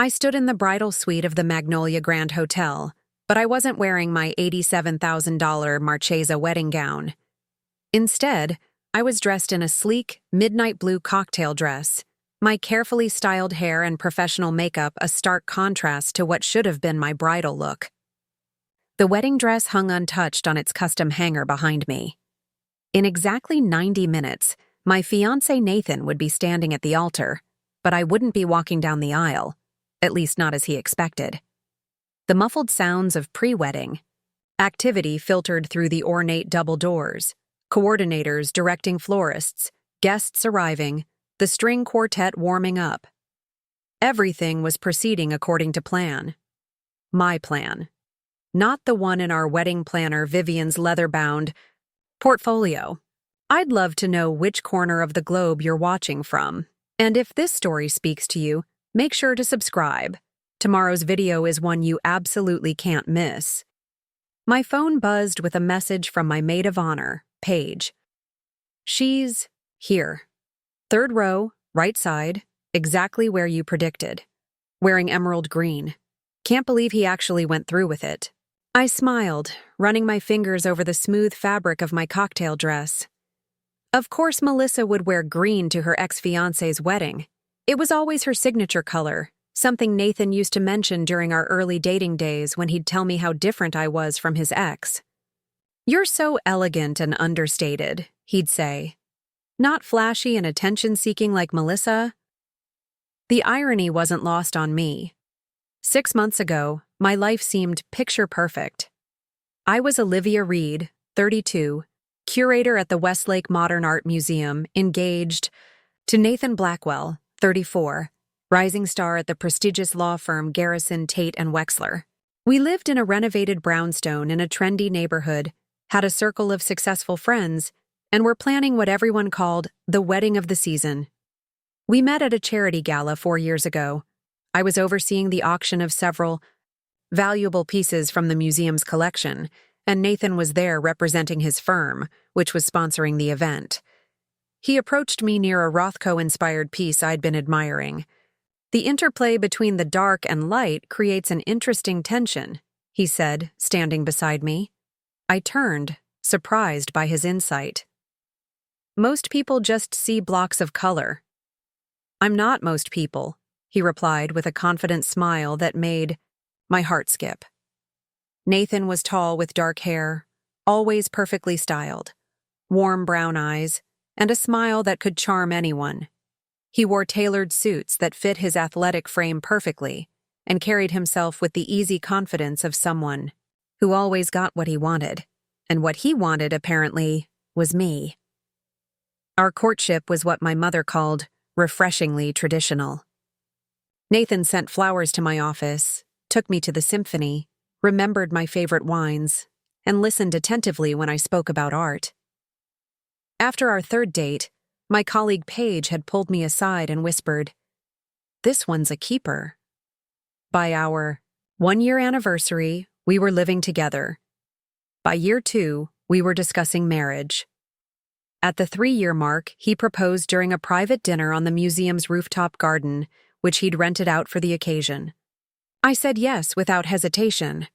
I stood in the bridal suite of the Magnolia Grand Hotel, but I wasn't wearing my $87,000 Marchesa wedding gown. Instead, I was dressed in a sleek, midnight blue cocktail dress, my carefully styled hair and professional makeup a stark contrast to what should have been my bridal look. The wedding dress hung untouched on its custom hanger behind me. In exactly 90 minutes, my fiancé Nathan would be standing at the altar, but I wouldn't be walking down the aisle, at least not as he expected. The muffled sounds of pre-wedding activity filtered through the ornate double doors, coordinators directing florists, guests arriving, the string quartet warming up. Everything was proceeding according to plan. My plan. Not the one in our wedding planner Vivian's leather-bound portfolio. I'd love to know which corner of the globe you're watching from. And if this story speaks to you, make sure to subscribe. Tomorrow's video is one you absolutely can't miss. My phone buzzed with a message from my maid of honor, Paige. She's here. Third row, right side, exactly where you predicted. Wearing emerald green. Can't believe he actually went through with it. I smiled, running my fingers over the smooth fabric of my cocktail dress. Of course, Melissa would wear green to her ex-fiancé's wedding. It was always her signature color, something Nathan used to mention during our early dating days when he'd tell me how different I was from his ex. "You're so elegant and understated," he'd say. "Not flashy and attention-seeking like Melissa." The irony wasn't lost on me. 6 months ago, my life seemed picture-perfect. I was Olivia Reed, 32, curator at the Westlake Modern Art Museum, engaged to Nathan Blackwell, 34, rising star at the prestigious law firm Garrison, Tate and Wexler. We lived in a renovated brownstone in a trendy neighborhood, had a circle of successful friends, and were planning what everyone called the wedding of the season. We met at a charity gala 4 years ago. I was overseeing the auction of several valuable pieces from the museum's collection, and Nathan was there representing his firm, which was sponsoring the event. He approached me near a Rothko-inspired piece I'd been admiring. "The interplay between the dark and light creates an interesting tension," he said, standing beside me. I turned, surprised by his insight. "Most people just see blocks of color." "I'm not most people," he replied with a confident smile that made my heart skip. Nathan was tall with dark hair, always perfectly styled, warm brown eyes, and a smile that could charm anyone. He wore tailored suits that fit his athletic frame perfectly and carried himself with the easy confidence of someone who always got what he wanted, and what he wanted, apparently, was me. Our courtship was what my mother called refreshingly traditional. Nathan sent flowers to my office, took me to the symphony, remembered my favorite wines, and listened attentively when I spoke about art. After our third date, my colleague Paige had pulled me aside and whispered, "This one's a keeper." By our 1-year anniversary, we were living together. By year 2, we were discussing marriage. At the 3-year mark, he proposed during a private dinner on the museum's rooftop garden, which he'd rented out for the occasion. I said yes without hesitation.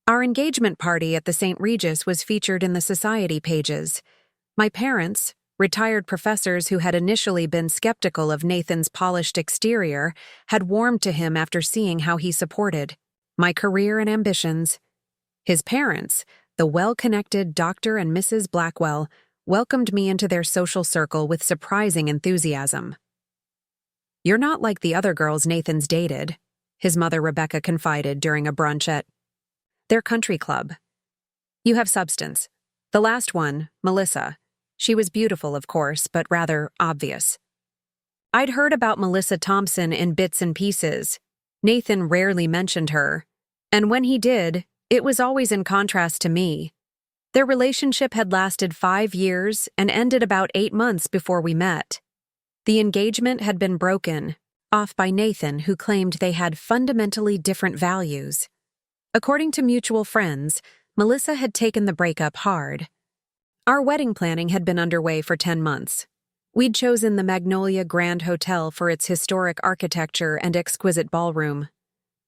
Our engagement party at the St. Regis was featured in the society pages. My parents, retired professors who had initially been skeptical of Nathan's polished exterior, had warmed to him after seeing how he supported my career and ambitions. His parents, the well-connected Dr. and Mrs. Blackwell, welcomed me into their social circle with surprising enthusiasm. "You're not like the other girls Nathan's dated," his mother Rebecca confided during a brunch at their country club. "You have substance. The last one, Melissa. She was beautiful, of course, but rather obvious." I'd heard about Melissa Thompson in bits and pieces. Nathan rarely mentioned her, and when he did, it was always in contrast to me. Their relationship had lasted 5 years and ended about 8 months before we met. The engagement had been broken off by Nathan, who claimed they had fundamentally different values. According to mutual friends, Melissa had taken the breakup hard. Our wedding planning had been underway for 10 months. We'd chosen the Magnolia Grand Hotel for its historic architecture and exquisite ballroom.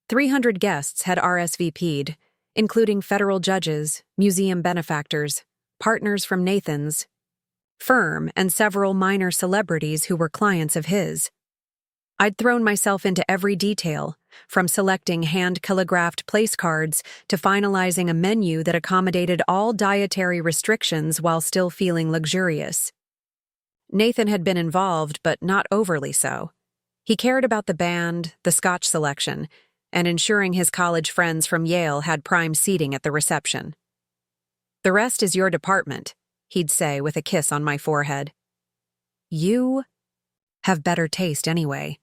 300 guests had RSVP'd, including federal judges, museum benefactors, partners from Nathan's firm, and several minor celebrities who were clients of his. I'd thrown myself into every detail, from selecting hand-calligraphed place cards to finalizing a menu that accommodated all dietary restrictions while still feeling luxurious. Nathan had been involved, but not overly so. He cared about the band, the scotch selection, and ensuring his college friends from Yale had prime seating at the reception. "The rest is your department," he'd say with a kiss on my forehead. "You have better taste anyway."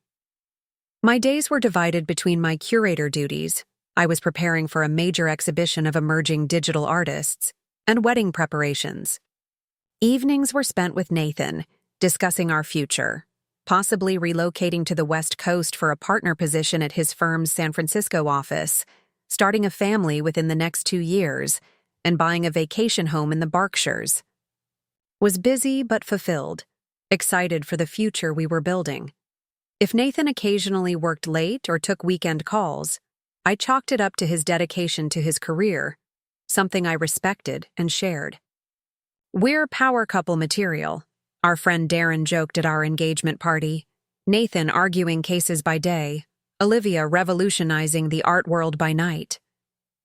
My days were divided between my curator duties — I was preparing for a major exhibition of emerging digital artists — and wedding preparations. Evenings were spent with Nathan, discussing our future, possibly relocating to the West Coast for a partner position at his firm's San Francisco office, starting a family within the next 2 years, and buying a vacation home in the Berkshires. Was busy but fulfilled, excited for the future we were building. If Nathan occasionally worked late or took weekend calls, I chalked it up to his dedication to his career, something I respected and shared. "We're power couple material," our friend Darren joked at our engagement party, Nathan arguing cases by day, Olivia revolutionizing the art world by night.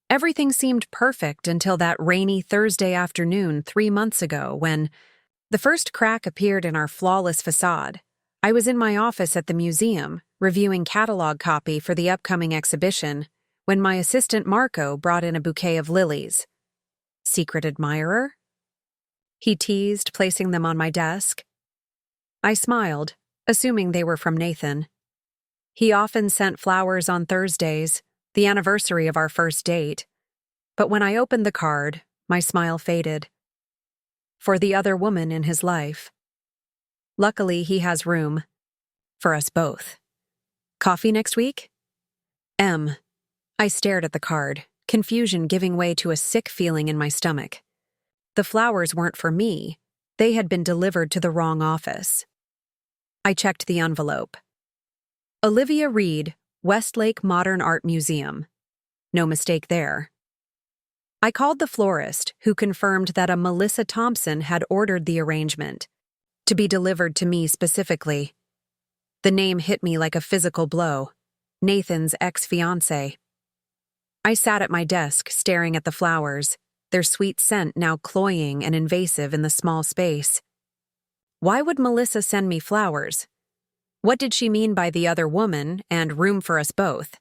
Everything seemed perfect until that rainy Thursday afternoon 3 months ago when the first crack appeared in our flawless facade. I was in my office at the museum, reviewing catalog copy for the upcoming exhibition, when my assistant Marco brought in a bouquet of lilies. "Secret admirer?" he teased, placing them on my desk. I smiled, assuming they were from Nathan. He often sent flowers on Thursdays, the anniversary of our first date. But when I opened the card, my smile faded. For the other woman in his life. Luckily, he has room. For us both. "Coffee next week?" M. I stared at the card, confusion giving way to a sick feeling in my stomach. The flowers weren't for me. They had been delivered to the wrong office. I checked the envelope. Olivia Reed, Westlake Modern Art Museum. No mistake there. I called the florist, who confirmed that a Melissa Thompson had ordered the arrangement, to be delivered to me specifically. The name hit me like a physical blow. Nathan's ex-fiancé. I sat at my desk, staring at the flowers, their sweet scent now cloying and invasive in the small space. Why would Melissa send me flowers? What did she mean by the other woman and room for us both?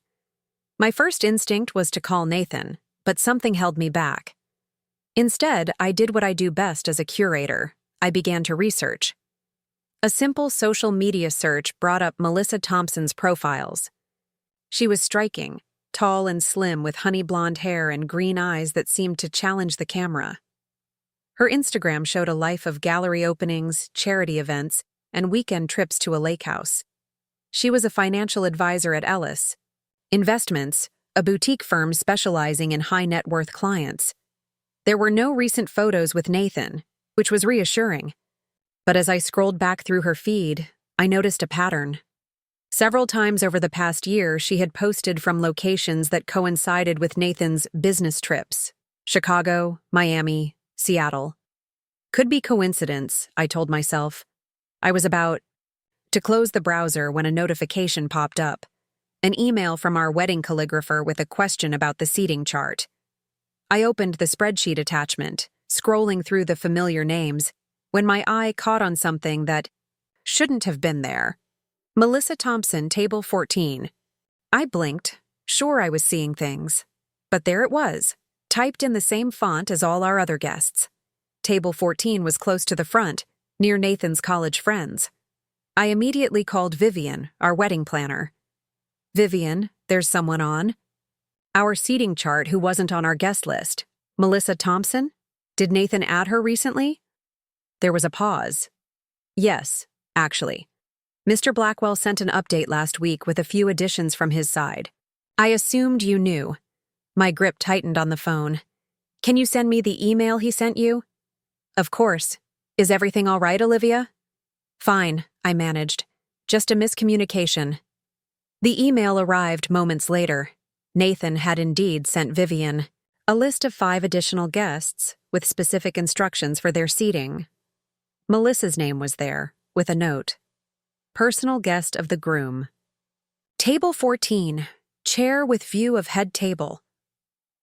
My first instinct was to call Nathan, but something held me back. Instead, I did what I do best as a curator. I began to research. A simple social media search brought up Melissa Thompson's profiles. She was striking, tall and slim with honey blonde hair and green eyes that seemed to challenge the camera. Her Instagram showed a life of gallery openings, charity events, and weekend trips to a lake house. She was a financial advisor at Ellis Investments, a boutique firm specializing in high-net-worth clients. There were no recent photos with Nathan, which was reassuring. But as I scrolled back through her feed, I noticed a pattern. Several times over the past year, she had posted from locations that coincided with Nathan's business trips: Chicago, Miami, Seattle. Could be coincidence, I told myself. I was about to close the browser when a notification popped up. An email from our wedding calligrapher with a question about the seating chart. I opened the spreadsheet attachment, scrolling through the familiar names, when my eye caught on something that shouldn't have been there. Melissa Thompson, table 14. I blinked, sure I was seeing things. But there it was, typed in the same font as all our other guests. Table 14 was close to the front, near Nathan's college friends. I immediately called Vivian, our wedding planner. "Vivian, there's someone on." Our seating chart who wasn't on our guest list. Melissa Thompson? Did Nathan add her recently? There was a pause. Yes, actually. Mr. Blackwell sent an update last week with a few additions from his side. I assumed you knew. My grip tightened on the phone. Can you send me the email he sent you? Of course. Is everything all right, Olivia? Fine, I managed. Just a miscommunication. The email arrived moments later. Nathan had indeed sent Vivian a list of 5 additional guests with specific instructions for their seating. Melissa's name was there, with a note. Personal guest of the groom. Table 14, chair with view of head table.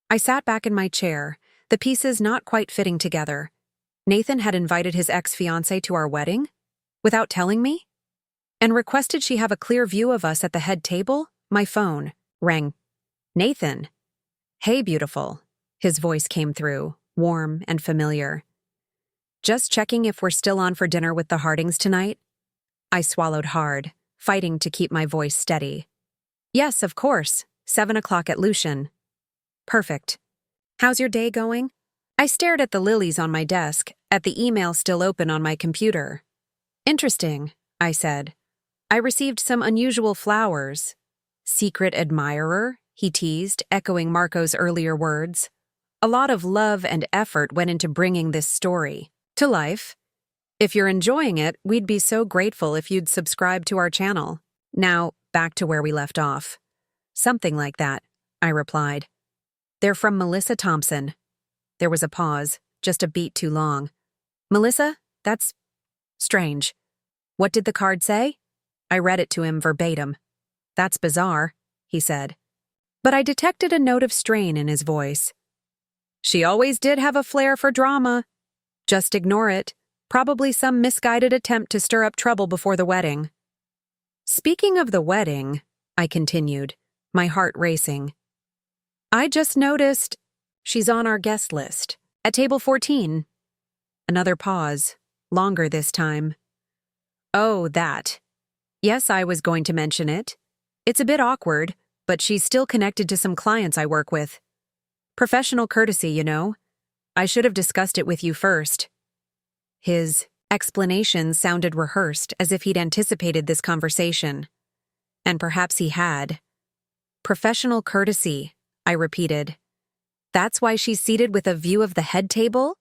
I sat back in my chair, the pieces not quite fitting together. Nathan had invited his ex-fiancé to our wedding, without telling me, and requested she have a clear view of us at the head table. My phone rang. Nathan. Hey, beautiful. His voice came through, warm and familiar. Just checking if we're still on for dinner with the Hardings tonight? I swallowed hard, fighting to keep my voice steady. Yes, of course. 7 o'clock at Lucian. Perfect. How's your day going? I stared at the lilies on my desk, at the email still open on my computer. Interesting, I said. I received some unusual flowers. Secret admirer, he teased, echoing Marco's earlier words. A lot of love and effort went into bringing this story to life. If you're enjoying it, we'd be so grateful if you'd subscribe to our channel. Now, back to where we left off. Something like that, I replied. They're from Melissa Thompson. There was a pause, just a beat too long. Melissa? That's strange. What did the card say? I read it to him verbatim. That's bizarre, he said. But I detected a note of strain in his voice. She always did have a flair for drama. Just ignore it. Probably some misguided attempt to stir up trouble before the wedding. Speaking of the wedding, I continued, my heart racing. I just noticed she's on our guest list, at table 14. Another pause, longer this time. Oh, that. Yes, I was going to mention it. It's a bit awkward, but she's still connected to some clients I work with. Professional courtesy, you know. I should have discussed it with you first. His explanation sounded rehearsed, as if he'd anticipated this conversation. And perhaps he had. Professional courtesy, I repeated. That's why she's seated with a view of the head table?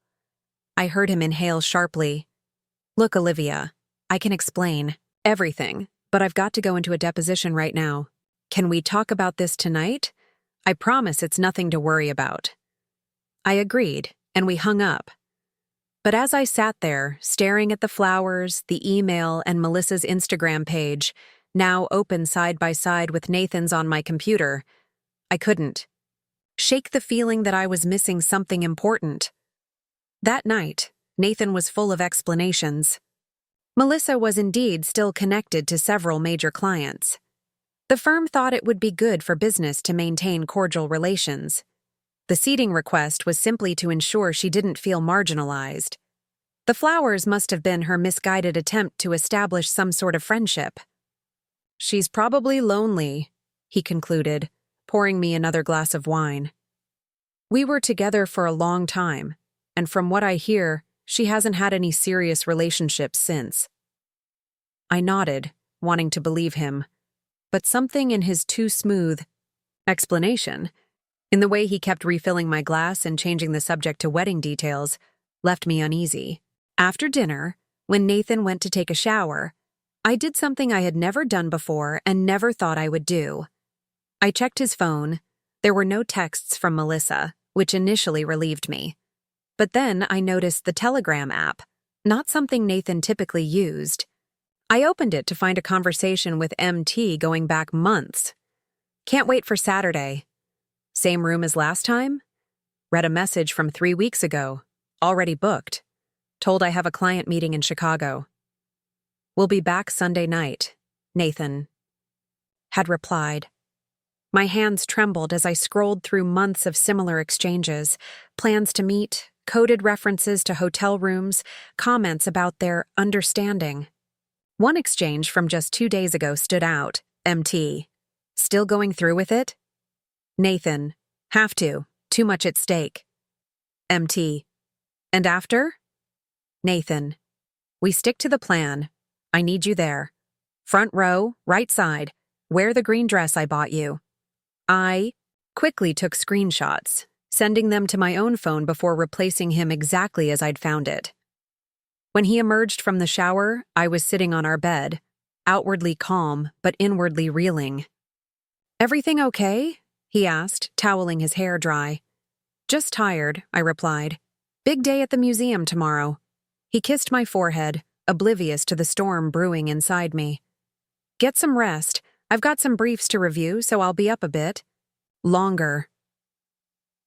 I heard him inhale sharply. Look, Olivia, I can explain everything, but I've got to go into a deposition right now. Can we talk about this tonight? I promise it's nothing to worry about. I agreed, and we hung up. But as I sat there, staring at the flowers, the email, and Melissa's Instagram page, now open side by side with Nathan's on my computer, I couldn't shake the feeling that I was missing something important. That night, Nathan was full of explanations. Melissa was indeed still connected to several major clients. The firm thought it would be good for business to maintain cordial relations. The seating request was simply to ensure she didn't feel marginalized. The flowers must have been her misguided attempt to establish some sort of friendship. She's probably lonely, he concluded, pouring me another glass of wine. We were together for a long time, and from what I hear, she hasn't had any serious relationships since. I nodded, wanting to believe him, but something in his too smooth explanation, in the way he kept refilling my glass and changing the subject to wedding details, left me uneasy. After dinner, when Nathan went to take a shower, I did something I had never done before and never thought I would do. I checked his phone. There were no texts from Melissa, which initially relieved me. But then I noticed the Telegram app, not something Nathan typically used. I opened it to find a conversation with MT going back months. Can't wait for Saturday. Same room as last time? Read a message from 3 weeks ago. Already booked. Told I have a client meeting in Chicago. We'll be back Sunday night, Nathan had replied. My hands trembled as I scrolled through months of similar exchanges, plans to meet, coded references to hotel rooms, comments about their understanding. One exchange from just 2 days ago stood out. MT. Still going through with it? Nathan. Have to. Too much at stake. MT. And after? Nathan. We stick to the plan. I need you there. Front row, right side. Wear the green dress I bought you. I quickly took screenshots, sending them to my own phone before replacing him exactly as I'd found it. When he emerged from the shower, I was sitting on our bed, outwardly calm but inwardly reeling. Everything okay? he asked, toweling his hair dry. Just tired, I replied. Big day at the museum tomorrow. He kissed my forehead, oblivious to the storm brewing inside me. Get some rest. I've got some briefs to review, so I'll be up a bit. Longer.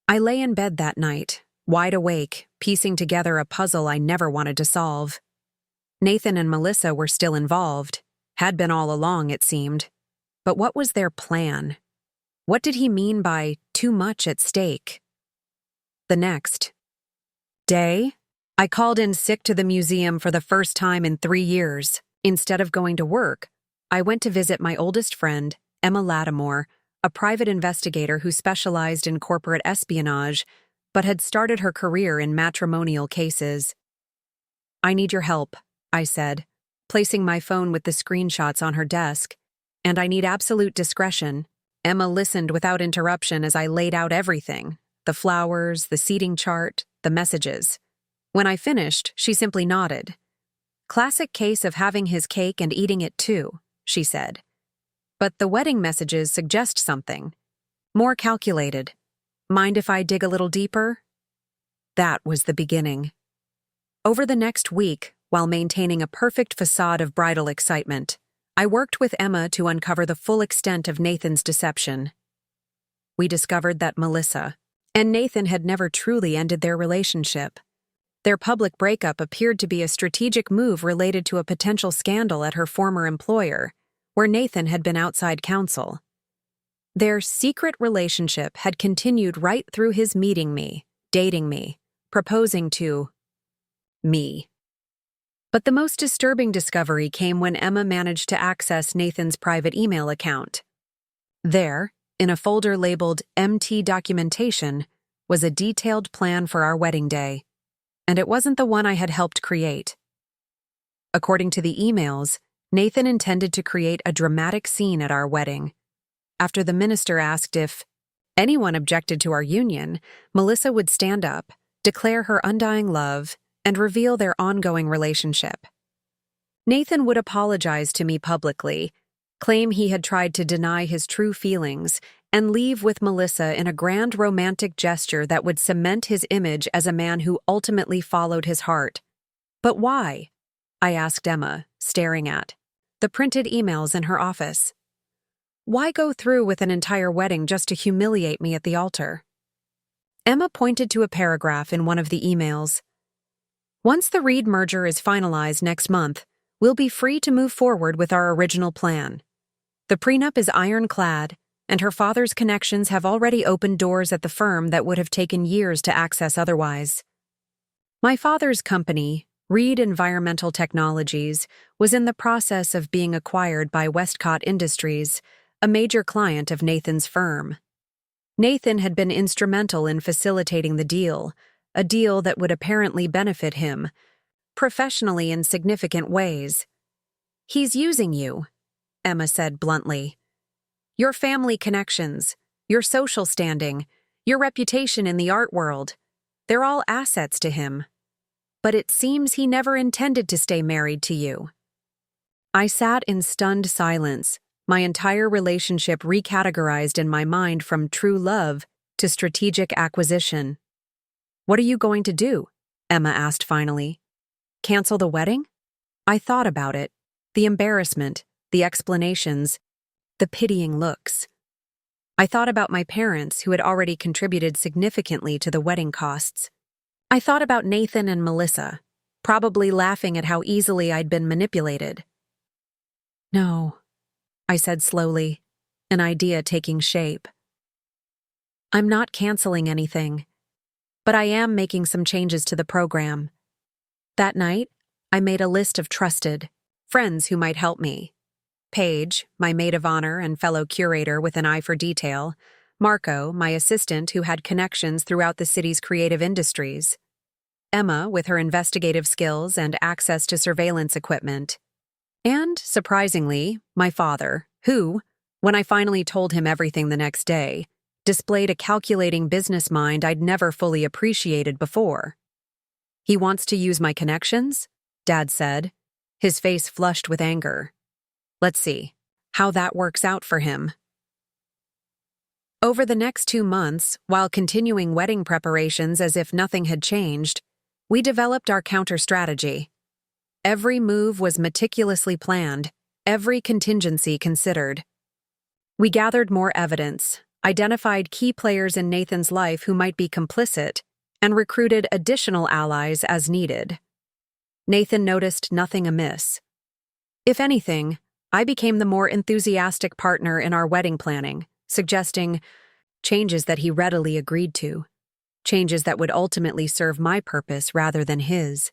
I lay in bed that night, wide awake, piecing together a puzzle I never wanted to solve. Nathan and Melissa were still involved. Had been all along, it seemed. But what was their plan? What did he mean by too much at stake? The next day, I called in sick to the museum for the first time in 3 years. Instead of going to work, I went to visit my oldest friend, Emma Lattimore, a private investigator who specialized in corporate espionage, but had started her career in matrimonial cases. I need your help, I said, placing my phone with the screenshots on her desk. And I need absolute discretion. Emma listened without interruption as I laid out everything. The flowers, the seating chart, the messages. When I finished, she simply nodded. Classic case of having his cake and eating it too, she said. But the wedding messages suggest something. More calculated. Mind if I dig a little deeper? That was the beginning. Over the next week, while maintaining a perfect facade of bridal excitement, I worked with Emma to uncover the full extent of Nathan's deception. We discovered that Melissa and Nathan had never truly ended their relationship. Their public breakup appeared to be a strategic move related to a potential scandal at her former employer, where Nathan had been outside counsel. Their secret relationship had continued right through his meeting me, dating me, proposing to me. But the most disturbing discovery came when Emma managed to access Nathan's private email account. There, in a folder labeled MT Documentation, was a detailed plan for our wedding day, and it wasn't the one I had helped create. According to the emails, Nathan intended to create a dramatic scene at our wedding. After the minister asked if anyone objected to our union, Melissa would stand up, declare her undying love, and reveal their ongoing relationship. Nathan would apologize to me publicly, claim he had tried to deny his true feelings, and leave with Melissa in a grand romantic gesture that would cement his image as a man who ultimately followed his heart. But why? I asked Emma, staring at the printed emails in her office. Why go through with an entire wedding just to humiliate me at the altar? Emma pointed to a paragraph in one of the emails. Once the Reed merger is finalized next month, we'll be free to move forward with our original plan. The prenup is ironclad, and her father's connections have already opened doors at the firm that would have taken years to access otherwise. My father's company, Reed Environmental Technologies, was in the process of being acquired by Westcott Industries, a major client of Nathan's firm. Nathan had been instrumental in facilitating the deal, a deal that would apparently benefit him, professionally in significant ways. He's using you, Emma said bluntly. Your family connections, your social standing, your reputation in the art world, they're all assets to him. But it seems he never intended to stay married to you. I sat in stunned silence, my entire relationship recategorized in my mind from true love to strategic acquisition. What are you going to do? Emma asked finally. Cancel the wedding? I thought about it. The embarrassment, the explanations, the pitying looks. I thought about my parents who had already contributed significantly to the wedding costs. I thought about Nathan and Melissa, probably laughing at how easily I'd been manipulated. No, I said slowly, an idea taking shape. I'm not canceling anything, but I am making some changes to the program. That night, I made a list of trusted friends who might help me. Paige, my maid of honor and fellow curator with an eye for detail, Marco, my assistant who had connections throughout the city's creative industries, Emma with her investigative skills and access to surveillance equipment, and, surprisingly, my father, who, when I finally told him everything the next day, displayed a calculating business mind I'd never fully appreciated before. He wants to use my connections? Dad said, his face flushed with anger. Let's see how that works out for him. Over the next 2 months, while continuing wedding preparations as if nothing had changed, we developed our counter-strategy. Every move was meticulously planned, every contingency considered. We gathered more evidence, identified key players in Nathan's life who might be complicit, and recruited additional allies as needed. Nathan noticed nothing amiss. If anything, I became the more enthusiastic partner in our wedding planning, suggesting changes that he readily agreed to, changes that would ultimately serve my purpose rather than his.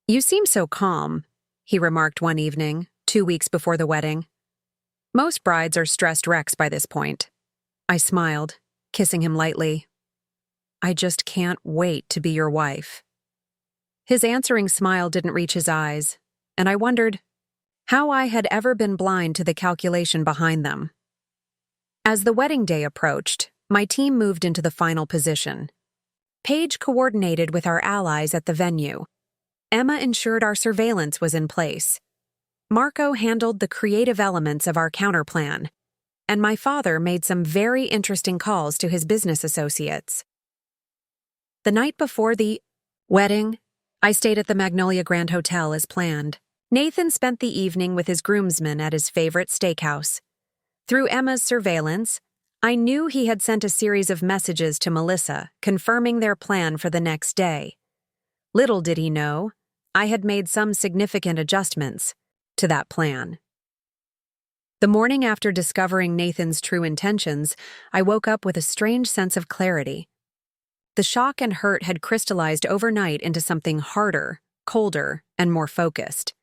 "You seem so calm," he remarked one evening, 2 weeks before the wedding. "Most brides are stressed wrecks by this point." I smiled, kissing him lightly. "I just can't wait to be your wife." His answering smile didn't reach his eyes, and I wondered how I had ever been blind to the calculation behind them. As the wedding day approached, my team moved into the final position. Paige coordinated with our allies at the venue. Emma ensured our surveillance was in place. Marco handled the creative elements of our counterplan, and my father made some very interesting calls to his business associates. The night before the wedding, I stayed at the Magnolia Grand Hotel as planned. Nathan spent the evening with his groomsmen at his favorite steakhouse. Through Emma's surveillance, I knew he had sent a series of messages to Melissa, confirming their plan for the next day. Little did he know, I had made some significant adjustments to that plan. The morning after discovering Nathan's true intentions, I woke up with a strange sense of clarity. The shock and hurt had crystallized overnight into something harder, colder, and more focused.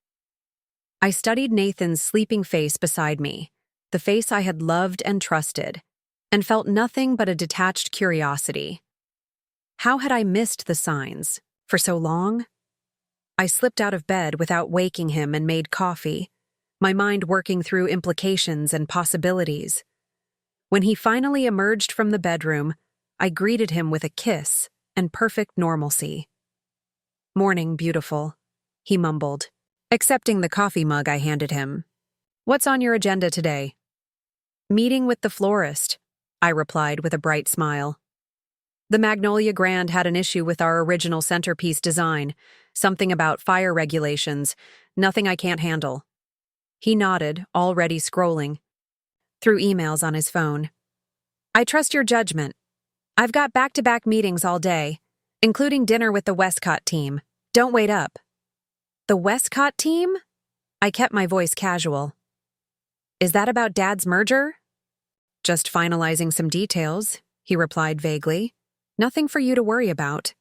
I studied Nathan's sleeping face beside me, the face I had loved and trusted, and felt nothing but a detached curiosity. How had I missed the signs for so long? I slipped out of bed without waking him and made coffee, my mind working through implications and possibilities. When he finally emerged from the bedroom, I greeted him with a kiss and perfect normalcy. "Morning, beautiful," he mumbled, accepting the coffee mug I handed him. "What's on your agenda today?" "Meeting with the florist," I replied with a bright smile. The Magnolia Grand had an issue with our original centerpiece design, something about fire regulations, nothing I can't handle. He nodded, already scrolling through emails on his phone. "I trust your judgment. I've got back-to-back meetings all day, including dinner with the Westcott team. Don't wait up." "The Westcott team?" I kept my voice casual. "Is that about Dad's merger?" "Just finalizing some details," he replied vaguely. "Nothing for you to worry about."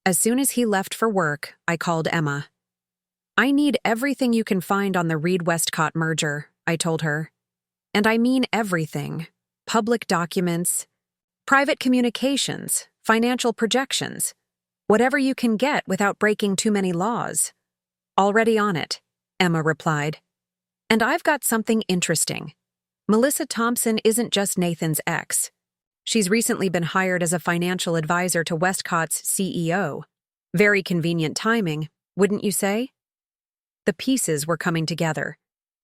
As soon as he left for work, I called Emma. "I need everything you can find on the Reed-Westcott merger," I told her. "And I mean everything. Public documents, private communications, financial projections. Whatever you can get without breaking too many laws." "Already on it," Emma replied. "And I've got something interesting. Melissa Thompson isn't just Nathan's ex. She's recently been hired as a financial advisor to Westcott's CEO. Very convenient timing, wouldn't you say?" The pieces were coming together.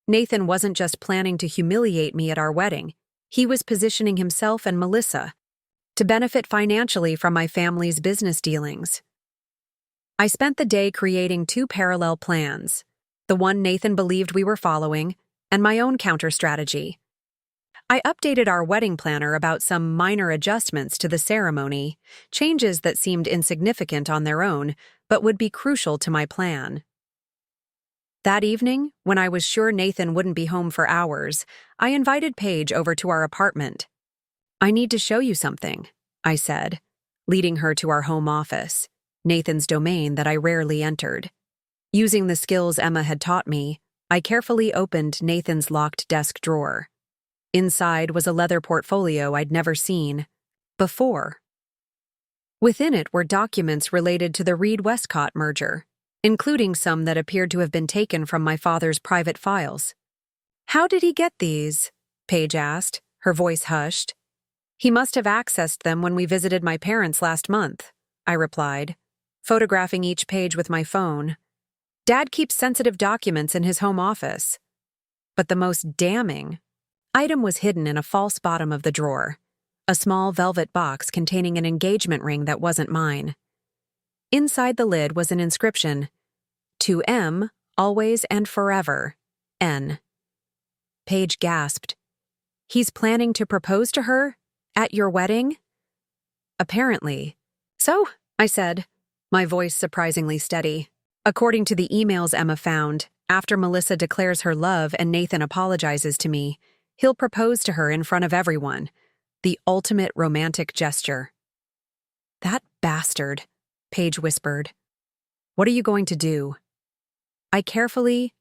Nathan wasn't just planning to humiliate me at our wedding. He was positioning himself and Melissa to benefit financially from my family's business dealings. I spent the day creating 2 parallel plans, the one Nathan believed we were following, and my own counter-strategy. I updated our wedding planner about some minor adjustments to the ceremony, changes that seemed insignificant on their own, but would be crucial to my plan. That evening, when I was sure Nathan wouldn't be home for hours, I invited Paige over to our apartment. "I need to show you something," I said, leading her to our home office, Nathan's domain that I rarely entered. Using the skills Emma had taught me, I carefully opened Nathan's locked desk drawer. Inside was a leather portfolio I'd never seen before. Within it were documents related to the Reed-Westcott merger, including some that appeared to have been taken from my father's private files. "How did he get these?" Paige asked, her voice hushed. "He must have accessed them when we visited my parents last month," I replied, photographing each page with my phone. "Dad keeps sensitive documents in his home office." But the most damning item was hidden in a false bottom of the drawer, a small velvet box containing an engagement ring that wasn't mine. Inside the lid was an inscription, "To M, always and forever, N." Paige gasped. "He's planning to propose to her? At your wedding?" "Apparently." "So," I said, my voice surprisingly steady. "According to the emails Emma found, after Melissa declares her love and Nathan apologizes to me, he'll propose to her in front of everyone. The ultimate romantic gesture." "That bastard," Paige whispered. "What are you going to do?" I carefully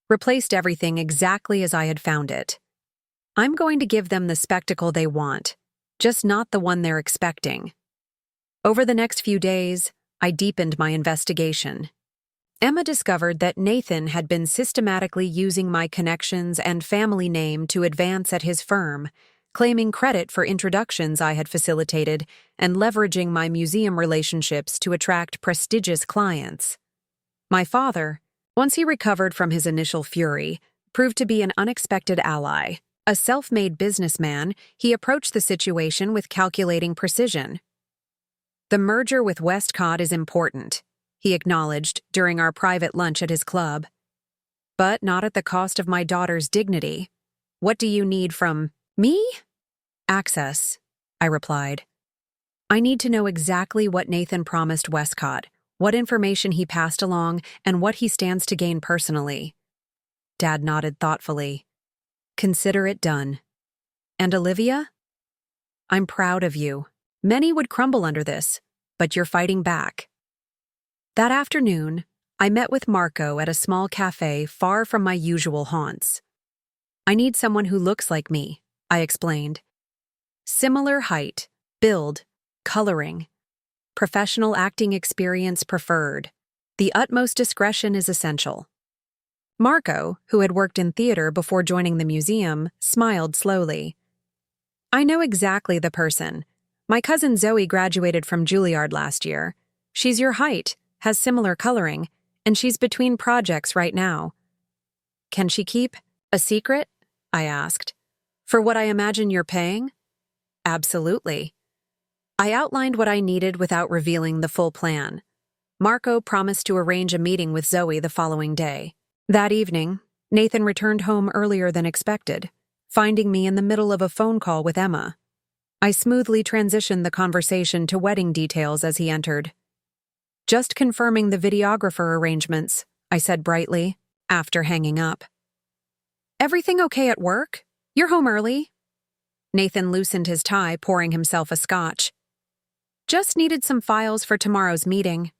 replaced everything exactly as I had found it. "I'm going to give them the spectacle they want, just not the one they're expecting." Over the next few days, I deepened my investigation. Emma discovered that Nathan had been systematically using my connections and family name to advance at his firm, claiming credit for introductions I had facilitated and leveraging my museum relationships to attract prestigious clients. My father, once he recovered from his initial fury, proved to be an unexpected ally. A self-made businessman, he approached the situation with calculating precision. "The merger with Westcott is important," he acknowledged during our private lunch at his club. "But not at the cost of my daughter's dignity. What do you need from me?" "Access," I replied. "I need to know exactly what Nathan promised Westcott, what information he passed along, and what he stands to gain personally." Dad nodded thoughtfully. "Consider it done." "And Olivia?" "I'm proud of you. Many would crumble under this, but you're fighting back." That afternoon, I met with Marco at a small cafe far from my usual haunts. "I need someone who looks like me," I explained. "Similar height, build, coloring. Professional acting experience preferred. The utmost discretion is essential." Marco, who had worked in theater before joining the museum, smiled slowly. "I know exactly the person. My cousin Zoe graduated from Juilliard last year. She's your height, has similar coloring, and she's between projects right now." "Can she keep a secret?" I asked. "For what I imagine you're paying?" "Absolutely." I outlined what I needed without revealing the full plan. Marco promised to arrange a meeting with Zoe the following day. That evening, Nathan returned home earlier than expected, finding me in the middle of a phone call with Emma. I smoothly transitioned the conversation to wedding details as he entered. "Just confirming the videographer arrangements," I said brightly, after hanging up. "Everything okay at work? You're home early?" Nathan loosened his tie, pouring himself a scotch. "Just needed some files for tomorrow's meeting."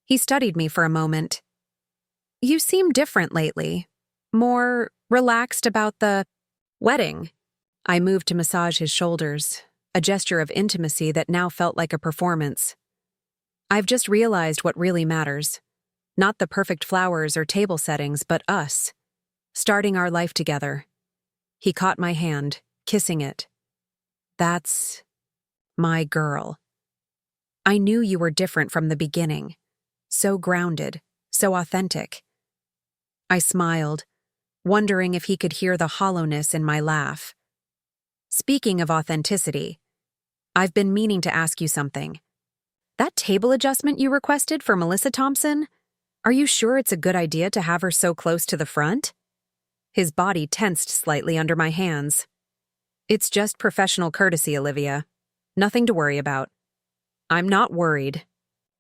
He studied me for a moment. "You seem different lately. More relaxed about the wedding." I moved to massage his shoulders, a gesture of intimacy that now felt like a performance. "I've just realized what really matters. Not the perfect flowers or table settings, but us. Starting our life together." He caught my hand, kissing it. "That's my girl. I knew you were different from the beginning. So grounded, so authentic." I smiled, wondering if he could hear the hollowness in my laugh. "Speaking of authenticity, I've been meaning to ask you something. That table adjustment you requested for Melissa Thompson, are you sure it's a good idea to have her so close to the front?" His body tensed slightly under my hands. "It's just professional courtesy, Olivia. Nothing to worry about." "I'm not worried,"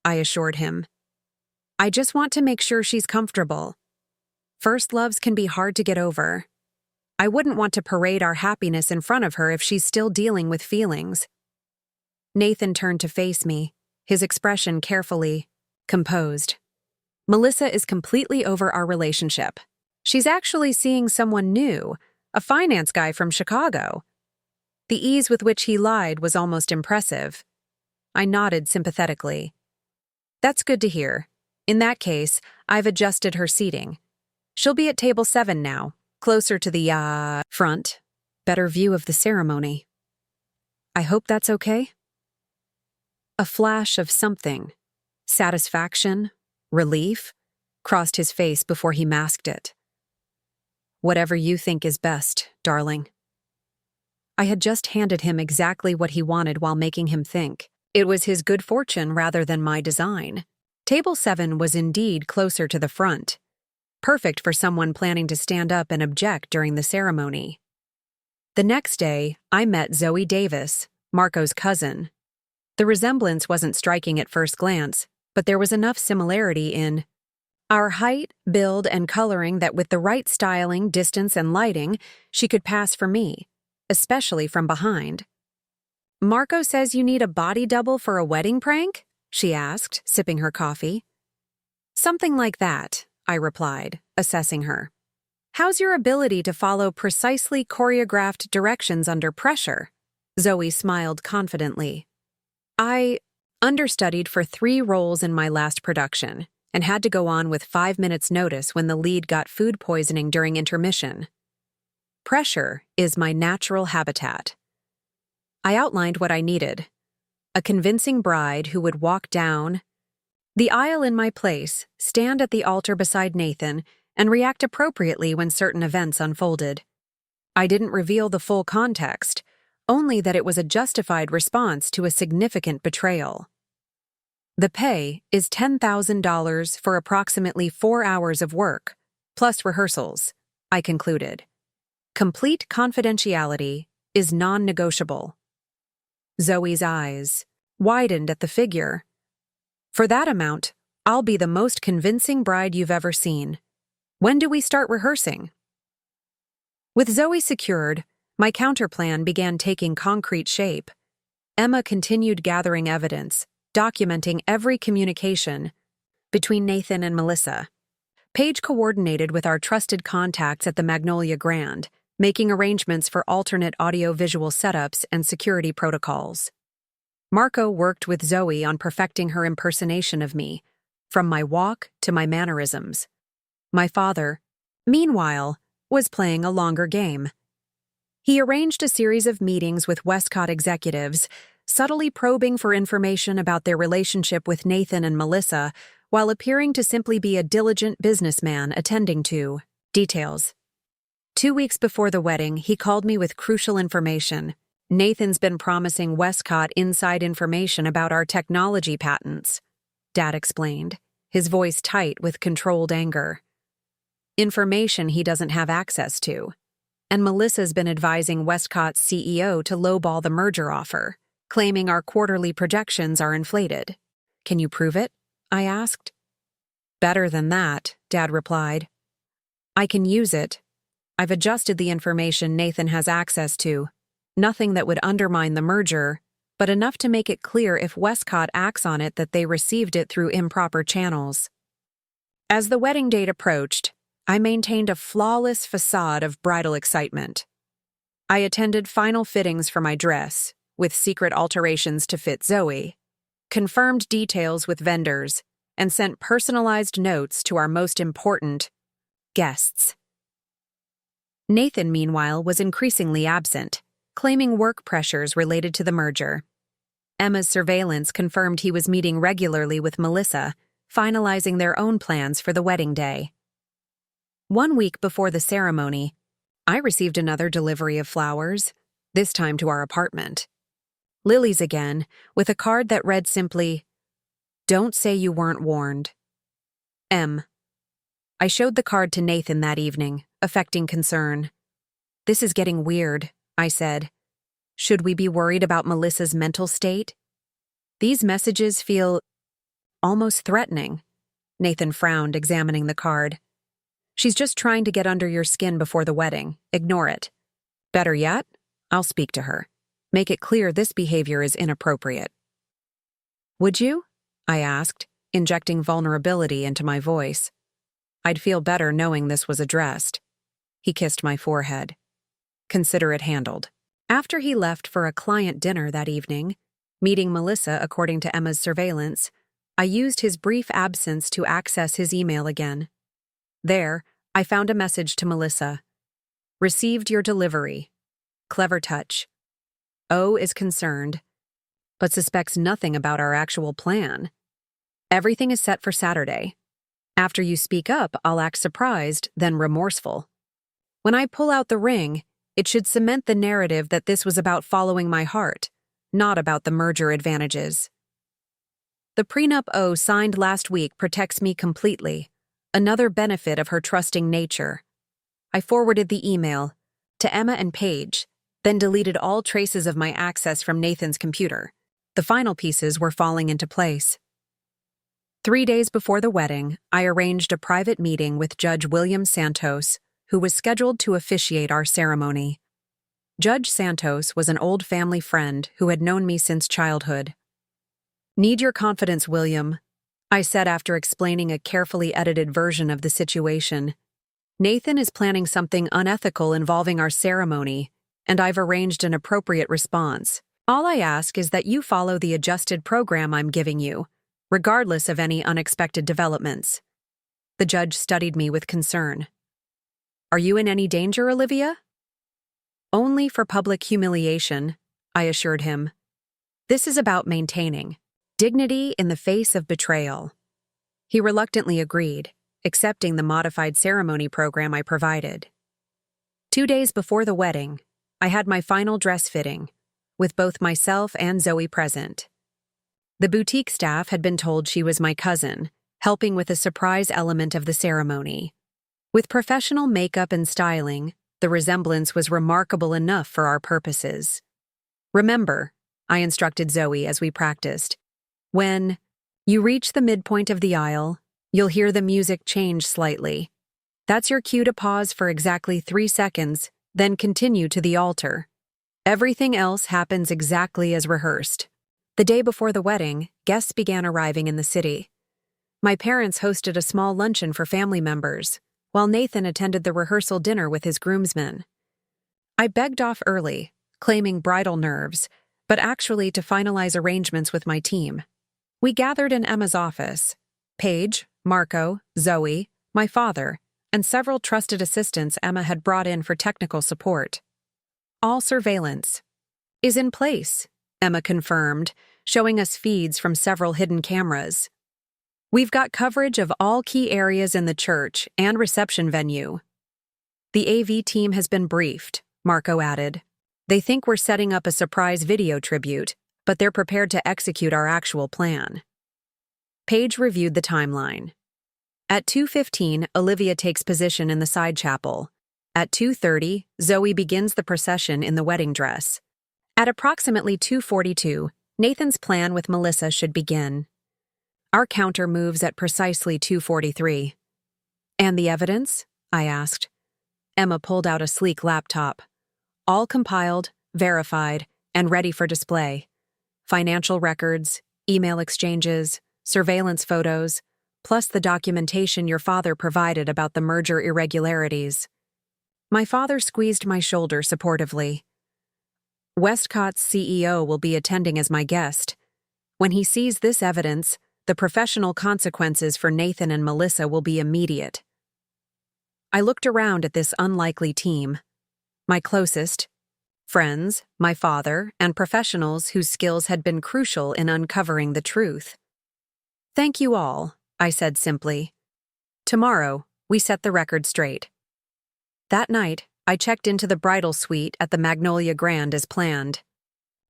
I assured him. "I just want to make sure she's comfortable. First loves can be hard to get over. I wouldn't want to parade our happiness in front of her if she's still dealing with feelings." Nathan turned to face me, his expression carefully composed. "Melissa is completely over our relationship. She's actually seeing someone new, a finance guy from Chicago." The ease with which he lied was almost impressive. I nodded sympathetically. "That's good to hear. In that case, I've adjusted her seating. She'll be at table 7 now, closer to the front. Better view of the ceremony." "I hope that's okay?" A flash of something, satisfaction, relief, crossed his face before he masked it. "Whatever you think is best, darling." I had just handed him exactly what he wanted while making him think. It was his good fortune rather than my design. Table 7 was indeed closer to the front, perfect for someone planning to stand up and object during the ceremony. The next day, I met Zoe Davis, Marco's cousin. The resemblance wasn't striking at first glance, but there was enough similarity in our height, build, and coloring that with the right styling, distance, and lighting, she could pass for me, especially from behind. "Marco says you need a body double for a wedding prank?" she asked, sipping her coffee. "Something like that," I replied, assessing her. "How's your ability to follow precisely choreographed directions under pressure?" Zoe smiled confidently. "I understudied for 3 roles in my last production and had to go on with 5 minutes' notice when the lead got food poisoning during intermission. Pressure is my natural habitat." I outlined what I needed: a convincing bride who would walk down the aisle in my place, stand at the altar beside Nathan, and react appropriately when certain events unfolded. I didn't reveal the full context, only that it was a justified response to a significant betrayal. The pay is $10,000 for approximately 4 hours of work, plus rehearsals, I concluded. Complete confidentiality is non-negotiable. Zoe's eyes widened at the figure. "For that amount, I'll be the most convincing bride you've ever seen. When do we start rehearsing?" With Zoe secured, my counterplan began taking concrete shape. Emma continued gathering evidence, documenting every communication between Nathan and Melissa. Paige coordinated with our trusted contacts at the Magnolia Grand, making arrangements for alternate audio-visual setups and security protocols. Marco worked with Zoe on perfecting her impersonation of me, from my walk to my mannerisms. My father, meanwhile, was playing a longer game. He arranged a series of meetings with Westcott executives, subtly probing for information about their relationship with Nathan and Melissa, while appearing to simply be a diligent businessman attending to details. 2 weeks before the wedding, he called me with crucial information. "Nathan's been promising Westcott inside information about our technology patents," Dad explained, his voice tight with controlled anger. "Information he doesn't have access to. And Melissa's been advising Westcott's CEO to lowball the merger offer, claiming our quarterly projections are inflated." "Can you prove it?" I asked. "Better than that," Dad replied. "I can use it. I've adjusted the information Nathan has access to. Nothing that would undermine the merger, but enough to make it clear if Westcott acts on it that they received it through improper channels." As the wedding date approached, I maintained a flawless facade of bridal excitement. I attended final fittings for my dress, with secret alterations to fit Zoe, confirmed details with vendors, and sent personalized notes to our most important guests. Nathan, meanwhile, was increasingly absent, claiming work pressures related to the merger. Emma's surveillance confirmed he was meeting regularly with Melissa, finalizing their own plans for the wedding day. 1 week before the ceremony, I received another delivery of flowers, this time to our apartment. Lilies again, with a card that read simply, "Don't say you weren't warned. M." I showed the card to Nathan that evening, affecting concern. "This is getting weird," I said. "Should we be worried about Melissa's mental state? These messages feel almost threatening." Nathan frowned, examining the card. "She's just trying to get under your skin before the wedding. Ignore it. Better yet, I'll speak to her. Make it clear this behavior is inappropriate." "Would you?" I asked, injecting vulnerability into my voice. I'd feel better knowing this was addressed. He kissed my forehead. "Consider it handled." After he left for a client dinner that evening, meeting Melissa according to Emma's surveillance, I used his brief absence to access his email again. There, I found a message to Melissa. "Received your delivery. Clever touch. O is concerned, but suspects nothing about our actual plan. Everything is set for Saturday. After you speak up, I'll act surprised, then remorseful. When I pull out the ring, It should cement the narrative that this was about following my heart, not about the merger advantages. The prenup O signed last week protects me completely, another benefit of her trusting nature. I forwarded the email to Emma and Paige, then deleted all traces of my access from Nathan's computer. The final pieces were falling into place. 3 days before the wedding, I arranged a private meeting with Judge William Santos, who was scheduled to officiate our ceremony. Judge Santos was an old family friend who had known me since childhood. "Need your confidence, William," I said after explaining a carefully edited version of the situation. "Nathan is planning something unethical involving our ceremony, and I've arranged an appropriate response. All I ask is that you follow the adjusted program I'm giving you, regardless of any unexpected developments." The judge studied me with concern. "Are you in any danger, Olivia?" "Only for public humiliation," I assured him. "This is about maintaining dignity in the face of betrayal." He reluctantly agreed, accepting the modified ceremony program I provided. 2 days before the wedding, I had my final dress fitting, with both myself and Zoe present. The boutique staff had been told she was my cousin, helping with a surprise element of the ceremony. With professional makeup and styling, the resemblance was remarkable enough for our purposes. "Remember," I instructed Zoe as we practiced, "when you reach the midpoint of the aisle, you'll hear the music change slightly. That's your cue to pause for exactly 3 seconds, then continue to the altar. Everything else happens exactly as rehearsed." The day before the wedding, guests began arriving in the city. My parents hosted a small luncheon for family members, while Nathan attended the rehearsal dinner with his groomsmen. I begged off early, claiming bridal nerves, but actually to finalize arrangements with my team. We gathered in Emma's office. Paige, Marco, Zoe, my father, and several trusted assistants Emma had brought in for technical support. "All surveillance is in place," Emma confirmed, showing us feeds from several hidden cameras. "We've got coverage of all key areas in the church and reception venue." "The AV team has been briefed," Marco added. "They think we're setting up a surprise video tribute, but they're prepared to execute our actual plan." Paige reviewed the timeline. At 2:15, Olivia takes position in the side chapel. At 2:30, Zoe begins the procession in the wedding dress. At approximately 2:42, Nathan's plan with Melissa should begin. Our counter moves at precisely 2:43. "And the evidence?" I asked. Emma pulled out a sleek laptop. "All compiled, verified, and ready for display. Financial records, email exchanges, surveillance photos, plus the documentation your father provided about the merger irregularities." My father squeezed my shoulder supportively. "Westcott's CEO will be attending as my guest. When he sees this evidence, the professional consequences for Nathan and Melissa will be immediate." I looked around at this unlikely team. My closest friends, my father, and professionals whose skills had been crucial in uncovering the truth. "Thank you all," I said simply. "Tomorrow, we set the record straight." That night, I checked into the bridal suite at the Magnolia Grand as planned.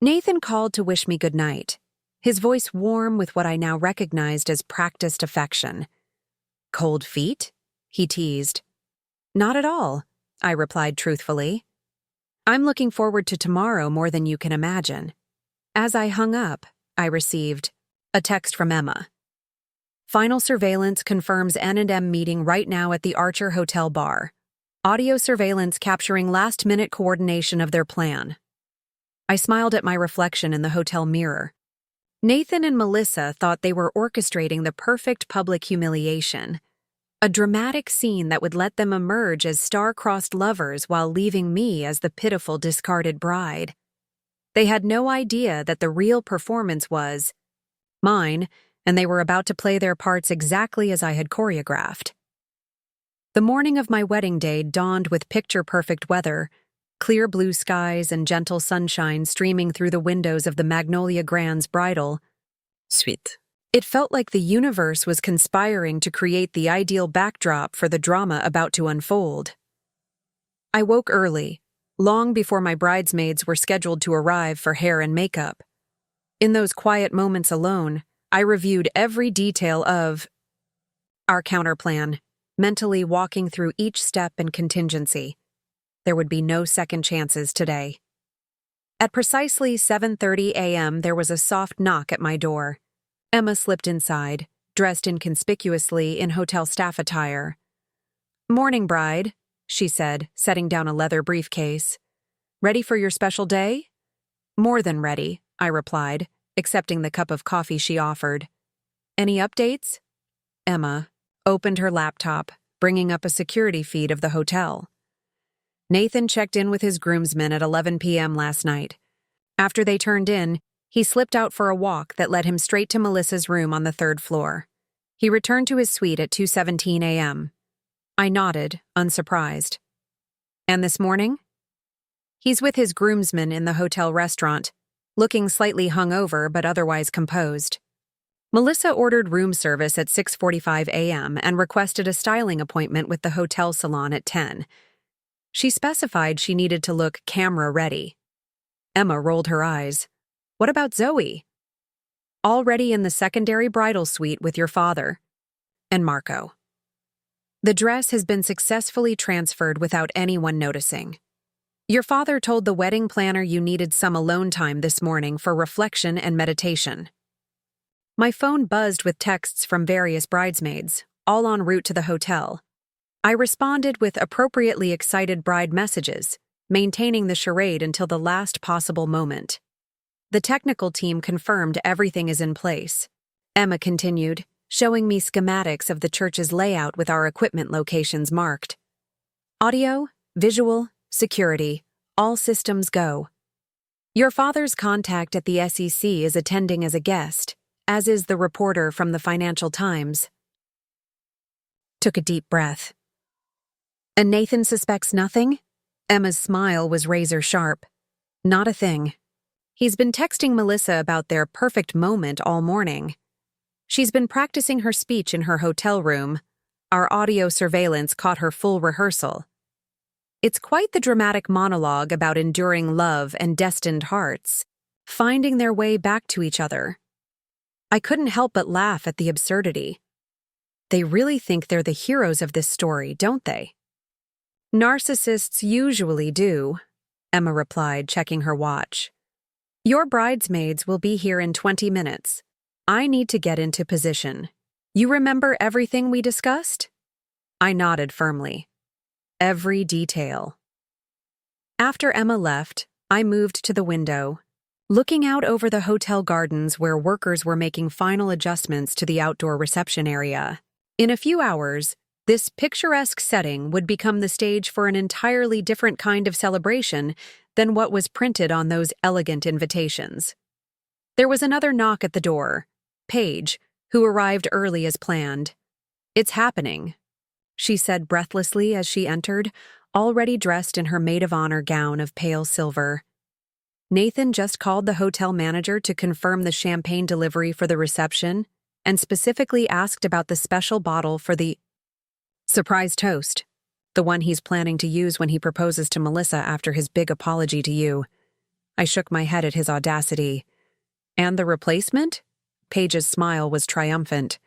Nathan called to wish me good night, his voice warm with what I now recognized as practiced affection. "Cold feet?" he teased. "Not at all," I replied truthfully. "I'm looking forward to tomorrow more than you can imagine." As I hung up, I received a text from Emma. "Final surveillance confirms N&M meeting right now at the Archer Hotel bar. Audio surveillance capturing last-minute coordination of their plan." I smiled at my reflection in the hotel mirror. Nathan and Melissa thought they were orchestrating the perfect public humiliation, a dramatic scene that would let them emerge as star-crossed lovers while leaving me as the pitiful discarded bride. They had no idea that the real performance was mine, and they were about to play their parts exactly as I had choreographed. The morning of my wedding day dawned with picture-perfect weather, clear blue skies and gentle sunshine streaming through the windows of the Magnolia Grand's bridal suite. It felt like the universe was conspiring to create the ideal backdrop for the drama about to unfold. I woke early, long before my bridesmaids were scheduled to arrive for hair and makeup. In those quiet moments alone, I reviewed every detail of our counterplan, mentally walking through each step and contingency. There would be no second chances today. At precisely 7:30 a.m., there was a soft knock at my door. Emma slipped inside, dressed inconspicuously in hotel staff attire. "Morning, bride," she said, setting down a leather briefcase. "Ready for your special day?" "More than ready," I replied, accepting the cup of coffee she offered. "Any updates?" Emma opened her laptop, bringing up a security feed of the hotel. Nathan checked in with his groomsmen at 11 p.m. last night. After they turned in, he slipped out for a walk that led him straight to Melissa's room on the 3rd floor. He returned to his suite at 2:17 a.m. I nodded, unsurprised. "And this morning?" "He's with his groomsmen in the hotel restaurant, looking slightly hungover but otherwise composed." Melissa ordered room service at 6:45 a.m. and requested a styling appointment with the hotel salon at 10. She specified she needed to look camera-ready. Emma rolled her eyes. "What about Zoe?" "Already in the secondary bridal suite with your father." "And Marco." "The dress has been successfully transferred without anyone noticing. Your father told the wedding planner you needed some alone time this morning for reflection and meditation." My phone buzzed with texts from various bridesmaids, all en route to the hotel. I responded with appropriately excited bride messages, maintaining the charade until the last possible moment. The technical team confirmed everything is in place. Emma continued, showing me schematics of the church's layout with our equipment locations marked. "Audio, visual, security, all systems go. Your father's contact at the SEC is attending as a guest, as is the reporter from the Financial Times." Took a deep breath. "And Nathan suspects nothing?" Emma's smile was razor-sharp. "Not a thing. He's been texting Melissa about their perfect moment all morning. She's been practicing her speech in her hotel room. Our audio surveillance caught her full rehearsal. It's quite the dramatic monologue about enduring love and destined hearts, finding their way back to each other." I couldn't help but laugh at the absurdity. They really think they're the heroes of this story, don't they? "Narcissists usually do," Emma replied, checking her watch. "Your bridesmaids will be here in 20 minutes. I need to get into position. You remember everything we discussed?" I nodded firmly. Every detail. After Emma left, I moved to the window, looking out over the hotel gardens where workers were making final adjustments to the outdoor reception area. In a few hours, this picturesque setting would become the stage for an entirely different kind of celebration than what was printed on those elegant invitations. There was another knock at the door. Paige, who arrived early as planned. "It's happening," she said breathlessly as she entered, already dressed in her maid of honor gown of pale silver. "Nathan just called the hotel manager to confirm the champagne delivery for the reception and specifically asked about the special bottle for the surprise toast, the one he's planning to use when he proposes to Melissa after his big apology to you." I shook my head at his audacity. "And the replacement?" Paige's smile was triumphant.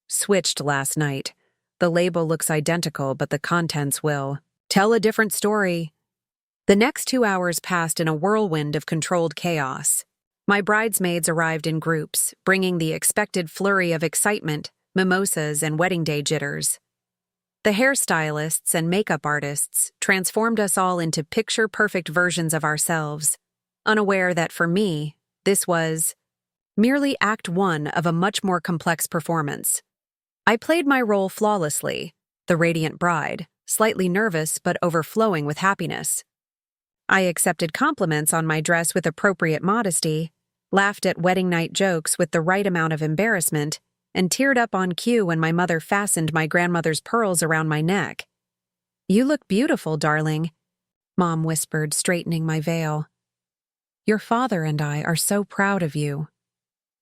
"Switched last night. The label looks identical, but the contents will tell a different story." The next 2 hours passed in a whirlwind of controlled chaos. My bridesmaids arrived in groups, bringing the expected flurry of excitement, mimosas, and wedding day jitters. The hairstylists and makeup artists transformed us all into picture-perfect versions of ourselves, unaware that for me, this was merely Act 1 of a much more complex performance. I played my role flawlessly, the radiant bride, slightly nervous but overflowing with happiness. I accepted compliments on my dress with appropriate modesty, laughed at wedding night jokes with the right amount of embarrassment, and teared up on cue when my mother fastened my grandmother's pearls around my neck. "You look beautiful, darling," Mom whispered, straightening my veil. "Your father and I are so proud of you."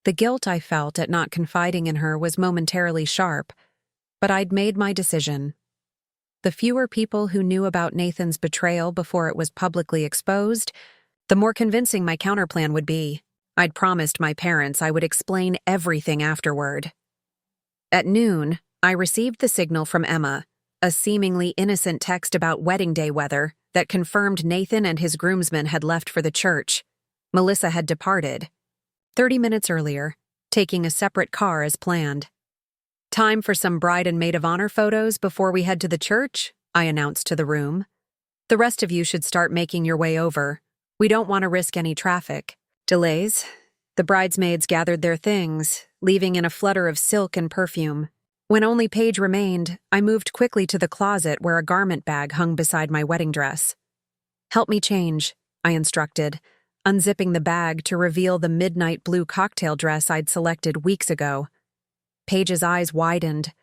The guilt I felt at not confiding in her was momentarily sharp, but I'd made my decision. The fewer people who knew about Nathan's betrayal before it was publicly exposed, the more convincing my counterplan would be. I'd promised my parents I would explain everything afterward. At noon, I received the signal from Emma, a seemingly innocent text about wedding day weather that confirmed Nathan and his groomsmen had left for the church. Melissa had departed 30 minutes earlier, taking a separate car as planned. "Time for some bride and maid of honor photos before we head to the church," I announced to the room. "The rest of you should start making your way over. We don't want to risk any traffic delays." The bridesmaids gathered their things, leaving in a flutter of silk and perfume. When only Paige remained, I moved quickly to the closet where a garment bag hung beside my wedding dress. "Help me change," I instructed, unzipping the bag to reveal the midnight blue cocktail dress I'd selected weeks ago. Paige's eyes widened.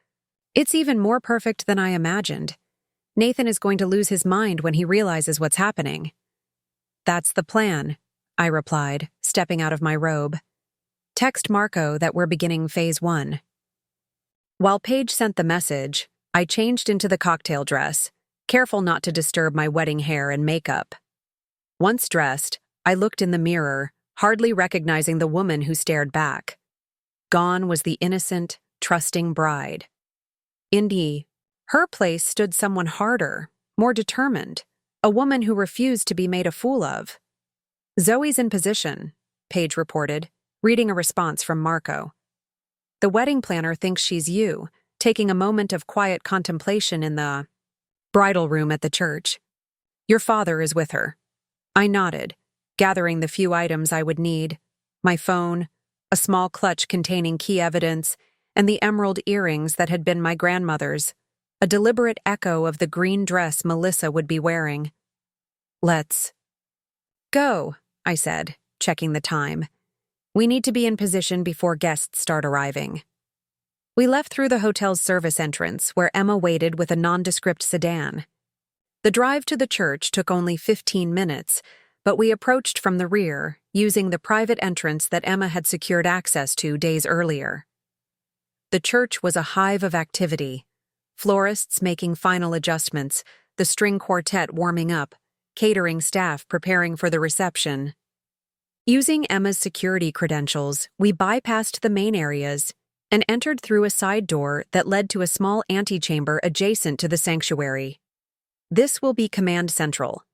"It's even more perfect than I imagined. Nathan is going to lose his mind when he realizes what's happening." "That's the plan," I replied, stepping out of my robe. "Text Marco that we're beginning phase 1. While Paige sent the message, I changed into the cocktail dress, careful not to disturb my wedding hair and makeup. Once dressed, I looked in the mirror, hardly recognizing the woman who stared back. Gone was the innocent, trusting bride. In her place stood someone harder, more determined, a woman who refused to be made a fool of. "Zoe's in position," Paige reported, reading a response from Marco. "The wedding planner thinks she's you, taking a moment of quiet contemplation in the bridal room at the church. Your father is with her." I nodded, gathering the few items I would need: my phone, a small clutch containing key evidence, and the emerald earrings that had been my grandmother's, a deliberate echo of the green dress Melissa would be wearing. "Let's go," I said, checking the time. "We need to be in position before guests start arriving." We left through the hotel's service entrance, where Emma waited with a nondescript sedan. The drive to the church took only 15 minutes, but we approached from the rear, using the private entrance that Emma had secured access to days earlier. The church was a hive of activity: florists making final adjustments, the string quartet warming up, catering staff preparing for the reception. Using Emma's security credentials, we bypassed the main areas and entered through a side door that led to a small antechamber adjacent to the sanctuary. "This will be Command Central,"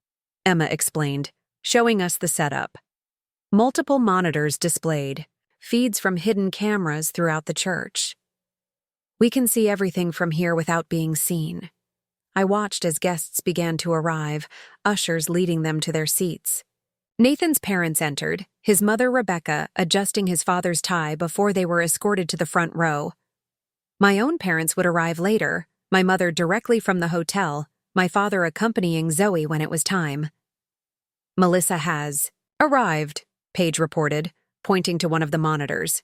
Emma explained, showing us the setup. Multiple monitors displayed, feeds from hidden cameras throughout the church. "We can see everything from here without being seen." I watched as guests began to arrive, ushers leading them to their seats. Nathan's parents entered, his mother Rebecca adjusting his father's tie before they were escorted to the front row. My own parents would arrive later, my mother directly from the hotel, my father accompanying Zoe when it was time. "Melissa has arrived," Paige reported, pointing to one of the monitors.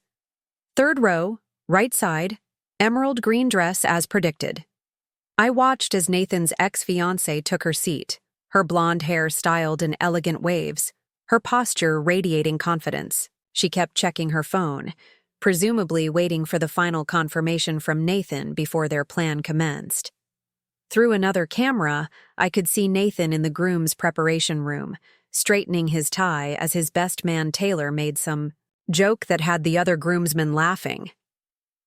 "Third row, right side, emerald green dress as predicted." I watched as Nathan's ex-fiancé took her seat, her blonde hair styled in elegant waves, her posture radiating confidence. She kept checking her phone, presumably waiting for the final confirmation from Nathan before their plan commenced. Through another camera, I could see Nathan in the groom's preparation room, straightening his tie as his best man Taylor made some joke that had the other groomsmen laughing.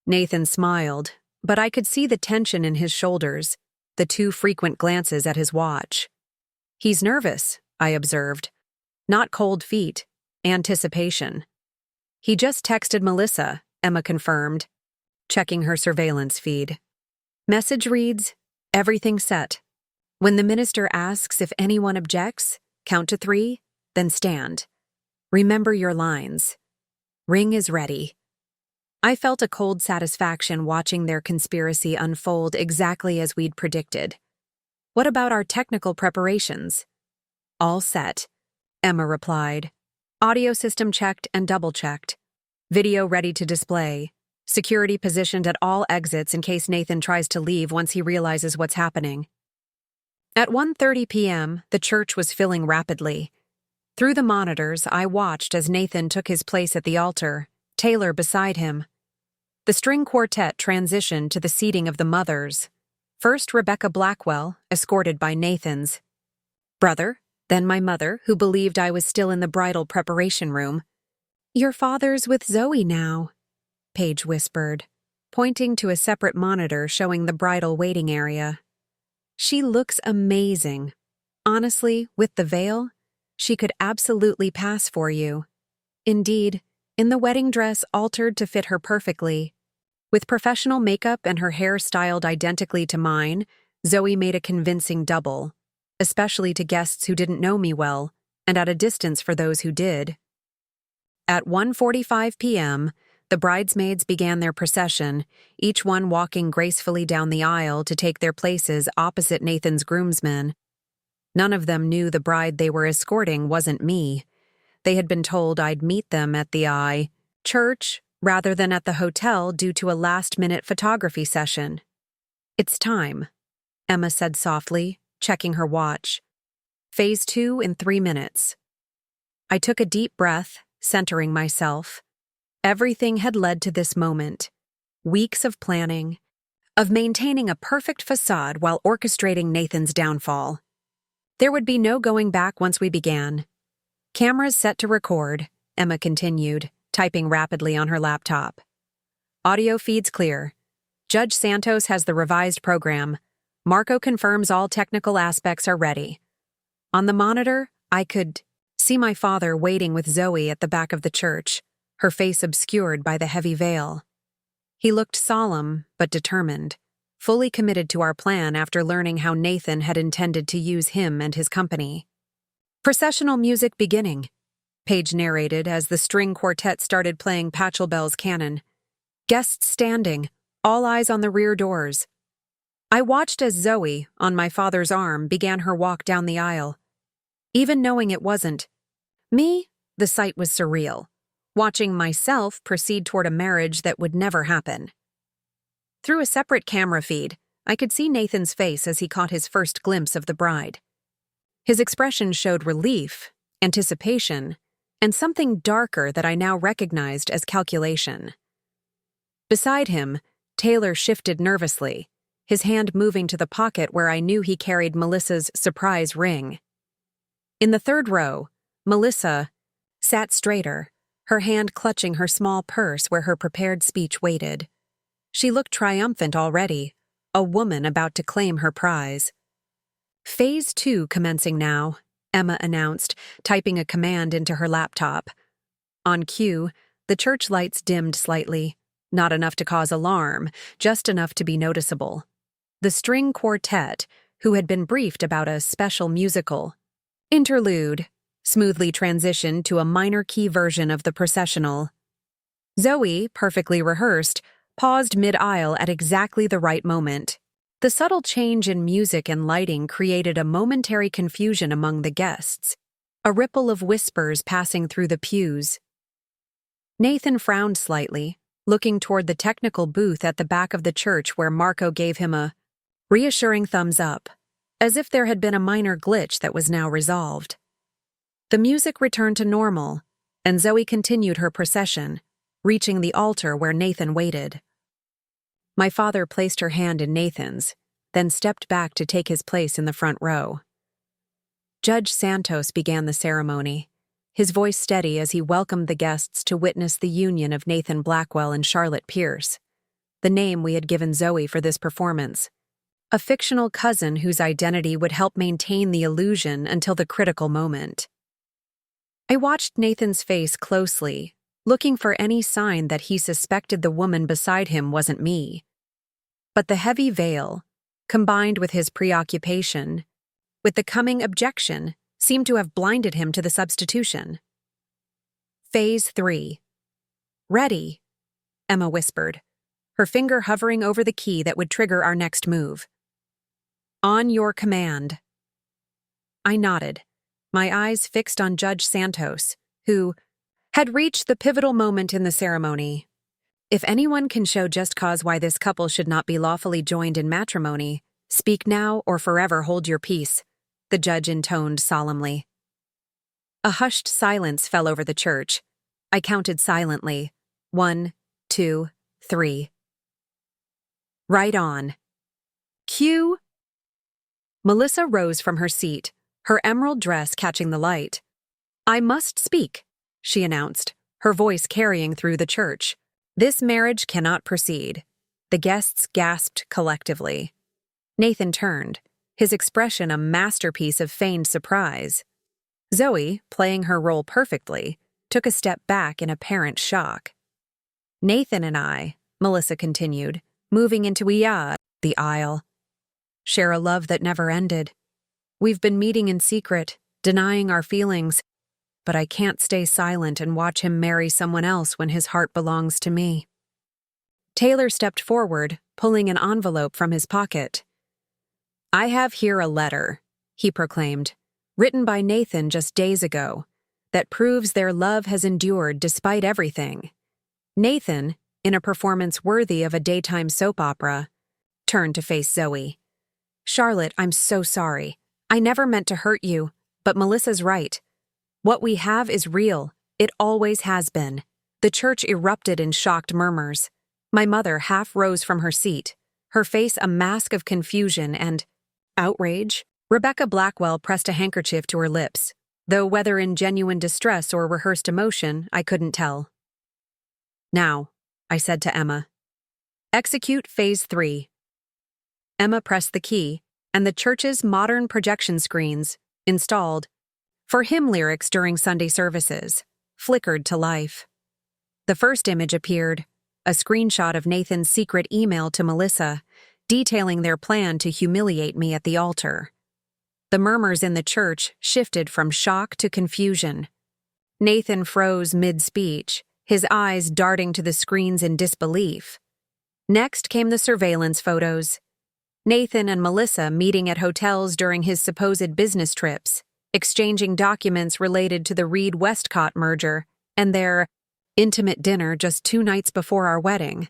Nathan smiled, but I could see the tension in his shoulders, the too frequent glances at his watch. "He's nervous," I observed. "Not cold feet, anticipation." "He just texted Melissa," Emma confirmed, checking her surveillance feed. Message reads, "Everything set. When the minister asks if anyone objects, count to 3, then stand. Remember your lines. Ring is ready." I felt a cold satisfaction watching their conspiracy unfold exactly as we'd predicted. "What about our technical preparations?" "All set," Emma replied. "Audio system checked and double-checked. Video ready to display. Security positioned at all exits in case Nathan tries to leave once he realizes what's happening." At 1:30 p.m., the church was filling rapidly. Through the monitors, I watched as Nathan took his place at the altar, Taylor beside him. The string quartet transitioned to the seating of the mothers. First Rebecca Blackwell, escorted by Nathan's brother, then my mother, who believed I was still in the bridal preparation room. "Your father's with Zoe now," Paige whispered, pointing to a separate monitor showing the bridal waiting area. "She looks amazing. Honestly, with the veil, she could absolutely pass for you. Indeed, in the wedding dress altered to fit her perfectly. With professional makeup and her hair styled identically to mine, Zoe made a convincing double, especially to guests who didn't know me well, and at a distance for those who did." At 1:45 p.m., the bridesmaids began their procession, each one walking gracefully down the aisle to take their places opposite Nathan's groomsmen. None of them knew the bride they were escorting wasn't me. They had been told I'd meet them at the church rather than at the hotel due to a last-minute photography session. "It's time," Emma said softly, checking her watch. "Phase 2 in 3 minutes." I took a deep breath, centering myself. Everything had led to this moment. Weeks of planning, of maintaining a perfect facade while orchestrating Nathan's downfall. There would be no going back once we began. "Cameras set to record," Emma continued, typing rapidly on her laptop. "Audio feeds clear. Judge Santos has the revised program. Marco confirms all technical aspects are ready." On the monitor, I could see my father waiting with Zoe at the back of the church, her face obscured by the heavy veil. He looked solemn but determined, fully committed to our plan after learning how Nathan had intended to use him and his company. "Processional music beginning," Paige narrated as the string quartet started playing Pachelbel's canon. "Guests standing, all eyes on the rear doors." I watched as Zoe, on my father's arm, began her walk down the aisle. Even knowing it wasn't me, the sight was surreal, watching myself proceed toward a marriage that would never happen. Through a separate camera feed, I could see Nathan's face as he caught his first glimpse of the bride. His expression showed relief, anticipation, and something darker that I now recognized as calculation. Beside him, Taylor shifted nervously, his hand moving to the pocket where I knew he carried Melissa's surprise ring. In the third row, Melissa sat straighter, her hand clutching her small purse where her prepared speech waited. She looked triumphant already, a woman about to claim her prize. "Phase 2 commencing now," Emma announced, typing a command into her laptop. On cue, the church lights dimmed slightly, not enough to cause alarm, just enough to be noticeable. The string quartet, who had been briefed about a special musical interlude, smoothly transitioned to a minor key version of the processional. Zoe, perfectly rehearsed, paused mid-aisle at exactly the right moment. The subtle change in music and lighting created a momentary confusion among the guests, a ripple of whispers passing through the pews. Nathan frowned slightly, looking toward the technical booth at the back of the church where Marco gave him a reassuring thumbs up, as if there had been a minor glitch that was now resolved. The music returned to normal, and Zoe continued her procession, reaching the altar where Nathan waited. My father placed her hand in Nathan's, then stepped back to take his place in the front row. Judge Santos began the ceremony, his voice steady as he welcomed the guests to witness the union of Nathan Blackwell and Charlotte Pierce, the name we had given Zoe for this performance, a fictional cousin whose identity would help maintain the illusion until the critical moment. I watched Nathan's face closely, looking for any sign that he suspected the woman beside him wasn't me. But the heavy veil, combined with his preoccupation, with the coming objection, seemed to have blinded him to the substitution. Phase 3. "Ready," Emma whispered, her finger hovering over the key that would trigger our next move. "On your command." I nodded, my eyes fixed on Judge Santos, who had reached the pivotal moment in the ceremony. "If anyone can show just cause why this couple should not be lawfully joined in matrimony, speak now or forever hold your peace," the judge intoned solemnly. A hushed silence fell over the church. I counted silently. 1, 2, 3. "Right on." Cue. Melissa rose from her seat, her emerald dress catching the light. I must speak, she announced, her voice carrying through the church. This marriage cannot proceed. The guests gasped collectively. Nathan turned, his expression a masterpiece of feigned surprise. Zoe, playing her role perfectly, took a step back in apparent shock. Nathan and I, Melissa continued, moving into the aisle, share a love that never ended. We've been meeting in secret, denying our feelings, but I can't stay silent and watch him marry someone else when his heart belongs to me. Taylor stepped forward, pulling an envelope from his pocket. I have here a letter, he proclaimed, written by Nathan just days ago, that proves their love has endured despite everything. Nathan, in a performance worthy of a daytime soap opera, turned to face Zoe. Charlotte, I'm so sorry. I never meant to hurt you, but Melissa's right. What we have is real. It always has been. The church erupted in shocked murmurs. My mother half rose from her seat, her face a mask of confusion and outrage. Rebecca Blackwell pressed a handkerchief to her lips, though whether in genuine distress or rehearsed emotion, I couldn't tell. Now, I said to Emma. Execute Phase 3. Emma pressed the key, and the church's modern projection screens, installed for hymn lyrics during Sunday services, flickered to life. The first image appeared, a screenshot of Nathan's secret email to Melissa, detailing their plan to humiliate me at the altar. The murmurs in the church shifted from shock to confusion. Nathan froze mid-speech, his eyes darting to the screens in disbelief. Next came the surveillance photos. Nathan and Melissa meeting at hotels during his supposed business trips, exchanging documents related to the Reed-Westcott merger, and their intimate dinner just 2 nights before our wedding.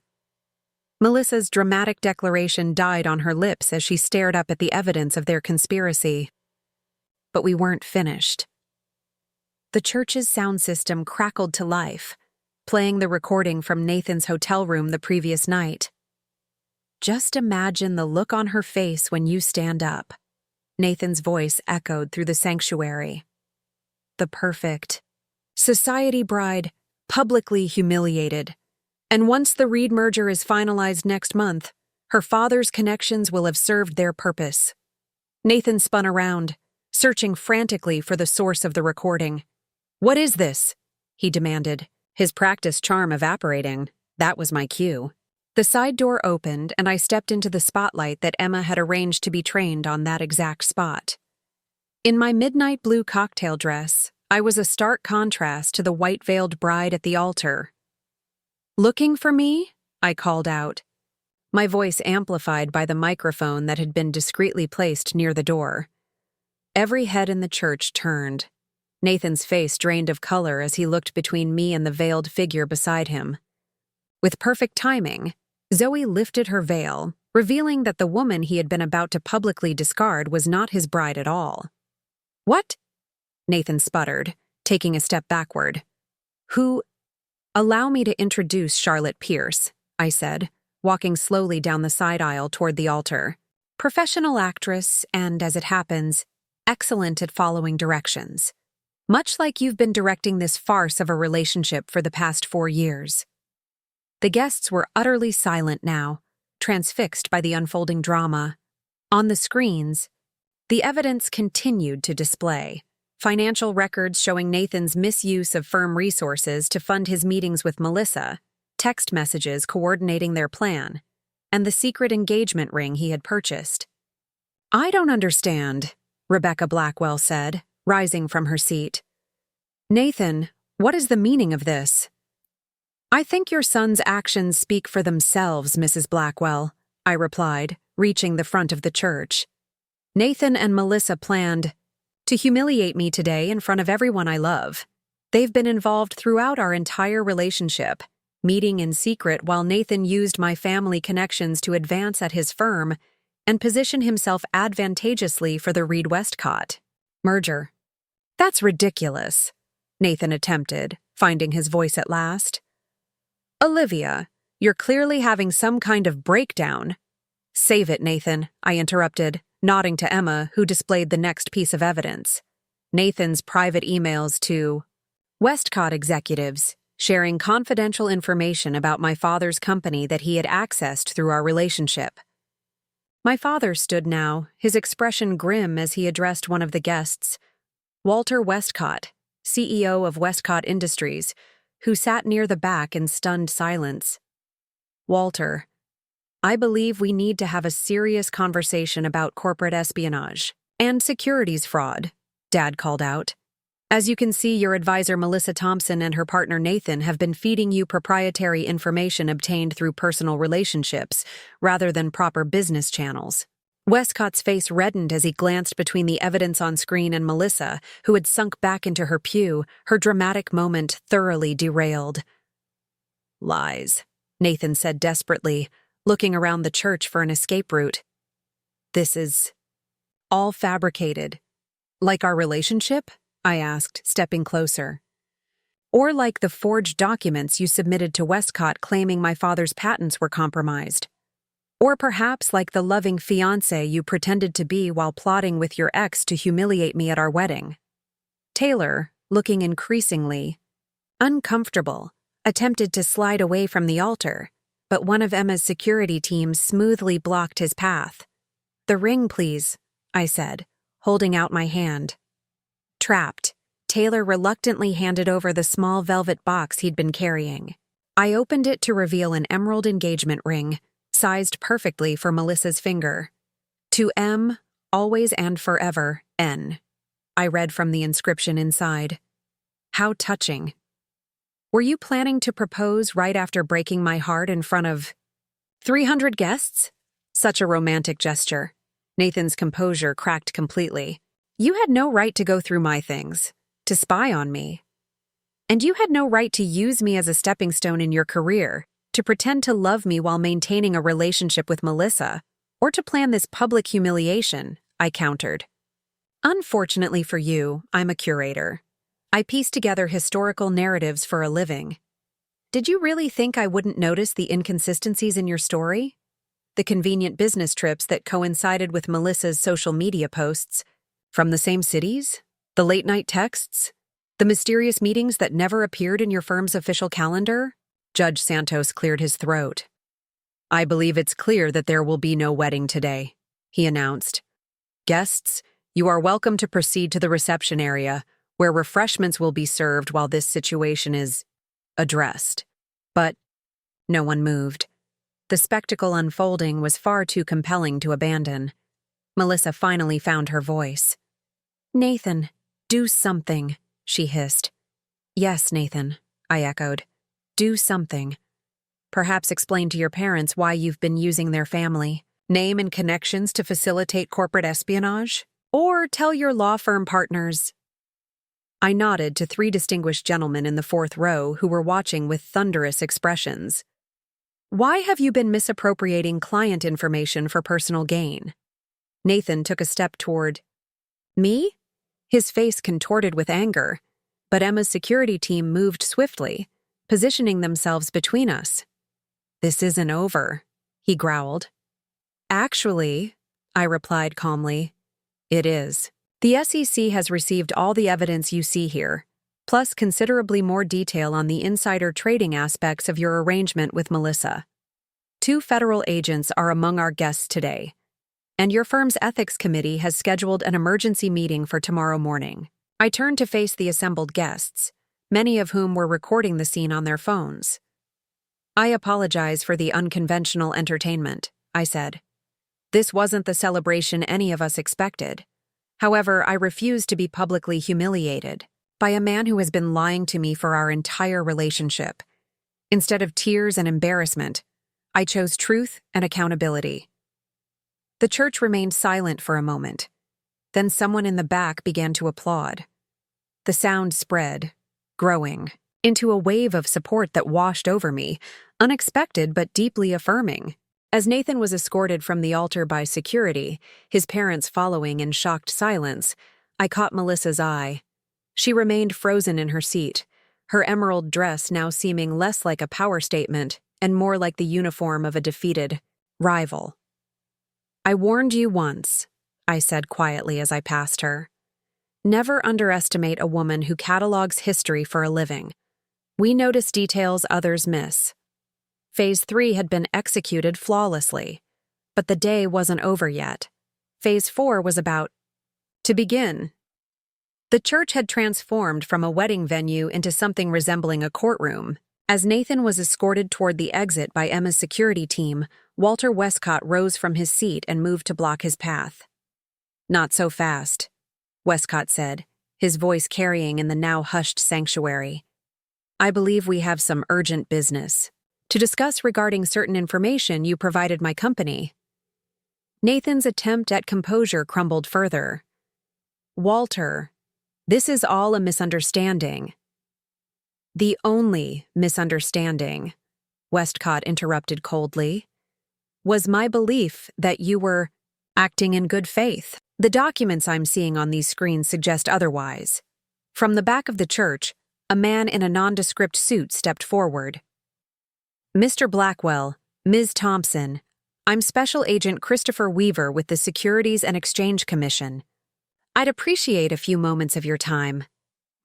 Melissa's dramatic declaration died on her lips as she stared up at the evidence of their conspiracy. But we weren't finished. The church's sound system crackled to life, playing the recording from Nathan's hotel room the previous night. Just imagine the look on her face when you stand up. Nathan's voice echoed through the sanctuary. The perfect society bride, publicly humiliated. And once the Reed merger is finalized next month, her father's connections will have served their purpose. Nathan spun around, searching frantically for the source of the recording. What is this? He demanded, his practiced charm evaporating. That was my cue. The side door opened, and I stepped into the spotlight that Emma had arranged to be trained on that exact spot. In my midnight blue cocktail dress, I was a stark contrast to the white-veiled bride at the altar. Looking for me? I called out, my voice amplified by the microphone that had been discreetly placed near the door. Every head in the church turned. Nathan's face drained of color as he looked between me and the veiled figure beside him. With perfect timing, Zoe lifted her veil, revealing that the woman he had been about to publicly discard was not his bride at all. What? Nathan sputtered, taking a step backward. Who? Allow me to introduce Charlotte Pierce, I said, walking slowly down the side aisle toward the altar. Professional actress and, as it happens, excellent at following directions. Much like you've been directing this farce of a relationship for the past 4 years. The guests were utterly silent now, transfixed by the unfolding drama. On the screens, the evidence continued to display. Financial records showing Nathan's misuse of firm resources to fund his meetings with Melissa, text messages coordinating their plan, and the secret engagement ring he had purchased. I don't understand, Rebecca Blackwell said, rising from her seat. Nathan, what is the meaning of this? I think your son's actions speak for themselves, Mrs. Blackwell, I replied, reaching the front of the church. Nathan and Melissa planned to humiliate me today in front of everyone I love. They've been involved throughout our entire relationship, meeting in secret while Nathan used my family connections to advance at his firm and position himself advantageously for the Reed-Westcott merger. That's ridiculous, Nathan attempted, finding his voice at last. Olivia, you're clearly having some kind of breakdown. Save it, Nathan, I interrupted, nodding to Emma, who displayed the next piece of evidence. Nathan's private emails to Westcott executives, sharing confidential information about my father's company that he had accessed through our relationship. My father stood now, his expression grim as he addressed one of the guests, Walter Westcott, CEO of Westcott Industries, who sat near the back in stunned silence. Walter, I believe we need to have a serious conversation about corporate espionage and securities fraud, Dad called out. As you can see, your advisor Melissa Thompson and her partner Nathan have been feeding you proprietary information obtained through personal relationships rather than proper business channels. Westcott's face reddened as he glanced between the evidence on screen and Melissa, who had sunk back into her pew, her dramatic moment thoroughly derailed. Lies, Nathan said desperately, looking around the church for an escape route. This is all fabricated. Like our relationship? I asked, stepping closer. Or like the forged documents you submitted to Westcott claiming my father's patents were compromised. Or perhaps like the loving fiancé you pretended to be while plotting with your ex to humiliate me at our wedding. Taylor, looking increasingly uncomfortable, attempted to slide away from the altar, but one of Emma's security team smoothly blocked his path. The ring, please, I said, holding out my hand. Trapped, Taylor reluctantly handed over the small velvet box he'd been carrying. I opened it to reveal an emerald engagement ring, sized perfectly for Melissa's finger. To M, always and forever, N. I read from the inscription inside. How touching. Were you planning to propose right after breaking my heart in front of 300 guests? Such a romantic gesture. Nathan's composure cracked completely. You had no right to go through my things, to spy on me. And you had no right to use me as a stepping stone in your career, to pretend to love me while maintaining a relationship with Melissa, or to plan this public humiliation, I countered. Unfortunately for you, I'm a curator. I piece together historical narratives for a living. Did you really think I wouldn't notice the inconsistencies in your story? The convenient business trips that coincided with Melissa's social media posts, from the same cities? The late-night texts? The mysterious meetings that never appeared in your firm's official calendar? Judge Santos cleared his throat. I believe it's clear that there will be no wedding today, he announced. Guests, you are welcome to proceed to the reception area, where refreshments will be served while this situation is addressed. But no one moved. The spectacle unfolding was far too compelling to abandon. Melissa finally found her voice. Nathan, do something, she hissed. Yes, Nathan, I echoed. Do something. Perhaps explain to your parents why you've been using their family, name and connections to facilitate corporate espionage, or tell your law firm partners. I nodded to three distinguished gentlemen in the fourth row who were watching with thunderous expressions. Why have you been misappropriating client information for personal gain? Nathan took a step toward me? His face contorted with anger, but Emma's security team moved swiftly, positioning themselves between us. This isn't over, he growled. Actually, I replied calmly, it is. The SEC has received all the evidence you see here, plus considerably more detail on the insider trading aspects of your arrangement with Melissa. 2 federal agents are among our guests today, and your firm's ethics committee has scheduled an emergency meeting for tomorrow morning. I turned to face the assembled guests, many of whom were recording the scene on their phones. I apologize for the unconventional entertainment, I said. This wasn't the celebration any of us expected. However, I refuse to be publicly humiliated by a man who has been lying to me for our entire relationship. Instead of tears and embarrassment, I chose truth and accountability. The church remained silent for a moment. Then someone in the back began to applaud. The sound spread, growing, into a wave of support that washed over me, unexpected but deeply affirming. As Nathan was escorted from the altar by security, his parents following in shocked silence, I caught Melissa's eye. She remained frozen in her seat, her emerald dress now seeming less like a power statement and more like the uniform of a defeated rival. I warned you once, I said quietly as I passed her. Never underestimate a woman who catalogs history for a living. We notice details others miss. Phase 3 had been executed flawlessly, but the day wasn't over yet. Phase 4 was about to begin. The church had transformed from a wedding venue into something resembling a courtroom. As Nathan was escorted toward the exit by Emma's security team, Walter Westcott rose from his seat and moved to block his path. "Not so fast," Westcott said, his voice carrying in the now hushed sanctuary. "I believe we have some urgent business to discuss regarding certain information you provided my company." Nathan's attempt at composure crumbled further. "Walter, this is all a misunderstanding." "The only misunderstanding," Westcott interrupted coldly, "was my belief that you were acting in good faith. The documents I'm seeing on these screens suggest otherwise." From the back of the church, a man in a nondescript suit stepped forward. "Mr. Blackwell, Ms. Thompson, I'm Special Agent Christopher Weaver with the Securities and Exchange Commission. I'd appreciate a few moments of your time."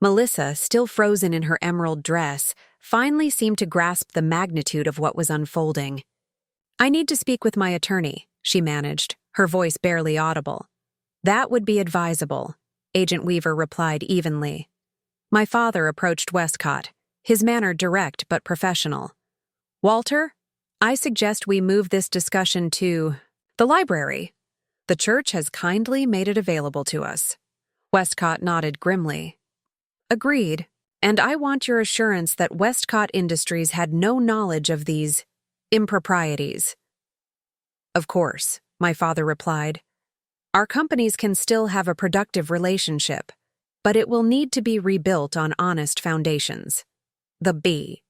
Melissa, still frozen in her emerald dress, finally seemed to grasp the magnitude of what was unfolding. "I need to speak with my attorney," she managed, her voice barely audible. "That would be advisable," Agent Weaver replied evenly. My father approached Westcott, his manner direct but professional. "Walter, I suggest we move this discussion to the library. The church has kindly made it available to us." Westcott nodded grimly. "Agreed, and I want your assurance that Westcott Industries had no knowledge of these improprieties." "Of course," my father replied. "Our companies can still have a productive relationship, but it will need to be rebuilt on honest foundations." The B.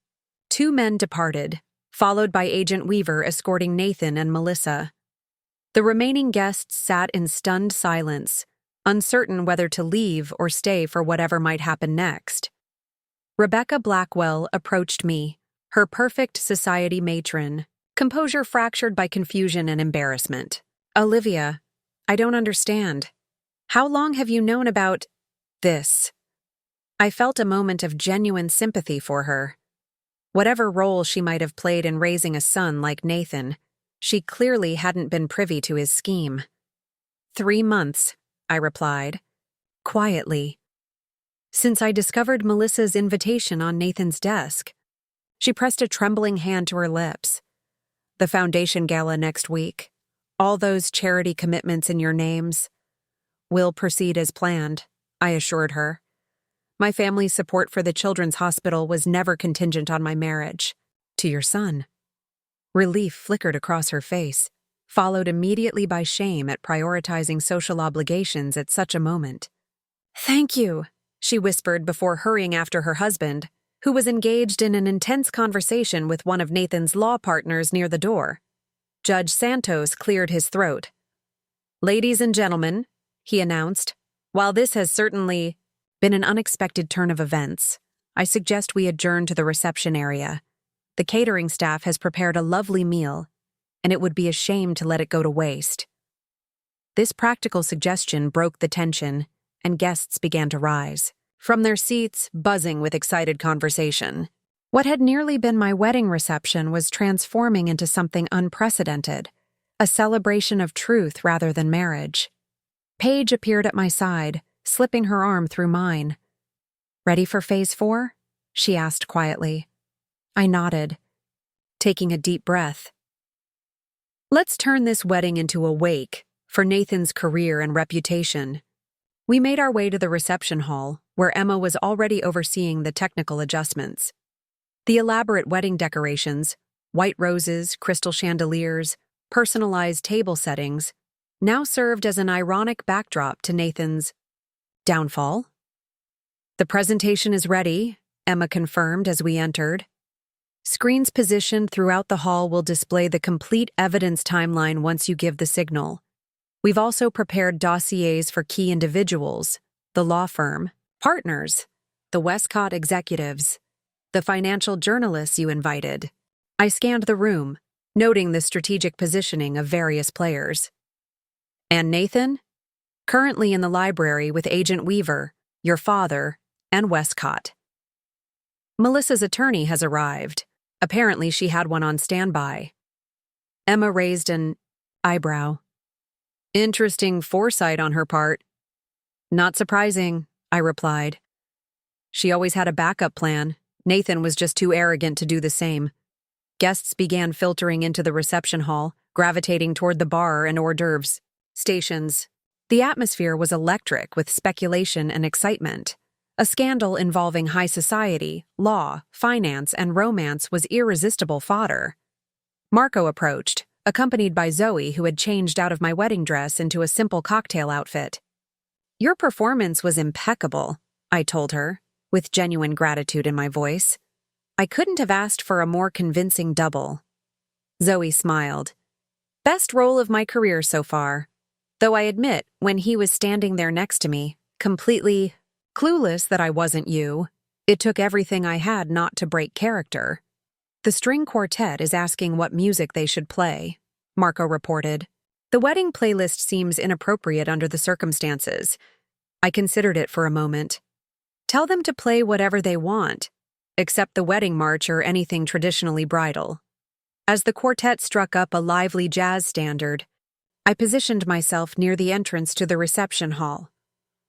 Two men departed, followed by Agent Weaver escorting Nathan and Melissa. The remaining guests sat in stunned silence, uncertain whether to leave or stay for whatever might happen next. Rebecca Blackwell approached me, her perfect society matron, composure fractured by confusion and embarrassment. "Olivia, I don't understand. How long have you known about this?" I felt a moment of genuine sympathy for her. Whatever role she might have played in raising a son like Nathan, she clearly hadn't been privy to his scheme. 3 months, I replied, quietly. "Since I discovered Melissa's invitation on Nathan's desk." She pressed a trembling hand to her lips. "The foundation gala next week. All those charity commitments in your names will proceed as planned," I assured her. "My family's support for the Children's Hospital was never contingent on my marriage to your son." Relief flickered across her face, followed immediately by shame at prioritizing social obligations at such a moment. "Thank you," she whispered before hurrying after her husband, who was engaged in an intense conversation with one of Nathan's law partners near the door. Judge Santos cleared his throat. "Ladies and gentlemen," he announced, "while this has certainly been an unexpected turn of events, I suggest we adjourn to the reception area. The catering staff has prepared a lovely meal, and it would be a shame to let it go to waste." This practical suggestion broke the tension, and guests began to rise from their seats, buzzing with excited conversation. What had nearly been my wedding reception was transforming into something unprecedented, a celebration of truth rather than marriage. Paige appeared at my side, slipping her arm through mine. "Ready for Phase 4? She asked quietly. I nodded, taking a deep breath. "Let's turn this wedding into a wake for Nathan's career and reputation." We made our way to the reception hall, where Emma was already overseeing the technical adjustments. The elaborate wedding decorations, white roses, crystal chandeliers, personalized table settings, now served as an ironic backdrop to Nathan's downfall. "The presentation is ready," Emma confirmed as we entered. "Screens positioned throughout the hall will display the complete evidence timeline once you give the signal. We've also prepared dossiers for key individuals, the law firm, partners, the Westcott executives, the financial journalists you invited." I scanned the room, noting the strategic positioning of various players. And Nathan? Currently in the library with Agent Weaver, your father, and Westcott. Melissa's attorney has arrived. Apparently she had one on standby. Emma raised an eyebrow. Interesting foresight on her part. Not surprising, I replied. She always had a backup plan. Nathan was just too arrogant to do the same. Guests began filtering into the reception hall, gravitating toward the bar and hors d'oeuvres stations. The atmosphere was electric with speculation and excitement. A scandal involving high society, law, finance, and romance was irresistible fodder. Marco approached, accompanied by Zoe, who had changed out of my wedding dress into a simple cocktail outfit. Your performance was impeccable, I told her, with genuine gratitude in my voice. I couldn't have asked for a more convincing double. Zoe smiled. Best role of my career so far. Though I admit, when he was standing there next to me, completely clueless that I wasn't you, it took everything I had not to break character. The string quartet is asking what music they should play, Marco reported. The wedding playlist seems inappropriate under the circumstances. I considered it for a moment. Tell them to play whatever they want, except the wedding march or anything traditionally bridal. As the quartet struck up a lively jazz standard, I positioned myself near the entrance to the reception hall.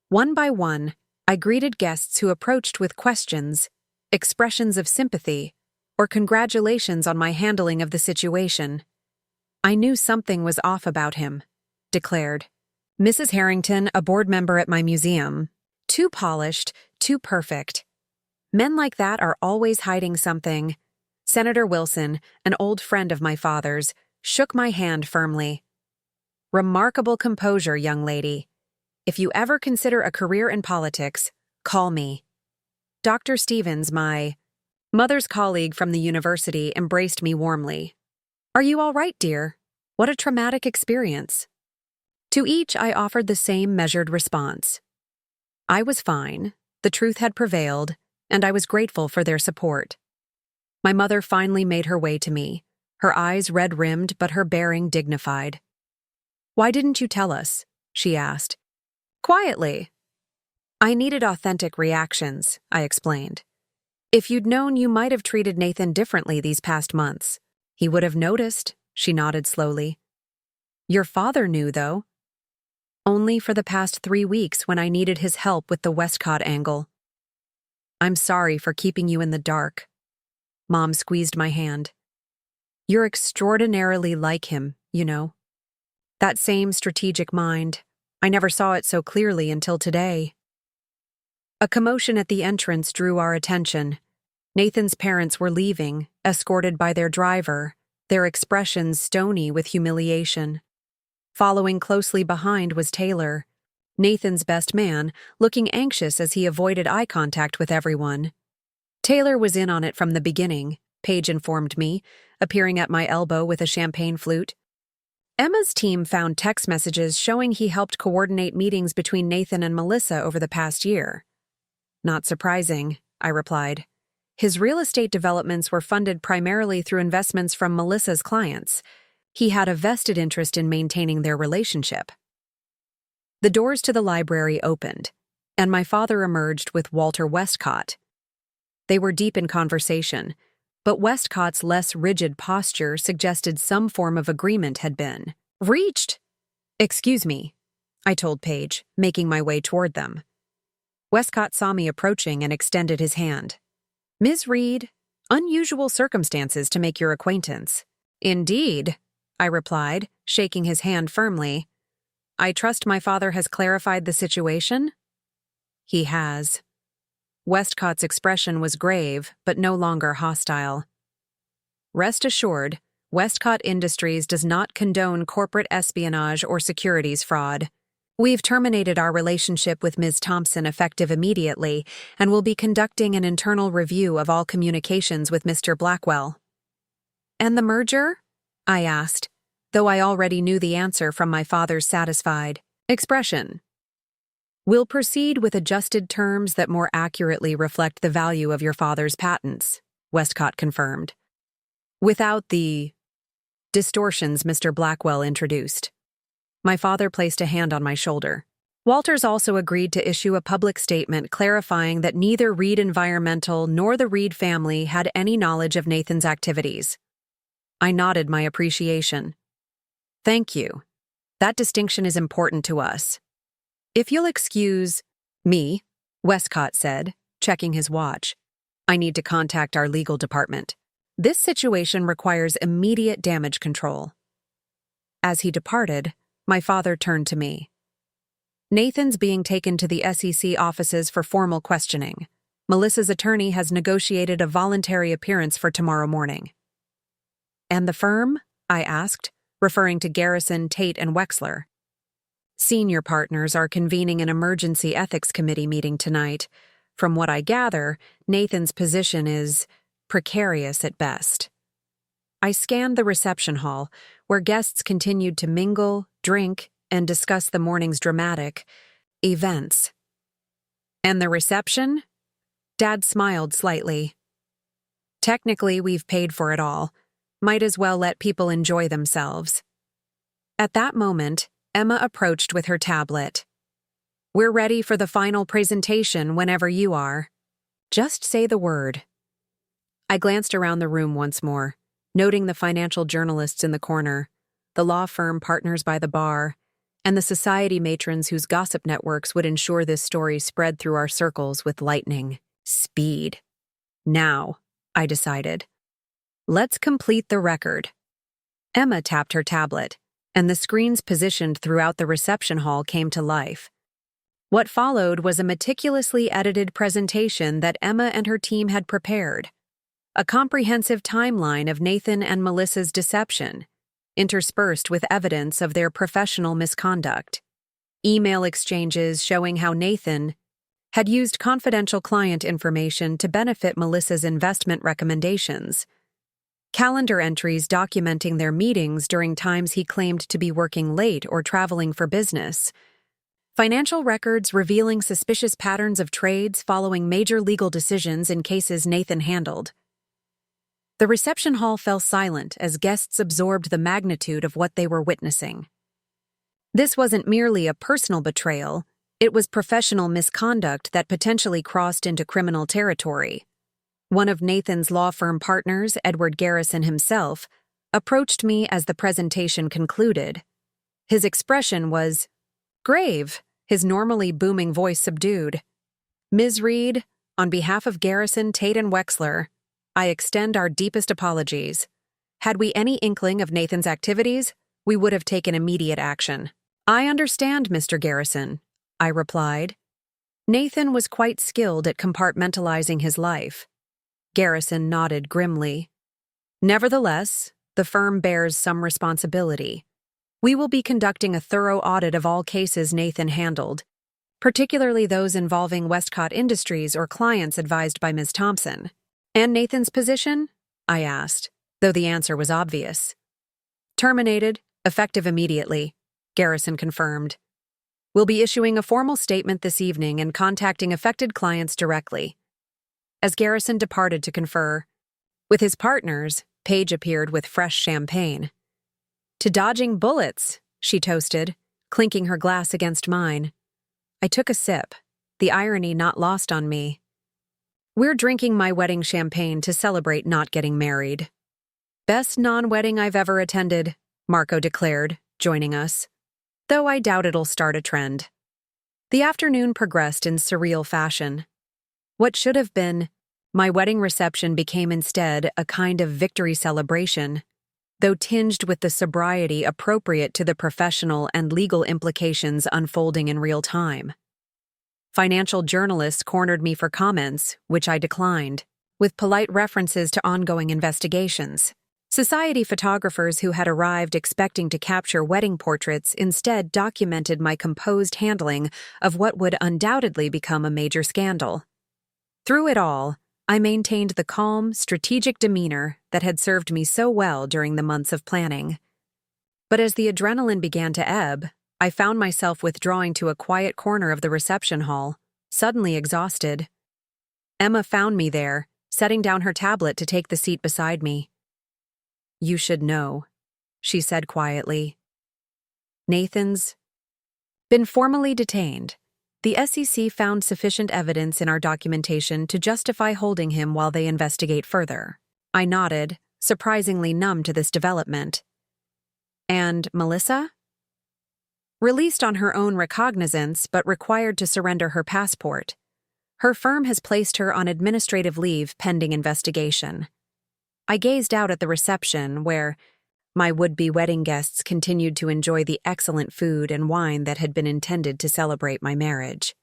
One by one, I greeted guests who approached with questions, expressions of sympathy, or congratulations on my handling of the situation. I knew something was off about him, declared. Mrs. Harrington, a board member at my museum. Too polished, too perfect. Men like that are always hiding something. Senator Wilson, an old friend of my father's, shook my hand firmly. Remarkable composure, young lady. If you ever consider a career in politics, call me. Dr. Stevens, my mother's colleague from the university, embraced me warmly. Are you all right, dear? What a traumatic experience. To each, I offered the same measured response. I was fine, the truth had prevailed, and I was grateful for their support. My mother finally made her way to me, her eyes red-rimmed but her bearing dignified. Why didn't you tell us? She asked. Quietly. I needed authentic reactions, I explained. If you'd known, you might have treated Nathan differently these past months. He would have noticed, she nodded slowly. Your father knew, though. Only for the past 3 weeks when I needed his help with the Westcott angle. I'm sorry for keeping you in the dark. Mom squeezed my hand. You're extraordinarily like him, you know. That same strategic mind. I never saw it so clearly until today. A commotion at the entrance drew our attention. Nathan's parents were leaving, escorted by their driver, their expressions stony with humiliation. Following closely behind was Taylor, Nathan's best man, looking anxious as he avoided eye contact with everyone. Taylor was in on it from the beginning, Paige informed me, appearing at my elbow with a champagne flute. Emma's team found text messages showing he helped coordinate meetings between Nathan and Melissa over the past year. Not surprising, I replied. His real estate developments were funded primarily through investments from Melissa's clients. He had a vested interest in maintaining their relationship. The doors to the library opened, and my father emerged with Walter Westcott. They were deep in conversation, but Westcott's less rigid posture suggested some form of agreement had been reached. Excuse me, I told Paige, making my way toward them. Westcott saw me approaching and extended his hand. Ms. Reed, unusual circumstances to make your acquaintance. Indeed, I replied, shaking his hand firmly. I trust my father has clarified the situation? He has. Westcott's expression was grave, but no longer hostile. Rest assured, Westcott Industries does not condone corporate espionage or securities fraud. We've terminated our relationship with Ms. Thompson effective immediately and will be conducting an internal review of all communications with Mr. Blackwell. And the merger? I asked, though I already knew the answer from my father's satisfied expression. We'll proceed with adjusted terms that more accurately reflect the value of your father's patents, Westcott confirmed. Without the distortions Mr. Blackwell introduced. My father placed a hand on my shoulder. Walters also agreed to issue a public statement clarifying that neither Reed Environmental nor the Reed family had any knowledge of Nathan's activities. I nodded my appreciation. Thank you. That distinction is important to us. If you'll excuse me, Westcott said, checking his watch. I need to contact our legal department. This situation requires immediate damage control. As he departed, my father turned to me. Nathan's being taken to the SEC offices for formal questioning. Melissa's attorney has negotiated a voluntary appearance for tomorrow morning. And the firm? I asked, referring to Garrison, Tate, and Wexler. Senior partners are convening an emergency ethics committee meeting tonight. From what I gather, Nathan's position is precarious at best. I scanned the reception hall, where guests continued to mingle, drink, and discuss the morning's dramatic events. And the reception? Dad smiled slightly. Technically, we've paid for it all. Might as well let people enjoy themselves. At that moment, Emma approached with her tablet. We're ready for the final presentation whenever you are. Just say the word. I glanced around the room once more, noting the financial journalists in the corner, the law firm partners by the bar, and the society matrons whose gossip networks would ensure this story spread through our circles with lightning speed. Now, I decided. Let's complete the record. Emma tapped her tablet, and the screens positioned throughout the reception hall came to life. What followed was a meticulously edited presentation that Emma and her team had prepared. A comprehensive timeline of Nathan and Melissa's deception, interspersed with evidence of their professional misconduct. Email exchanges showing how Nathan had used confidential client information to benefit Melissa's investment recommendations. Calendar entries documenting their meetings during times he claimed to be working late or traveling for business. Financial records revealing suspicious patterns of trades following major legal decisions in cases Nathan handled. The reception hall fell silent as guests absorbed the magnitude of what they were witnessing. This wasn't merely a personal betrayal, it was professional misconduct that potentially crossed into criminal territory. One of Nathan's law firm partners, Edward Garrison himself, approached me as the presentation concluded. His expression was grave, his normally booming voice subdued. Ms. Reed, on behalf of Garrison, Tate, and Wexler, I extend our deepest apologies. Had we any inkling of Nathan's activities, we would have taken immediate action. I understand, Mr. Garrison, I replied. Nathan was quite skilled at compartmentalizing his life. Garrison nodded grimly. Nevertheless, the firm bears some responsibility. We will be conducting a thorough audit of all cases Nathan handled, particularly those involving Westcott Industries or clients advised by Ms. Thompson. And Nathan's position? I asked, though the answer was obvious. Terminated, effective immediately, Garrison confirmed. We'll be issuing a formal statement this evening and contacting affected clients directly. As Garrison departed to confer with his partners, Paige appeared with fresh champagne. To dodging bullets, she toasted, clinking her glass against mine. I took a sip, the irony not lost on me. We're drinking my wedding champagne to celebrate not getting married. Best non-wedding I've ever attended, Marco declared, joining us. Though I doubt it'll start a trend. The afternoon progressed in surreal fashion. What should have been my wedding reception became instead a kind of victory celebration, though tinged with the sobriety appropriate to the professional and legal implications unfolding in real time. Financial journalists cornered me for comments, which I declined, with polite references to ongoing investigations. Society photographers who had arrived expecting to capture wedding portraits instead documented my composed handling of what would undoubtedly become a major scandal. Through it all, I maintained the calm, strategic demeanor that had served me so well during the months of planning. But as the adrenaline began to ebb, I found myself withdrawing to a quiet corner of the reception hall, suddenly exhausted. Emma found me there, setting down her tablet to take the seat beside me. You should know, she said quietly. Nathan's been formally detained. The SEC found sufficient evidence in our documentation to justify holding him while they investigate further. I nodded, surprisingly numb to this development. And Melissa? Released on her own recognizance but required to surrender her passport. Her firm has placed her on administrative leave pending investigation. I gazed out at the reception where my would-be wedding guests continued to enjoy the excellent food and wine that had been intended to celebrate my marriage.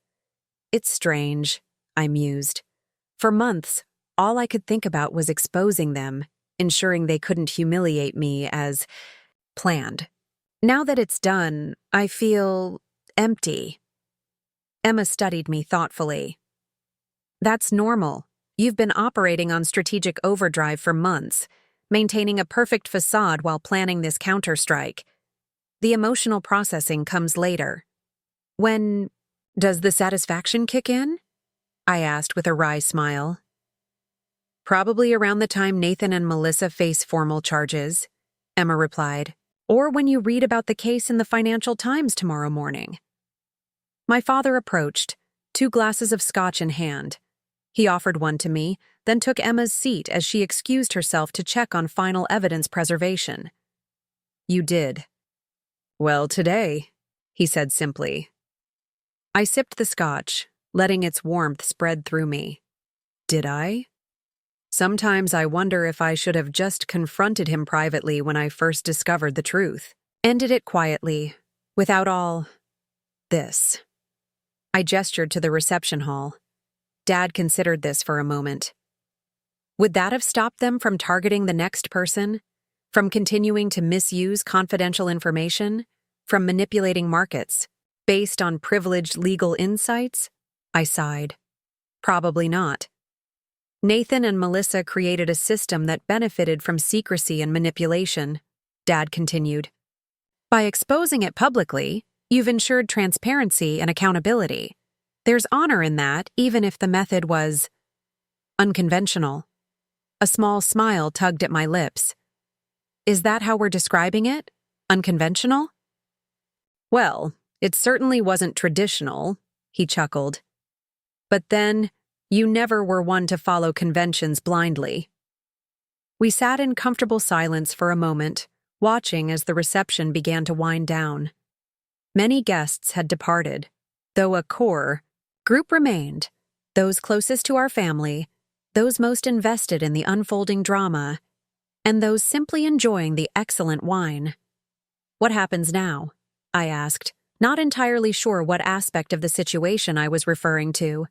It's strange, I mused. For months, all I could think about was exposing them, ensuring they couldn't humiliate me as planned. Now that it's done, I feel empty. Emma studied me thoughtfully. That's normal. You've been operating on strategic overdrive for months, maintaining a perfect facade while planning this counterstrike. The emotional processing comes later. When does the satisfaction kick in? I asked with a wry smile. Probably around the time Nathan and Melissa face formal charges, Emma replied, or when you read about the case in the Financial Times tomorrow morning. My father approached, 2 glasses of scotch in hand. He offered one to me, then took Emma's seat as she excused herself to check on final evidence preservation. You did. Well, today, he said simply. I sipped the scotch, letting its warmth spread through me. Did I? Sometimes I wonder if I should have just confronted him privately when I first discovered the truth. Ended it quietly, without all this. I gestured to the reception hall. Dad considered this for a moment. Would that have stopped them from targeting the next person? From continuing to misuse confidential information? From manipulating markets? Based on privileged legal insights? I sighed. Probably not. Nathan and Melissa created a system that benefited from secrecy and manipulation, Dad continued. By exposing it publicly, you've ensured transparency and accountability. There's honor in that, even if the method was unconventional. A small smile tugged at my lips. Is that how we're describing it? Unconventional? Well, it certainly wasn't traditional, he chuckled. But then, you never were one to follow conventions blindly. We sat in comfortable silence for a moment, watching as the reception began to wind down. Many guests had departed, though a core group remained, those closest to our family, those most invested in the unfolding drama, and those simply enjoying the excellent wine. What happens now? I asked, not entirely sure what aspect of the situation I was referring to.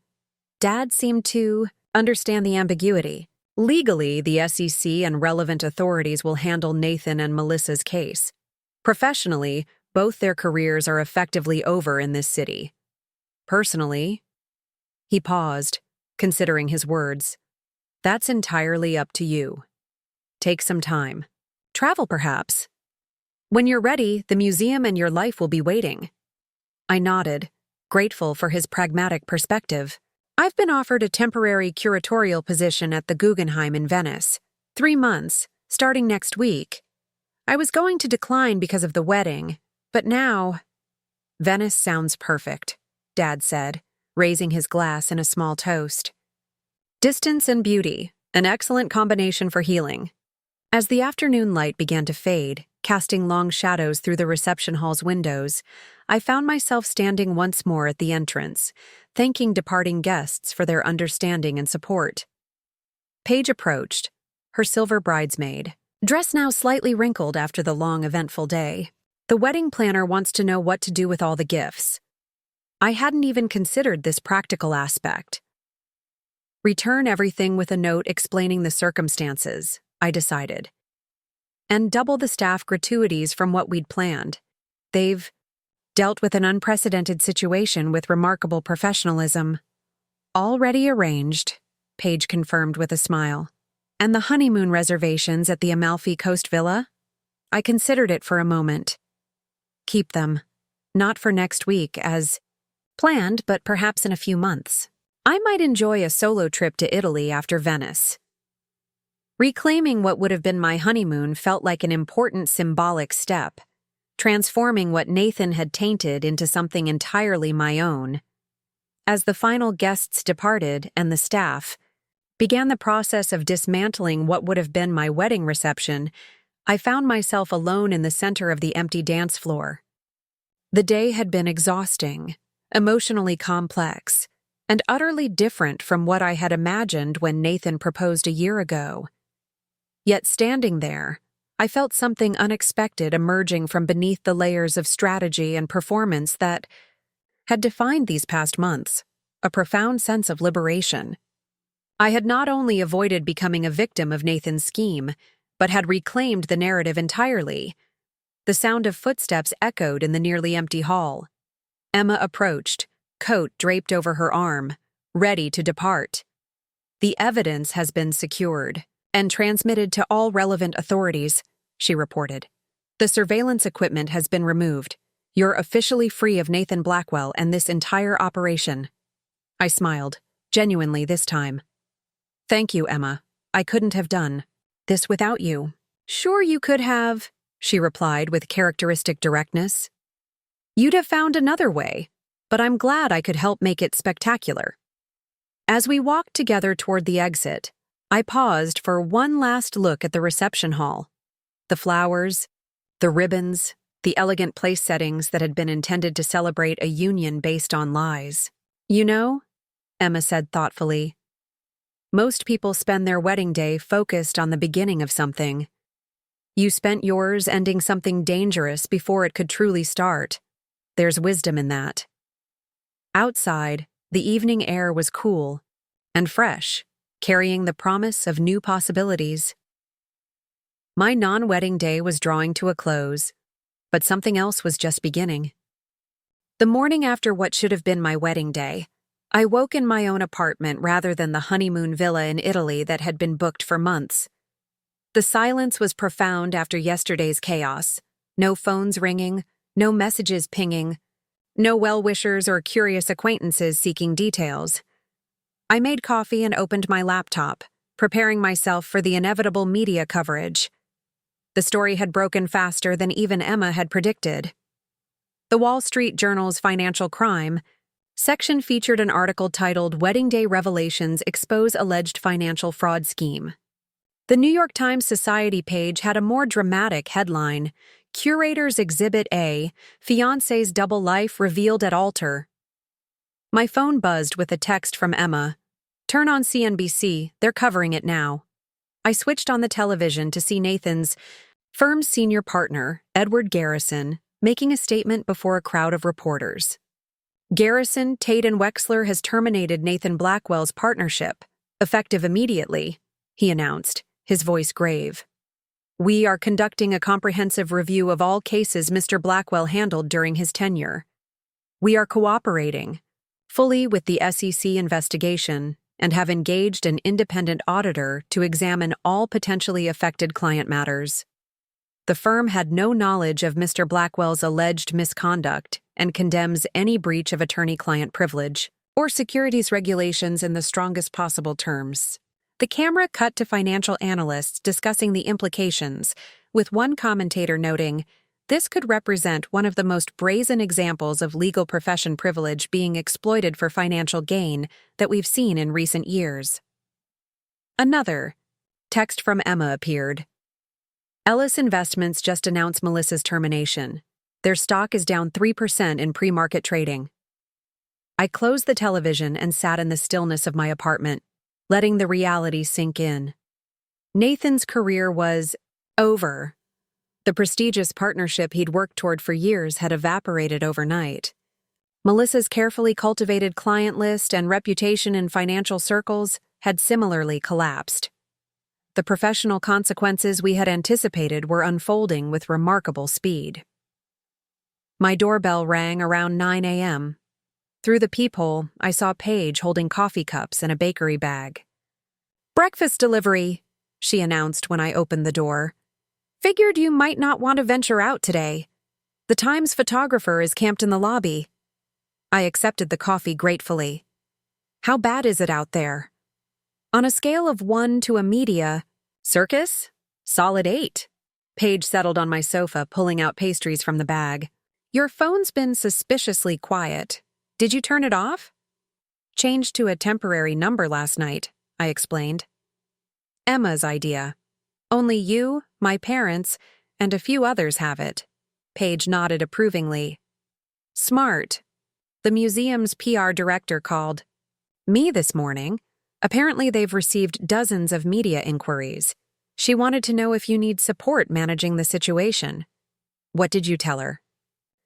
Dad seemed to understand the ambiguity. Legally, the SEC and relevant authorities will handle Nathan and Melissa's case. Professionally, both their careers are effectively over in this city. Personally, he paused, considering his words. That's entirely up to you. Take some time. Travel, perhaps. When you're ready, the museum and your life will be waiting. I nodded, grateful for his pragmatic perspective. I've been offered a temporary curatorial position at the Guggenheim in Venice. 3 months, starting next week. I was going to decline because of the wedding, but now… Venice sounds perfect, Dad said, raising his glass in a small toast. Distance and beauty, an excellent combination for healing. As the afternoon light began to fade, casting long shadows through the reception hall's windows, I found myself standing once more at the entrance, thanking departing guests for their understanding and support. Paige approached, her silver bridesmaid, dress now slightly wrinkled after the long, eventful day. The wedding planner wants to know what to do with all the gifts. I hadn't even considered this practical aspect. Return everything with a note explaining the circumstances, I decided. And double the staff gratuities from what we'd planned. They've dealt with an unprecedented situation with remarkable professionalism. Already arranged, Paige confirmed with a smile. And the honeymoon reservations at the Amalfi Coast Villa? I considered it for a moment. Keep them. Not for next week, as planned, but perhaps in a few months. I might enjoy a solo trip to Italy after Venice. Reclaiming what would have been my honeymoon felt like an important symbolic step. transforming what Nathan had tainted into something entirely my own. As the final guests departed and the staff began the process of dismantling what would have been my wedding reception, I found myself alone in the center of the empty dance floor. The day had been exhausting, emotionally complex, and utterly different from what I had imagined when Nathan proposed a year ago. Yet standing there, I felt something unexpected emerging from beneath the layers of strategy and performance that had defined these past months, a profound sense of liberation. I had not only avoided becoming a victim of Nathan's scheme, but had reclaimed the narrative entirely. The sound of footsteps echoed in the nearly empty hall. Emma approached, coat draped over her arm, ready to depart. "The evidence has been secured and transmitted to all relevant authorities," she reported. "The surveillance equipment has been removed. You're officially free of Nathan Blackwell and this entire operation." I smiled, genuinely this time. "Thank you, Emma. I couldn't have done this without you." "Sure you could have," she replied with characteristic directness. "You'd have found another way, but I'm glad I could help make it spectacular." As we walked together toward the exit, I paused for one last look at the reception hall. The flowers, the ribbons, the elegant place settings that had been intended to celebrate a union based on lies. "You know," Emma said thoughtfully, "most people spend their wedding day focused on the beginning of something. You spent yours ending something dangerous before it could truly start. There's wisdom in that." Outside, the evening air was cool and fresh, carrying the promise of new possibilities. My non-wedding day was drawing to a close, but something else was just beginning. The morning after what should have been my wedding day, I woke in my own apartment rather than the honeymoon villa in Italy that had been booked for months. The silence was profound after yesterday's chaos. No phones ringing, no messages pinging, no well-wishers or curious acquaintances seeking details. I made coffee and opened my laptop, preparing myself for the inevitable media coverage. The story had broken faster than even Emma had predicted. The Wall Street Journal's Financial Crime section featured an article titled "Wedding Day Revelations Expose Alleged Financial Fraud Scheme." The New York Times Society page had a more dramatic headline: "Curators Exhibit A, Fiancé's Double Life Revealed at Altar." My phone buzzed with a text from Emma. "Turn on CNBC, they're covering it now." I switched on the television to see Nathan's firm's senior partner, Edward Garrison, making a statement before a crowd of reporters. "Garrison, Tate & Wexler has terminated Nathan Blackwell's partnership, effective immediately," he announced, his voice grave. "We are conducting a comprehensive review of all cases Mr. Blackwell handled during his tenure. We are cooperating fully with the SEC investigation and have engaged an independent auditor to examine all potentially affected client matters." The firm had no knowledge of Mr. Blackwell's alleged misconduct and condemns any breach of attorney-client privilege or securities regulations in the strongest possible terms. The camera cut to financial analysts discussing the implications, with one commentator noting, "This could represent one of the most brazen examples of legal profession privilege being exploited for financial gain that we've seen in recent years." Another text from Emma appeared. "Ellis Investments just announced Melissa's termination. Their stock is down 3% in pre-market trading." I closed the television and sat in the stillness of my apartment, letting the reality sink in. Nathan's career was over. The prestigious partnership he'd worked toward for years had evaporated overnight. Melissa's carefully cultivated client list and reputation in financial circles had similarly collapsed. The professional consequences we had anticipated were unfolding with remarkable speed. My doorbell rang around 9 a.m. Through the peephole, I saw Paige holding coffee cups and a bakery bag. "Breakfast delivery," she announced when I opened the door. "Figured you might not want to venture out today. The Times photographer is camped in the lobby." I accepted the coffee gratefully. "How bad is it out there?" "On a scale of 1 to a media, circus? Solid 8. Paige settled on my sofa, pulling out pastries from the bag. Your phone's been suspiciously quiet. Did you turn it off? Changed to a temporary number last night, I explained. Emma's idea. Only you, my parents, and a few others have it. Paige nodded approvingly. Smart. The museum's PR director called me this morning. Apparently they've received dozens of media inquiries. She wanted to know if you need support managing the situation. What did you tell her?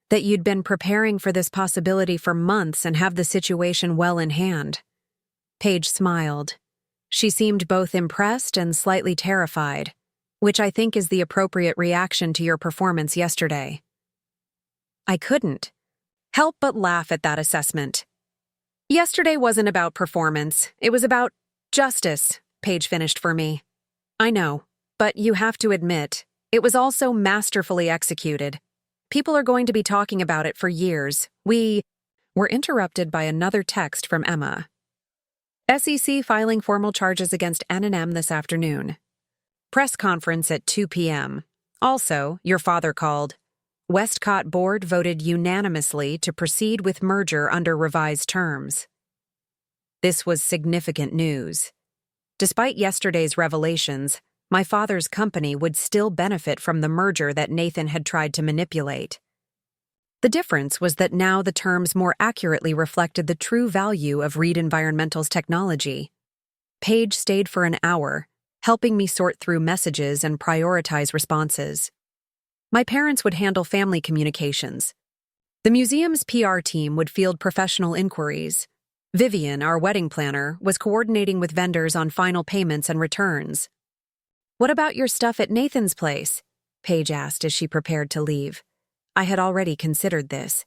That you'd been preparing for this possibility for months and have the situation well in hand. Paige smiled. She seemed both impressed and slightly terrified, which I think is the appropriate reaction to your performance yesterday. I couldn't help but laugh at that assessment. Yesterday wasn't about performance, it was about justice, Paige finished for me. I know, but you have to admit, it was also masterfully executed. People are going to be talking about it for years. We were interrupted by another text from Emma. SEC filing formal charges against N&M this afternoon. Press conference at 2 p.m. Also, your father called. Westcott Board voted unanimously to proceed with merger under revised terms. This was significant news. Despite yesterday's revelations, my father's company would still benefit from the merger that Nathan had tried to manipulate. The difference was that now the terms more accurately reflected the true value of Reed Environmental's technology. Paige stayed for an hour, helping me sort through messages and prioritize responses. My parents would handle family communications. The museum's PR team would field professional inquiries. Vivian, our wedding planner, was coordinating with vendors on final payments and returns. What about your stuff at Nathan's place? Paige asked as she prepared to leave. I had already considered this.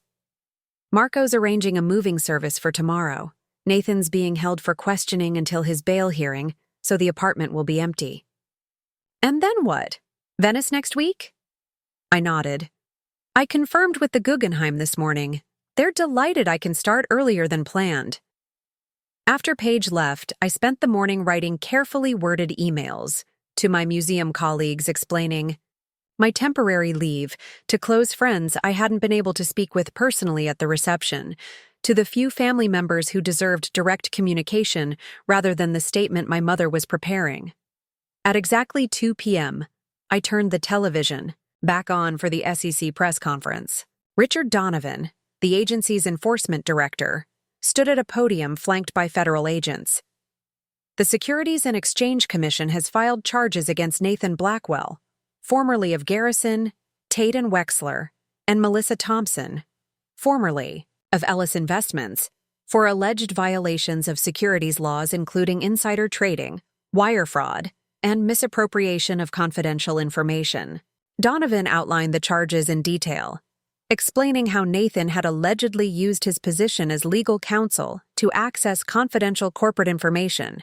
Marco's arranging a moving service for tomorrow. Nathan's being held for questioning until his bail hearing, so the apartment will be empty. And then what? Venice next week? I nodded. I confirmed with the Guggenheim this morning. They're delighted I can start earlier than planned. After Paige left, I spent the morning writing carefully worded emails to my museum colleagues explaining my temporary leave, to close friends I hadn't been able to speak with personally at the reception, to the few family members who deserved direct communication rather than the statement my mother was preparing. At exactly 2 p.m., I turned the television back on for the SEC press conference. Richard Donovan, the agency's enforcement director, stood at a podium flanked by federal agents. The Securities and Exchange Commission has filed charges against Nathan Blackwell, formerly of Garrison, Tate and Wexler, and Melissa Thompson, formerly of Ellis Investments, for alleged violations of securities laws including insider trading, wire fraud, and misappropriation of confidential information. Donovan outlined the charges in detail, explaining how Nathan had allegedly used his position as legal counsel to access confidential corporate information,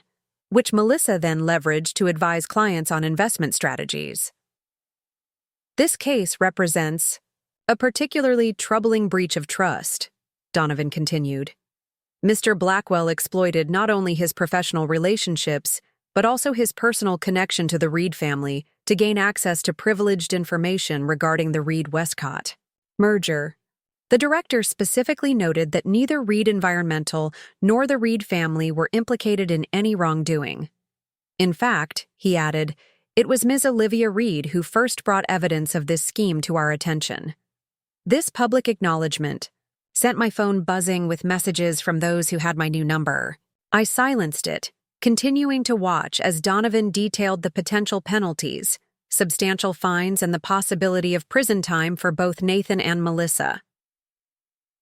which Melissa then leveraged to advise clients on investment strategies. This case represents a particularly troubling breach of trust, Donovan continued. Mr. Blackwell exploited not only his professional relationships, but also his personal connection to the Reed family to gain access to privileged information regarding the Reed-Westcott merger. The director specifically noted that neither Reed Environmental nor the Reed family were implicated in any wrongdoing. In fact, he added, it was Ms. Olivia Reed who first brought evidence of this scheme to our attention. This public acknowledgement sent my phone buzzing with messages from those who had my new number. I silenced it, continuing to watch as Donovan detailed the potential penalties, substantial fines, and the possibility of prison time for both Nathan and Melissa.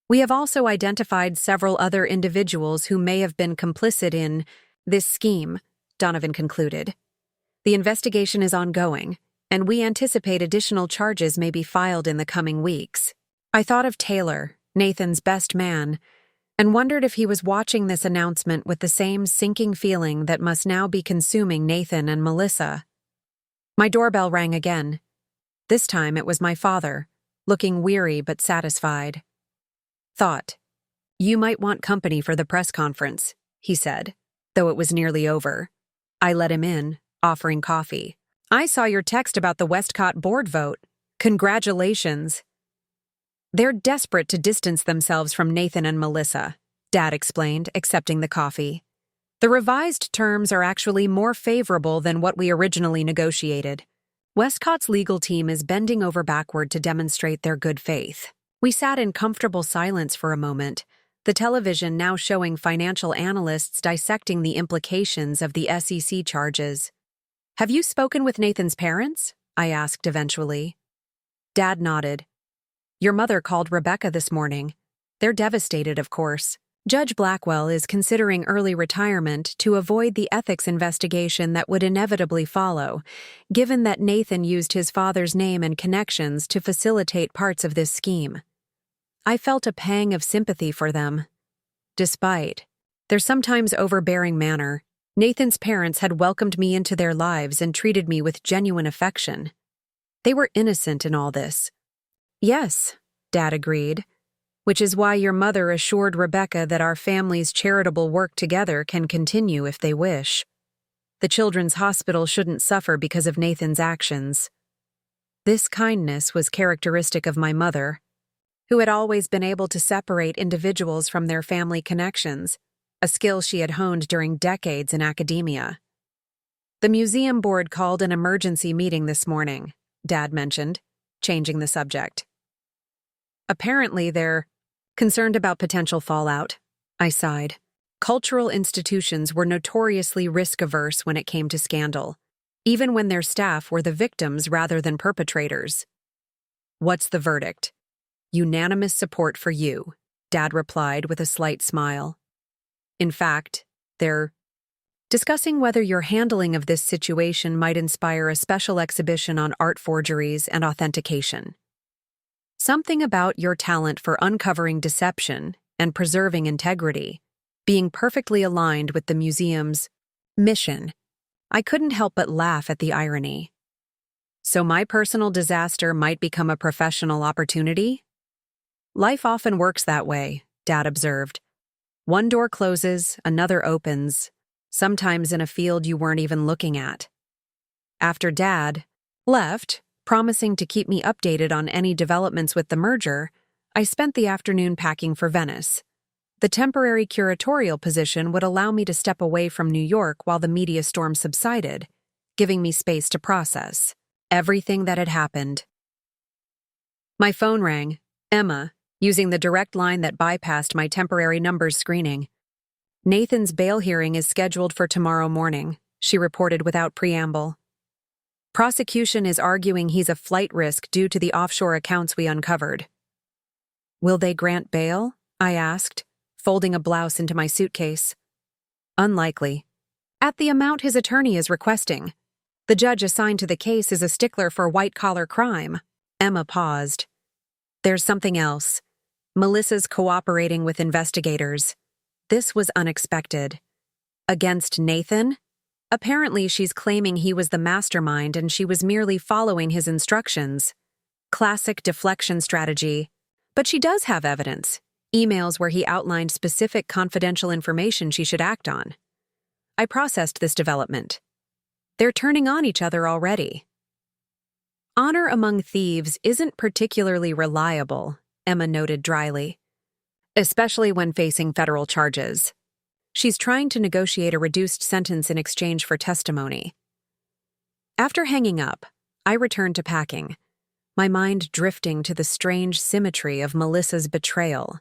We have also identified several other individuals who may have been complicit in this scheme, Donovan concluded. The investigation is ongoing, and we anticipate additional charges may be filed in the coming weeks. I thought of Taylor, Nathan's best man, and wondered if he was watching this announcement with the same sinking feeling that must now be consuming Nathan and Melissa. My doorbell rang again. This time it was my father, looking weary but satisfied. Thought, you might want company for the press conference, he said, though it was nearly over. I let him in, offering coffee. I saw your text about the Westcott board vote. Congratulations. They're desperate to distance themselves from Nathan and Melissa, Dad explained, accepting the coffee. The revised terms are actually more favorable than what we originally negotiated. Westcott's legal team is bending over backward to demonstrate their good faith. We sat in comfortable silence for a moment, the television now showing financial analysts dissecting the implications of the SEC charges. Have you spoken with Nathan's parents? I asked eventually. Dad nodded. Your mother called Rebecca this morning. They're devastated, of course. Judge Blackwell is considering early retirement to avoid the ethics investigation that would inevitably follow, given that Nathan used his father's name and connections to facilitate parts of this scheme. I felt a pang of sympathy for them. Despite their sometimes overbearing manner, Nathan's parents had welcomed me into their lives and treated me with genuine affection. They were innocent in all this. Yes, Dad agreed. Which is why your mother assured Rebecca that our family's charitable work together can continue if they wish. The children's hospital shouldn't suffer because of Nathan's actions. This kindness was characteristic of my mother, who had always been able to separate individuals from their family connections, a skill she had honed during decades in academia. The museum board called an emergency meeting this morning, Dad mentioned, changing the subject. Apparently they're concerned about potential fallout. I sighed. Cultural institutions were notoriously risk-averse when it came to scandal, even when their staff were the victims rather than perpetrators. What's the verdict? Unanimous support for you, Dad replied with a slight smile. In fact, they're discussing whether your handling of this situation might inspire a special exhibition on art forgeries and authentication. Something about your talent for uncovering deception and preserving integrity being perfectly aligned with the museum's mission. I couldn't help but laugh at the irony. So my personal disaster might become a professional opportunity? Life often works that way, Dad observed. One door closes, another opens, sometimes in a field you weren't even looking at. After Dad left, promising to keep me updated on any developments with the merger, I spent the afternoon packing for Venice. The temporary curatorial position would allow me to step away from New York while the media storm subsided, giving me space to process everything that had happened. My phone rang. Emma, using the direct line that bypassed my temporary numbers screening. Nathan's bail hearing is scheduled for tomorrow morning, she reported without preamble. Prosecution is arguing he's a flight risk due to the offshore accounts we uncovered. Will they grant bail? I asked, folding a blouse into my suitcase. Unlikely. At the amount his attorney is requesting. The judge assigned to the case is a stickler for white-collar crime. Emma paused. There's something else. Melissa's cooperating with investigators. This was unexpected. Against Nathan? Apparently, she's claiming he was the mastermind and she was merely following his instructions. Classic deflection strategy. But she does have evidence. Emails where he outlined specific confidential information she should act on. I processed this development. They're turning on each other already. Honor among thieves isn't particularly reliable, Emma noted dryly. Especially when facing federal charges. She's trying to negotiate a reduced sentence in exchange for testimony. After hanging up, I returned to packing, my mind drifting to the strange symmetry of Melissa's betrayal.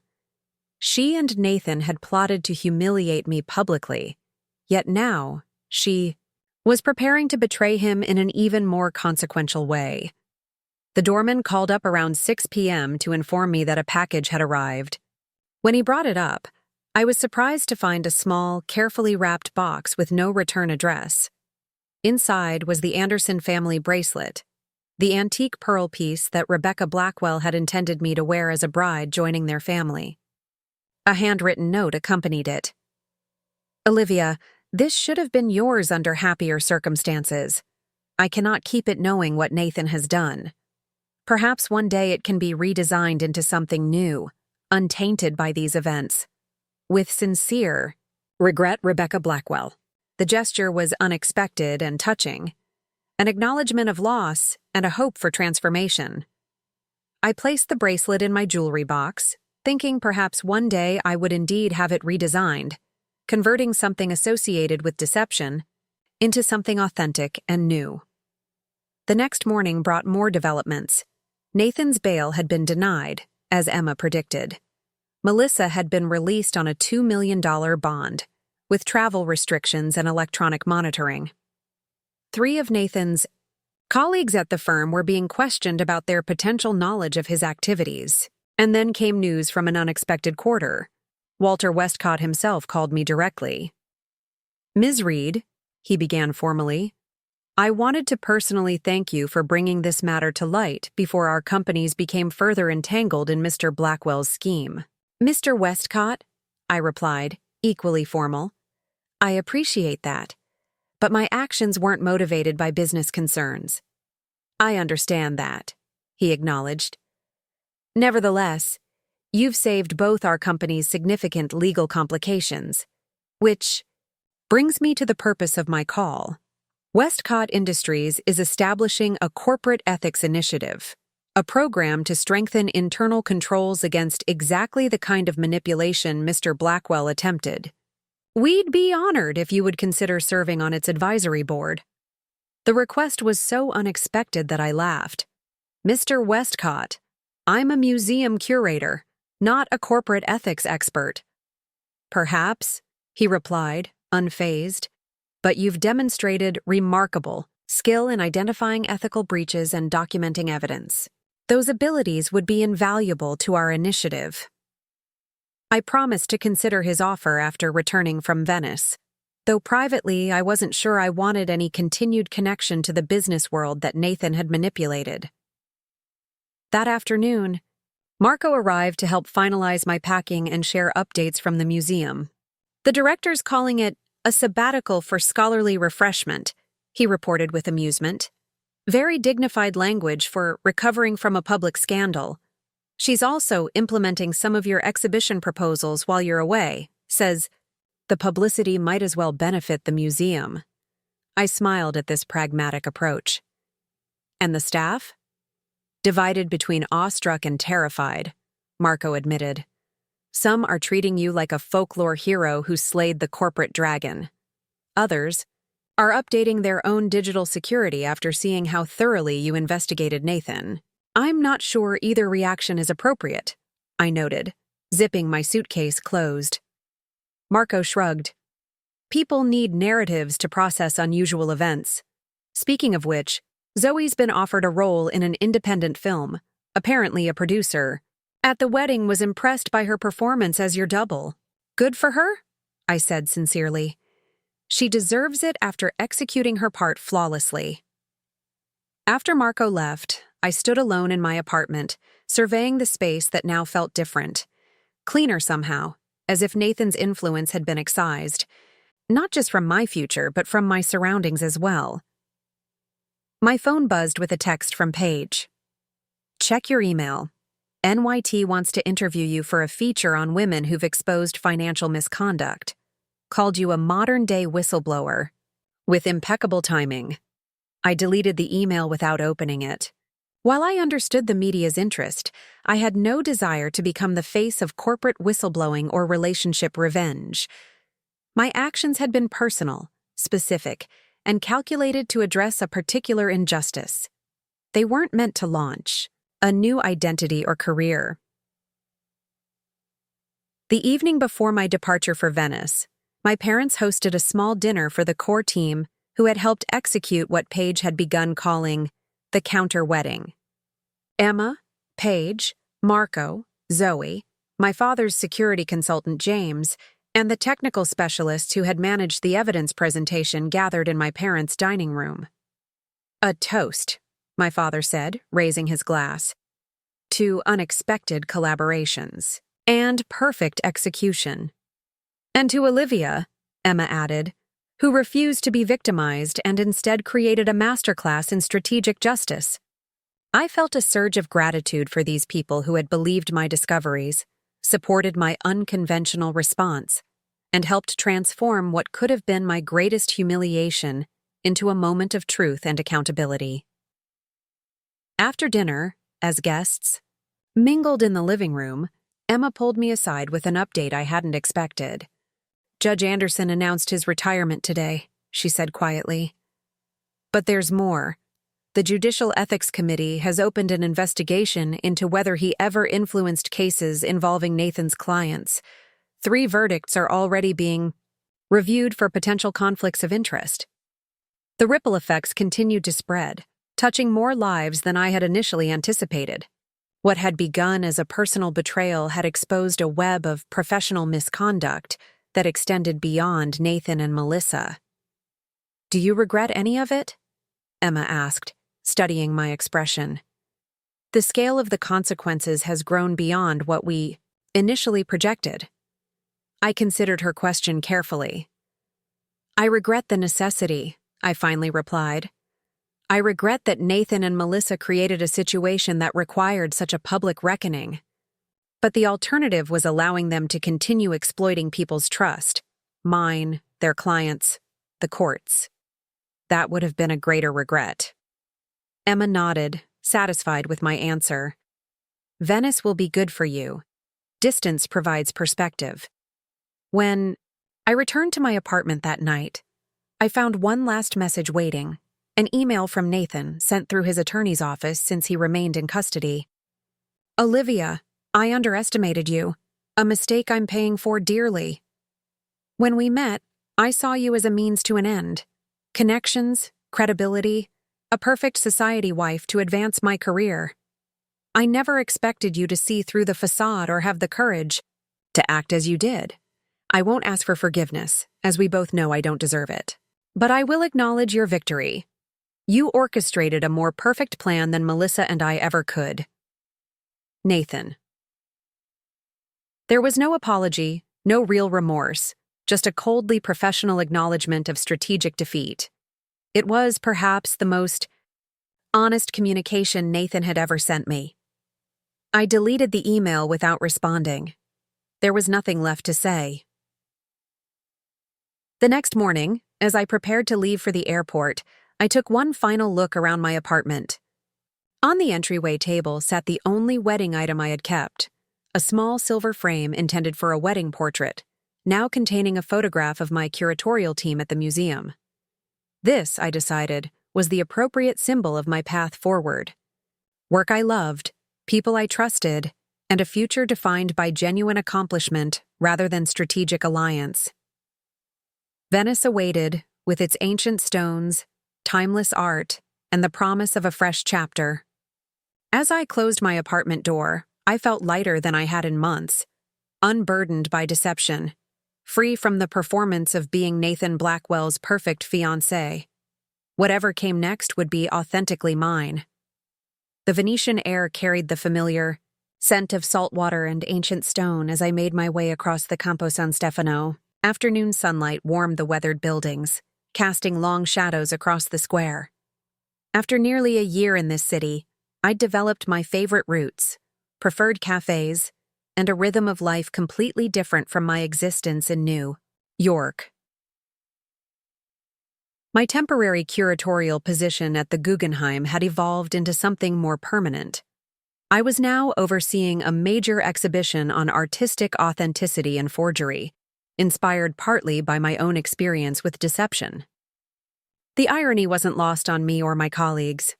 She and Nathan had plotted to humiliate me publicly, yet now she was preparing to betray him in an even more consequential way. The doorman called up around 6 p.m. to inform me that a package had arrived. When he brought it up, I was surprised to find a small, carefully wrapped box with no return address. Inside was the Anderson family bracelet, the antique pearl piece that Rebecca Blackwell had intended me to wear as a bride joining their family. A handwritten note accompanied it. Olivia, this should have been yours under happier circumstances. I cannot keep it knowing what Nathan has done. Perhaps one day it can be redesigned into something new, untainted by these events. With sincere regret, Rebecca Blackwell. The gesture was unexpected and touching, an acknowledgement of loss, and a hope for transformation. I placed the bracelet in my jewelry box, thinking perhaps one day I would indeed have it redesigned, converting something associated with deception into something authentic and new. The next morning brought more developments. Nathan's bail had been denied, as Emma predicted. Melissa had been released on a $2 million bond, with travel restrictions and electronic monitoring. 3 of Nathan's colleagues at the firm were being questioned about their potential knowledge of his activities. And then came news from an unexpected quarter. Walter Westcott himself called me directly. "Ms. Reed," he began formally, "I wanted to personally thank you for bringing this matter to light before our companies became further entangled in Mr. Blackwell's scheme." "Mr. Westcott," I replied, equally formal, "I appreciate that, but my actions weren't motivated by business concerns." "I understand that," he acknowledged. "Nevertheless, you've saved both our companies significant legal complications, which brings me to the purpose of my call. Westcott Industries is establishing a corporate ethics initiative, a program to strengthen internal controls against exactly the kind of manipulation Mr. Blackwell attempted. We'd be honored if you would consider serving on its advisory board." The request was so unexpected that I laughed. "Mr. Westcott, I'm a museum curator, not a corporate ethics expert." "Perhaps," he replied, unfazed, "but you've demonstrated remarkable skill in identifying ethical breaches and documenting evidence. Those abilities would be invaluable to our initiative." I promised to consider his offer after returning from Venice, though privately I wasn't sure I wanted any continued connection to the business world that Nathan had manipulated. That afternoon, Marco arrived to help finalize my packing and share updates from the museum. "The director's calling it a sabbatical for scholarly refreshment," he reported with amusement. "Very dignified language for recovering from a public scandal. She's also implementing some of your exhibition proposals while you're away. Says the publicity might as well benefit the museum." I smiled at this pragmatic approach. "And the staff?" "Divided between awestruck and terrified," Marco admitted. "Some are treating you like a folklore hero who slayed the corporate dragon. Others are updating their own digital security after seeing how thoroughly you investigated Nathan. I'm not sure either reaction is appropriate," I noted, zipping my suitcase closed. Marco shrugged. "People need narratives to process unusual events. Speaking of which, Zoe's been offered a role in an independent film, apparently a producer. At the wedding was impressed by her performance as your double. Good for her?" I said sincerely. "She deserves it after executing her part flawlessly." After Marco left, I stood alone in my apartment, surveying the space that now felt different. Cleaner somehow, as if Nathan's influence had been excised. Not just from my future, but from my surroundings as well. My phone buzzed with a text from Paige. "Check your email. NYT wants to interview you for a feature on women who've exposed financial misconduct. Called you a modern-day whistleblower. With impeccable timing." I deleted the email without opening it. While I understood the media's interest, I had no desire to become the face of corporate whistleblowing or relationship revenge. My actions had been personal, specific, and calculated to address a particular injustice. They weren't meant to launch a new identity or career. The evening before my departure for Venice, my parents hosted a small dinner for the core team who had helped execute what Paige had begun calling the counter-wedding. Emma, Paige, Marco, Zoe, my father's security consultant James, and the technical specialists who had managed the evidence presentation gathered in my parents' dining room. "A toast," my father said, raising his glass, "to unexpected collaborations and perfect execution." "And to Olivia," Emma added, "who refused to be victimized and instead created a masterclass in strategic justice." I felt a surge of gratitude for these people who had believed my discoveries, supported my unconventional response, and helped transform what could have been my greatest humiliation into a moment of truth and accountability. After dinner, as guests mingled in the living room, Emma pulled me aside with an update I hadn't expected. "Judge Anderson announced his retirement today," she said quietly. "But there's more. The Judicial Ethics Committee has opened an investigation into whether he ever influenced cases involving Nathan's clients. 3 verdicts are already being reviewed for potential conflicts of interest." The ripple effects continued to spread, touching more lives than I had initially anticipated. What had begun as a personal betrayal had exposed a web of professional misconduct that extended beyond Nathan and Melissa. "Do you regret any of it?" Emma asked, studying my expression. "The scale of the consequences has grown beyond what we initially projected." I considered her question carefully. "I regret the necessity," I finally replied. "I regret that Nathan and Melissa created a situation that required such a public reckoning. But the alternative was allowing them to continue exploiting people's trust, mine, their clients, the courts. That would have been a greater regret." Emma nodded, satisfied with my answer. "Venice will be good for you. Distance provides perspective." When I returned to my apartment that night, I found one last message waiting, an email from Nathan sent through his attorney's office since he remained in custody. "Olivia, I underestimated you, a mistake I'm paying for dearly. When we met, I saw you as a means to an end. Connections, credibility, a perfect society wife to advance my career. I never expected you to see through the facade or have the courage to act as you did. I won't ask for forgiveness, as we both know I don't deserve it. But I will acknowledge your victory. You orchestrated a more perfect plan than Melissa and I ever could." Nathan. There was no apology, no real remorse, just a coldly professional acknowledgement of strategic defeat. It was, perhaps, the most honest communication Nathan had ever sent me. I deleted the email without responding. There was nothing left to say. The next morning, as I prepared to leave for the airport, I took one final look around my apartment. On the entryway table sat the only wedding item I had kept, a small silver frame intended for a wedding portrait, now containing a photograph of my curatorial team at the museum. This, I decided, was the appropriate symbol of my path forward. Work I loved, people I trusted, and a future defined by genuine accomplishment rather than strategic alliance. Venice awaited, with its ancient stones, timeless art, and the promise of a fresh chapter. As I closed my apartment door, I felt lighter than I had in months, unburdened by deception, free from the performance of being Nathan Blackwell's perfect fiancé. Whatever came next would be authentically mine. The Venetian air carried the familiar scent of saltwater and ancient stone as I made my way across the Campo San Stefano. Afternoon sunlight warmed the weathered buildings, casting long shadows across the square. After nearly a year in this city, I'd developed my favorite routes, preferred cafes, and a rhythm of life completely different from my existence in New York. My temporary curatorial position at the Guggenheim had evolved into something more permanent. I was now overseeing a major exhibition on artistic authenticity and forgery, inspired partly by my own experience with deception. The irony wasn't lost on me or my colleagues.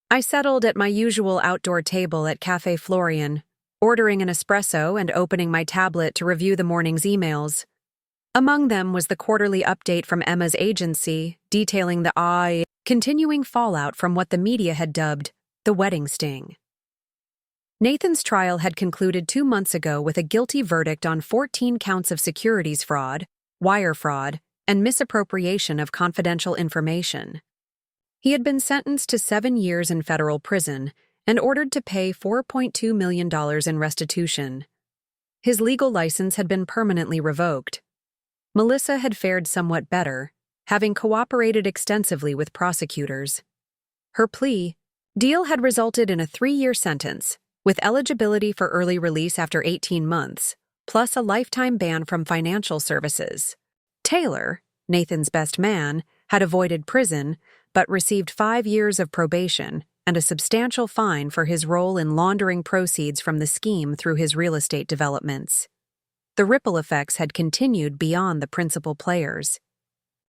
I settled at my usual outdoor table at Café Florian, ordering an espresso and opening my tablet to review the morning's emails. Among them was the quarterly update from Emma's agency, detailing the continuing fallout from what the media had dubbed the wedding sting. Nathan's trial had concluded 2 months ago with a guilty verdict on 14 counts of securities fraud, wire fraud, and misappropriation of confidential information. He had been sentenced to 7 years in federal prison and ordered to pay $4.2 million in restitution. His legal license had been permanently revoked. Melissa had fared somewhat better, having cooperated extensively with prosecutors. Her plea deal had resulted in a 3-year sentence, with eligibility for early release after 18 months, plus a lifetime ban from financial services. Taylor, Nathan's best man, had avoided prison, but received 5 years of probation and a substantial fine for his role in laundering proceeds from the scheme through his real estate developments. The ripple effects had continued beyond the principal players.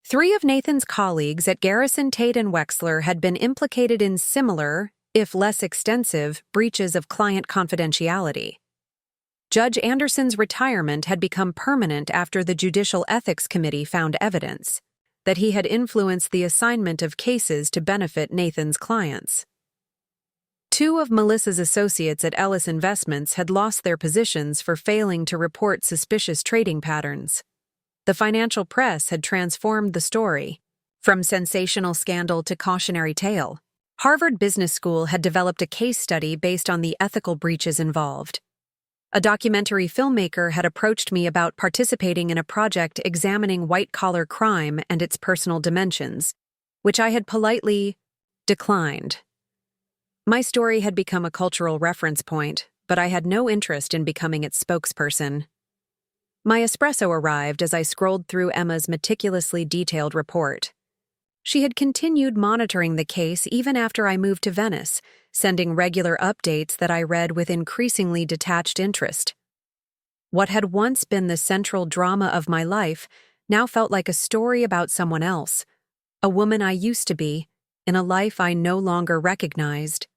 3 of Nathan's colleagues at Garrison, Tate & Wexler had been implicated in similar, if less extensive, breaches of client confidentiality. Judge Anderson's retirement had become permanent after the Judicial Ethics Committee found evidence that he had influenced the assignment of cases to benefit Nathan's clients. 2 of Melissa's associates at Ellis Investments had lost their positions for failing to report suspicious trading patterns. The financial press had transformed the story. From sensational scandal to cautionary tale, Harvard Business School had developed a case study based on the ethical breaches involved. A documentary filmmaker had approached me about participating in a project examining white-collar crime and its personal dimensions, which I had politely declined. My story had become a cultural reference point, but I had no interest in becoming its spokesperson. My espresso arrived as I scrolled through Emma's meticulously detailed report. She had continued monitoring the case even after I moved to Venice, sending regular updates that I read with increasingly detached interest. What had once been the central drama of my life now felt like a story about someone else, a woman I used to be, in a life I no longer recognized.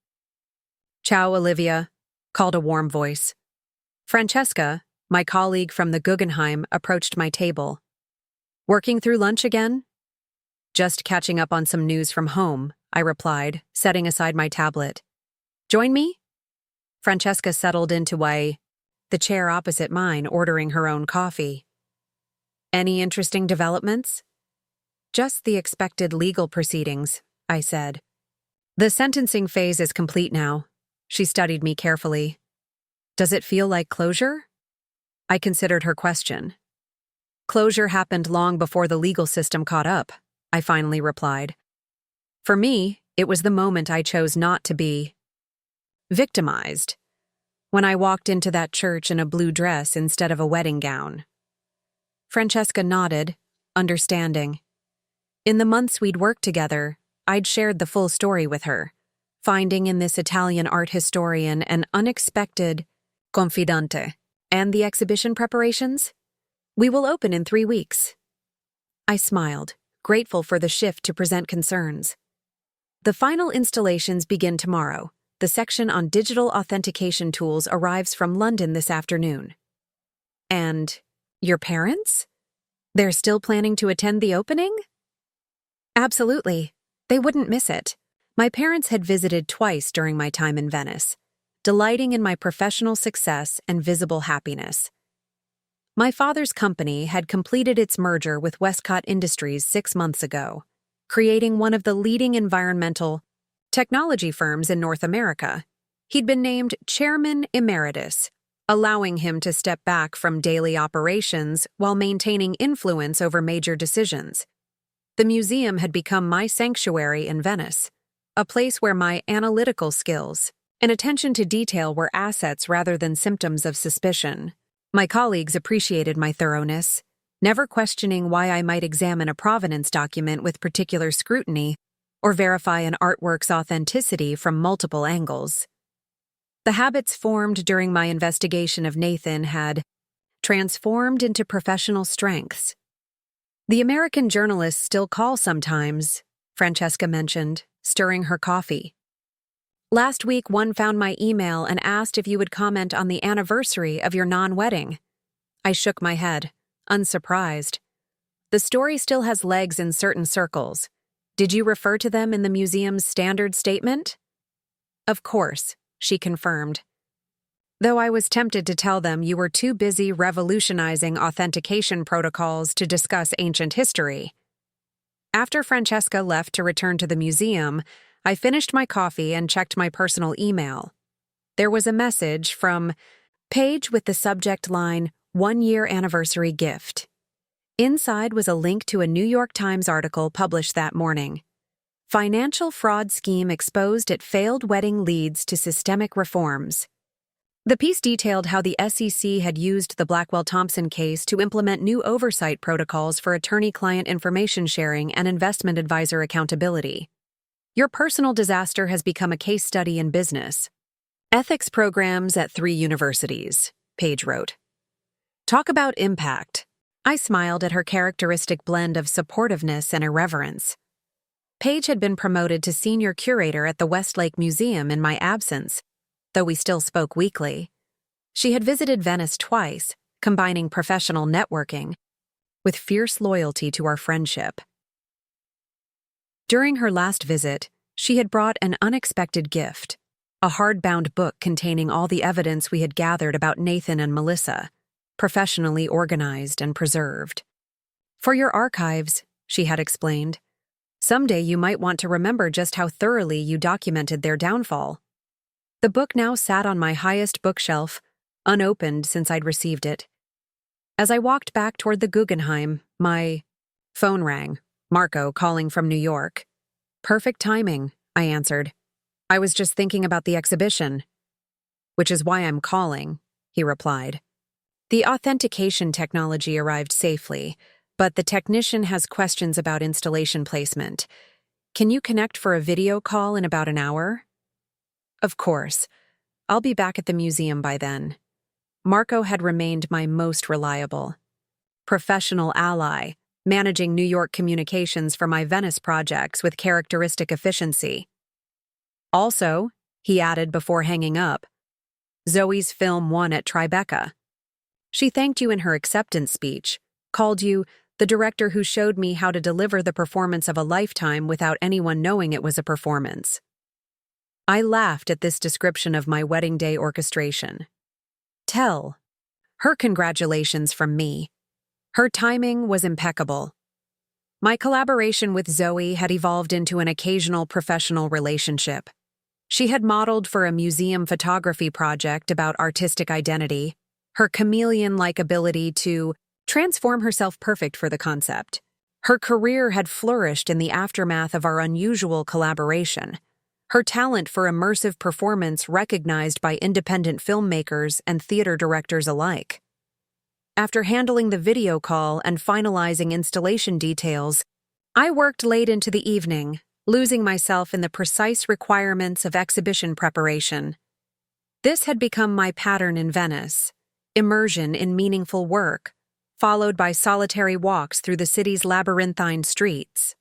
"Ciao, Olivia," called a warm voice. Francesca, my colleague from the Guggenheim, approached my table. "Working through lunch again?" "Just catching up on some news from home," I replied, setting aside my tablet. "Join me?" Francesca settled into the chair opposite mine, ordering her own coffee. "Any interesting developments?" "Just the expected legal proceedings," I said. "The sentencing phase is complete now." She studied me carefully. "Does it feel like closure?" I considered her question. "Closure happened long before the legal system caught up," I finally replied. For me, it was the moment I chose not to be victimized. When I walked into that church in a blue dress instead of a wedding gown. Francesca nodded, understanding. In the months we'd worked together, I'd shared the full story with her, finding in this Italian art historian an unexpected confidante. "And the exhibition preparations? We will open in 3 weeks." I smiled, grateful for the shift to present concerns. "The final installations begin tomorrow. The section on digital authentication tools arrives from London this afternoon." "And your parents? They're still planning to attend the opening?" "Absolutely. They wouldn't miss it." My parents had visited twice during my time in Venice, delighting in my professional success and visible happiness. My father's company had completed its merger with Westcott Industries 6 months ago, creating one of the leading environmental technology firms in North America. He'd been named Chairman Emeritus, allowing him to step back from daily operations while maintaining influence over major decisions. The museum had become my sanctuary in Venice, a place where my analytical skills and attention to detail were assets rather than symptoms of suspicion. My colleagues appreciated my thoroughness, never questioning why I might examine a provenance document with particular scrutiny or verify an artwork's authenticity from multiple angles. The habits formed during my investigation of Nathan had transformed into professional strengths. "The American journalists still call sometimes," Francesca mentioned, stirring her coffee. "Last week, one found my email and asked if you would comment on the anniversary of your non-wedding." I shook my head, unsurprised. "The story still has legs in certain circles. Did you refer to them in the museum's standard statement?" "Of course," she confirmed. "Though I was tempted to tell them you were too busy revolutionizing authentication protocols to discuss ancient history." After Francesca left to return to the museum, I finished my coffee and checked my personal email. There was a message from Paige with the subject line, "1-year anniversary gift." Inside was a link to a New York Times article published that morning. "Financial fraud scheme exposed at failed wedding leads to systemic reforms." The piece detailed how the SEC had used the Blackwell-Thompson case to implement new oversight protocols for attorney-client information sharing and investment advisor accountability. Your personal disaster has become a case study in business. Ethics programs at 3 universities, Paige wrote. Talk about impact. I smiled at her characteristic blend of supportiveness and irreverence. Paige had been promoted to senior curator at the Westlake Museum in my absence, though we still spoke weekly. She had visited Venice twice, combining professional networking with fierce loyalty to our friendship. During her last visit, she had brought an unexpected gift, a hardbound book containing all the evidence we had gathered about Nathan and Melissa, professionally organized and preserved. For your archives, she had explained. Someday you might want to remember just how thoroughly you documented their downfall. The book now sat on my highest bookshelf, unopened since I'd received it. As I walked back toward the Guggenheim, my phone rang, Marco calling from New York. Perfect timing, I answered. I was just thinking about the exhibition. Which is why I'm calling, he replied. The authentication technology arrived safely, but the technician has questions about installation placement. Can you connect for a video call in about an hour? Of course. I'll be back at the museum by then. Marco had remained my most reliable professional ally, managing New York communications for my Venice projects with characteristic efficiency. Also, he added before hanging up, Zoe's film won at Tribeca. She thanked you in her acceptance speech, called you the director who showed me how to deliver the performance of a lifetime without anyone knowing it was a performance. I laughed at this description of my wedding day orchestration. Tell her congratulations from me. Her timing was impeccable. My collaboration with Zoe had evolved into an occasional professional relationship. She had modeled for a museum photography project about artistic identity, her chameleon-like ability to transform herself perfect for the concept. Her career had flourished in the aftermath of our unusual collaboration. Her talent for immersive performance recognized by independent filmmakers and theater directors alike. After handling the video call and finalizing installation details, I worked late into the evening, losing myself in the precise requirements of exhibition preparation. This had become my pattern in Venice, immersion in meaningful work, followed by solitary walks through the city's labyrinthine streets.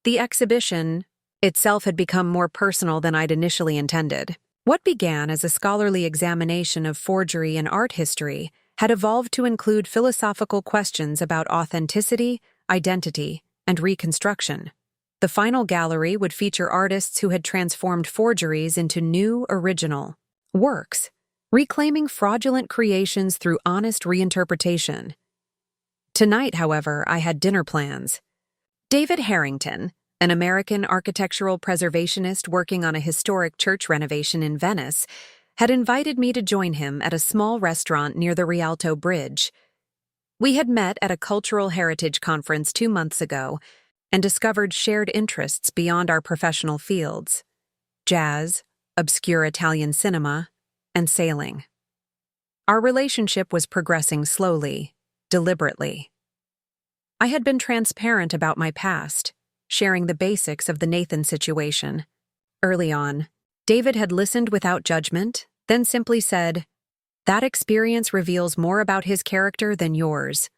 The exhibition itself had become more personal than I'd initially intended. What began as a scholarly examination of forgery and art history had evolved to include philosophical questions about authenticity, identity, and reconstruction. The final gallery would feature artists who had transformed forgeries into new, original works, reclaiming fraudulent creations through honest reinterpretation. Tonight, however, I had dinner plans. David Harrington, an American architectural preservationist working on a historic church renovation in Venice, had invited me to join him at a small restaurant near the Rialto Bridge. We had met at a cultural heritage conference 2 months ago and discovered shared interests beyond our professional fields: jazz, obscure Italian cinema, and sailing. Our relationship was progressing slowly, deliberately. I had been transparent about my past, sharing the basics of the Nathan situation. Early on, David had listened without judgment, then simply said, "That experience reveals more about his character than yours."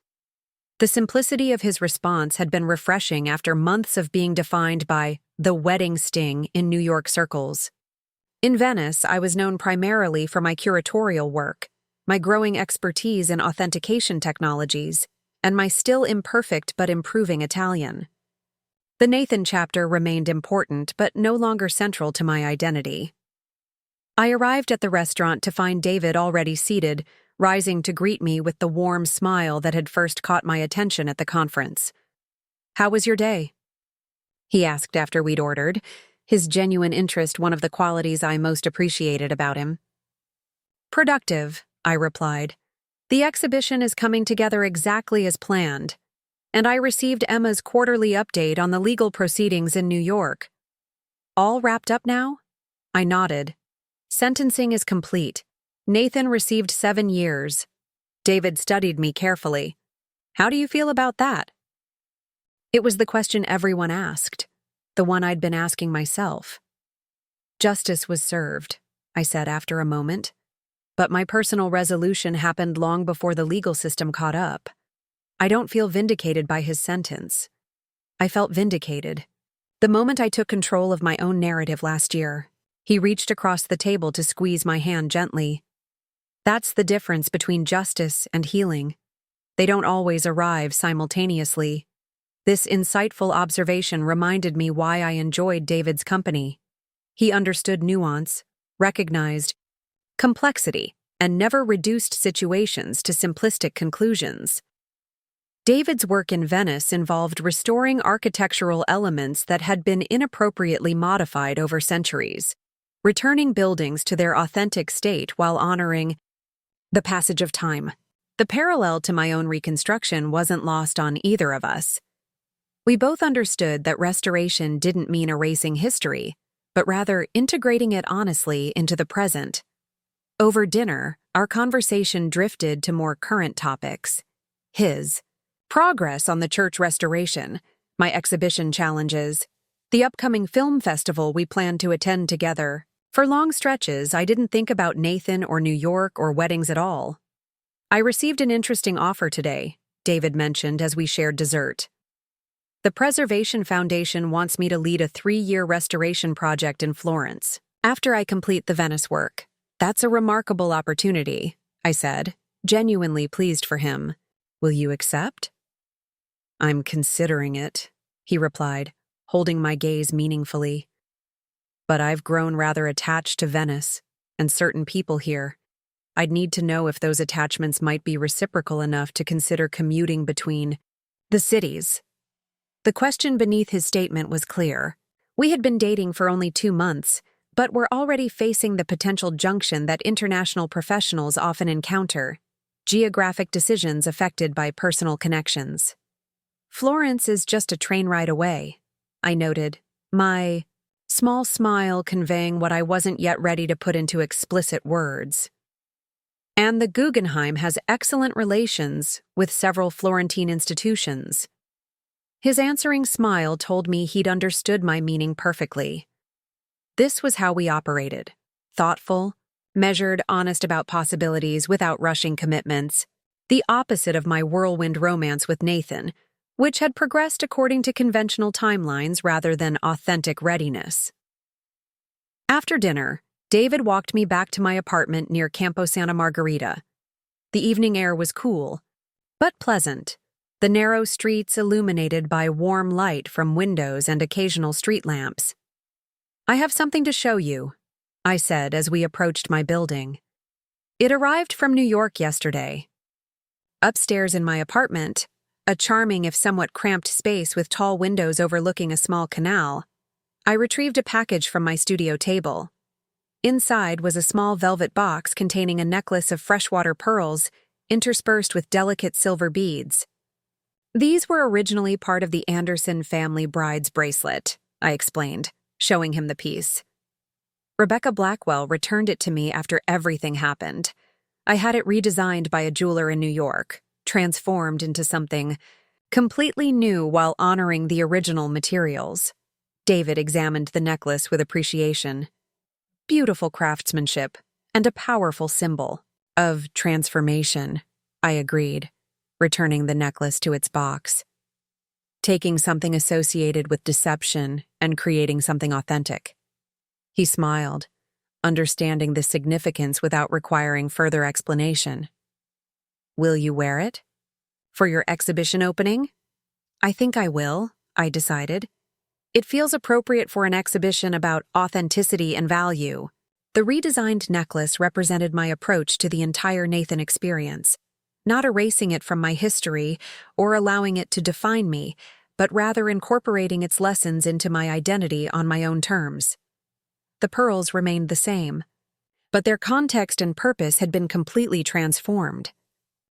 The simplicity of his response had been refreshing after months of being defined by the wedding sting in New York circles. In Venice, I was known primarily for my curatorial work, my growing expertise in authentication technologies, and my still imperfect but improving Italian. The Nathan chapter remained important but no longer central to my identity. I arrived at the restaurant to find David already seated, rising to greet me with the warm smile that had first caught my attention at the conference. "How was your day?" he asked after we'd ordered, his genuine interest one of the qualities I most appreciated about him. "Productive," I replied. "The exhibition is coming together exactly as planned, and I received Emma's quarterly update on the legal proceedings in New York." "All wrapped up now?" I nodded. Sentencing is complete. Nathan received 7 years. David studied me carefully. How do you feel about that? It was the question everyone asked, the one I'd been asking myself. Justice was served, I said after a moment. But my personal resolution happened long before the legal system caught up. I don't feel vindicated by his sentence. I felt vindicated. The moment I took control of my own narrative last year, he reached across the table to squeeze my hand gently. That's the difference between justice and healing. They don't always arrive simultaneously. This insightful observation reminded me why I enjoyed David's company. He understood nuance, recognized complexity, and never reduced situations to simplistic conclusions. David's work in Venice involved restoring architectural elements that had been inappropriately modified over centuries, returning buildings to their authentic state while honoring the passage of time. The parallel to my own reconstruction wasn't lost on either of us. We both understood that restoration didn't mean erasing history, but rather integrating it honestly into the present. Over dinner, our conversation drifted to more current topics. His progress on the church restoration, my exhibition challenges, the upcoming film festival we planned to attend together. For long stretches, I didn't think about Nathan or New York or weddings at all. I received an interesting offer today, David mentioned as we shared dessert. The Preservation Foundation wants me to lead a 3-year restoration project in Florence, after I complete the Venice work. That's a remarkable opportunity, I said, genuinely pleased for him. Will you accept? I'm considering it, he replied, holding my gaze meaningfully. But I've grown rather attached to Venice and certain people here. I'd need to know if those attachments might be reciprocal enough to consider commuting between the cities. The question beneath his statement was clear. We had been dating for only 2 months, but were already facing the potential junction that international professionals often encounter, geographic decisions affected by personal connections. Florence is just a train ride away, I noted, my small smile conveying what I wasn't yet ready to put into explicit words. And the Guggenheim has excellent relations with several Florentine institutions. His answering smile told me he'd understood my meaning perfectly. This was how we operated. Thoughtful, measured, honest about possibilities without rushing commitments. The opposite of my whirlwind romance with Nathan, which had progressed according to conventional timelines rather than authentic readiness. After dinner, David walked me back to my apartment near Campo Santa Margherita. The evening air was cool, but pleasant, the narrow streets illuminated by warm light from windows and occasional street lamps. I have something to show you, I said as we approached my building. It arrived from New York yesterday. Upstairs in my apartment, a charming if somewhat cramped space with tall windows overlooking a small canal, I retrieved a package from my studio table. Inside was a small velvet box containing a necklace of freshwater pearls interspersed with delicate silver beads. These were originally part of the Anderson family bride's bracelet, I explained, showing him the piece. Rebecca Blackwell returned it to me after everything happened. I had it redesigned by a jeweler in New York, transformed into something completely new while honoring the original materials. David examined the necklace with appreciation. Beautiful craftsmanship, and a powerful symbol of transformation, I agreed, returning the necklace to its box. Taking something associated with deception and creating something authentic. He smiled, understanding the significance without requiring further explanation. Will you wear it? For your exhibition opening? I think I will, I decided. It feels appropriate for an exhibition about authenticity and value. The redesigned necklace represented my approach to the entire Nathan experience, not erasing it from my history or allowing it to define me, but rather incorporating its lessons into my identity on my own terms. The pearls remained the same, but their context and purpose had been completely transformed.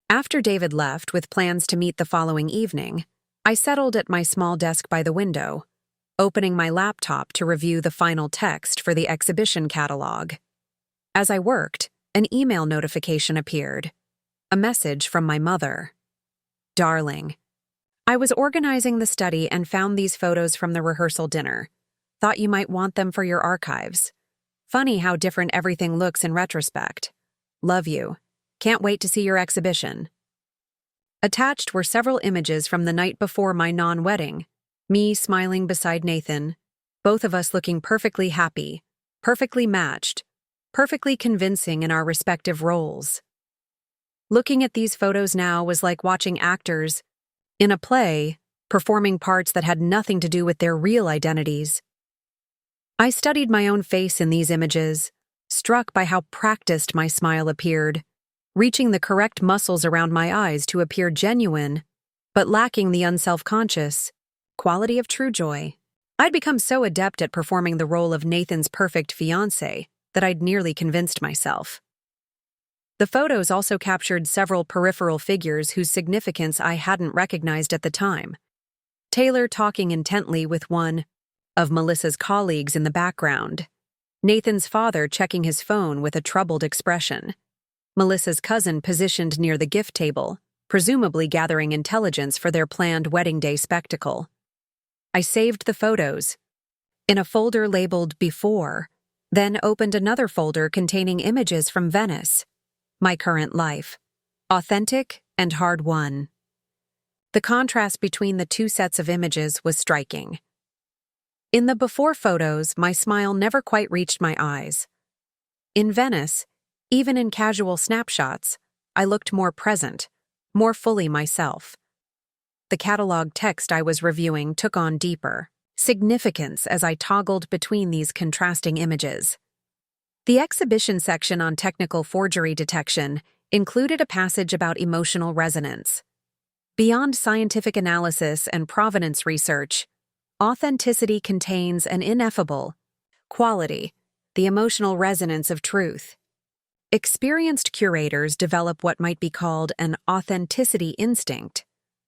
After David left with plans to meet the following evening, I settled at my small desk by the window, opening my laptop to review the final text for the exhibition catalog. As I worked, an email notification appeared. A message from my mother. Darling, I was organizing the study and found these photos from the rehearsal dinner. Thought you might want them for your archives. Funny how different everything looks in retrospect. Love you. Can't wait to see your exhibition. Attached were several images from the night before my non-wedding. Me smiling beside Nathan, both of us looking perfectly happy, perfectly matched, perfectly convincing in our respective roles. Looking at these photos now was like watching actors in a play performing parts that had nothing to do with their real identities. I studied my own face in these images, struck by how practiced my smile appeared, reaching the correct muscles around my eyes to appear genuine, but lacking the unself-conscious quality of true joy. I'd become so adept at performing the role of Nathan's perfect fiancé that I'd nearly convinced myself. The photos also captured several peripheral figures whose significance I hadn't recognized at the time. Taylor talking intently with one of Melissa's colleagues in the background. Nathan's father checking his phone with a troubled expression. Melissa's cousin positioned near the gift table, presumably gathering intelligence for their planned wedding day spectacle. I saved the photos in a folder labeled Before, then opened another folder containing images from Venice. My current life. Authentic and hard-won. The contrast between the two sets of images was striking. In the before photos, my smile never quite reached my eyes. In Venice, even in casual snapshots, I looked more present, more fully myself. The catalog text I was reviewing took on deeper significance as I toggled between these contrasting images. The exhibition section on technical forgery detection included a passage about emotional resonance. Beyond scientific analysis and provenance research, authenticity contains an ineffable quality, the emotional resonance of truth. Experienced curators develop what might be called an authenticity instinct,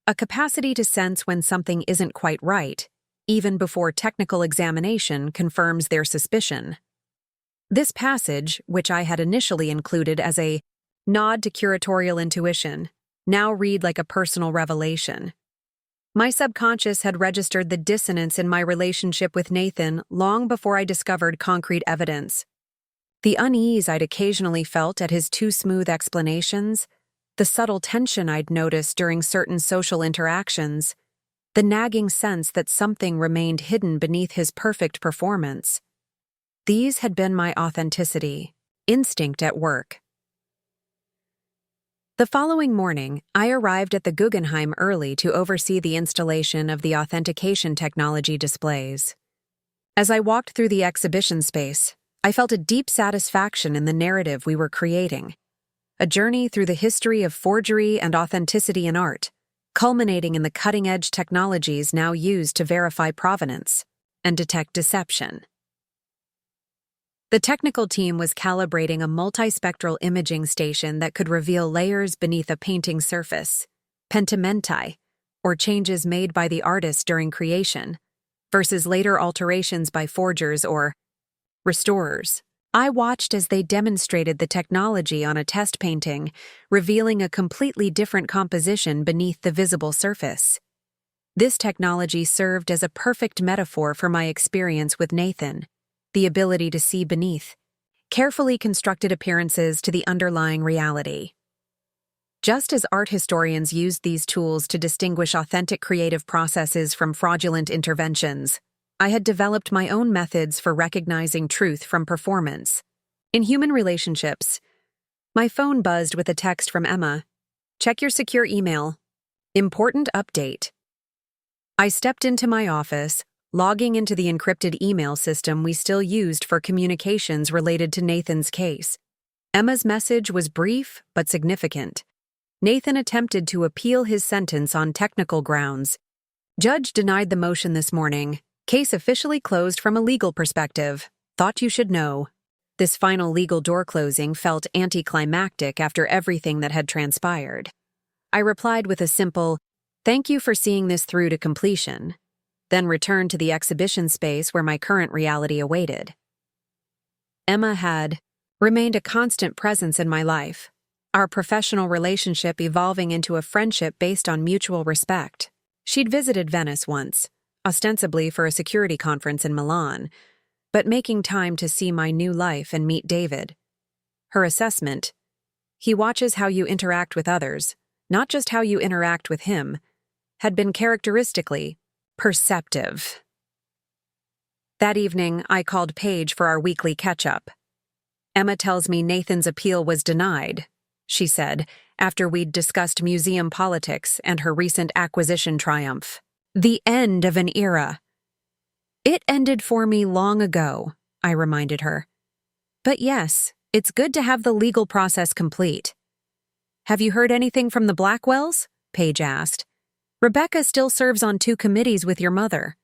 a capacity to sense when something isn't quite right, even before technical examination confirms their suspicion. This passage, which I had initially included as a nod to curatorial intuition, now read like a personal revelation. My subconscious had registered the dissonance in my relationship with Nathan long before I discovered concrete evidence. The unease I'd occasionally felt at his too smooth explanations, the subtle tension I'd noticed during certain social interactions, the nagging sense that something remained hidden beneath his perfect performance. These had been my authenticity, instinct at work. The following morning, I arrived at the Guggenheim early to oversee the installation of the authentication technology displays. As I walked through the exhibition space, I felt a deep satisfaction in the narrative we were creating, a journey through the history of forgery and authenticity in art, culminating in the cutting-edge technologies now used to verify provenance and detect deception. The technical team was calibrating a multispectral imaging station that could reveal layers beneath a painting surface, pentimenti, or changes made by the artist during creation, versus later alterations by forgers or restorers. I watched as they demonstrated the technology on a test painting, revealing a completely different composition beneath the visible surface. This technology served as a perfect metaphor for my experience with Nathan, the ability to see beneath carefully constructed appearances to the underlying reality. Just as art historians used these tools to distinguish authentic creative processes from fraudulent interventions, I had developed my own methods for recognizing truth from performance. In human relationships, my phone buzzed with a text from Emma. "Check your secure email. Important update." I stepped into my office, logging into the encrypted email system we still used for communications related to Nathan's case. Emma's message was brief but significant. Nathan attempted to appeal his sentence on technical grounds. Judge denied the motion this morning. Case officially closed from a legal perspective. Thought you should know. This final legal door closing felt anticlimactic after everything that had transpired. I replied with a simple, "Thank you for seeing this through to completion," then returned to the exhibition space where my current reality awaited. Emma had remained a constant presence in my life, our professional relationship evolving into a friendship based on mutual respect. She'd visited Venice once, ostensibly for a security conference in Milan, but making time to see my new life and meet David. Her assessment: he watches how you interact with others, not just how you interact with him, had been characteristically perceptive. That evening, I called Paige for our weekly catch-up. "Emma tells me Nathan's appeal was denied," she said, after we'd discussed museum politics and her recent acquisition triumph. "The end of an era." "It ended for me long ago," I reminded her. "But yes, it's good to have the legal process complete." "Have you heard anything from the Blackwells?" Paige asked. "Rebecca still serves on 2 committees with your mother."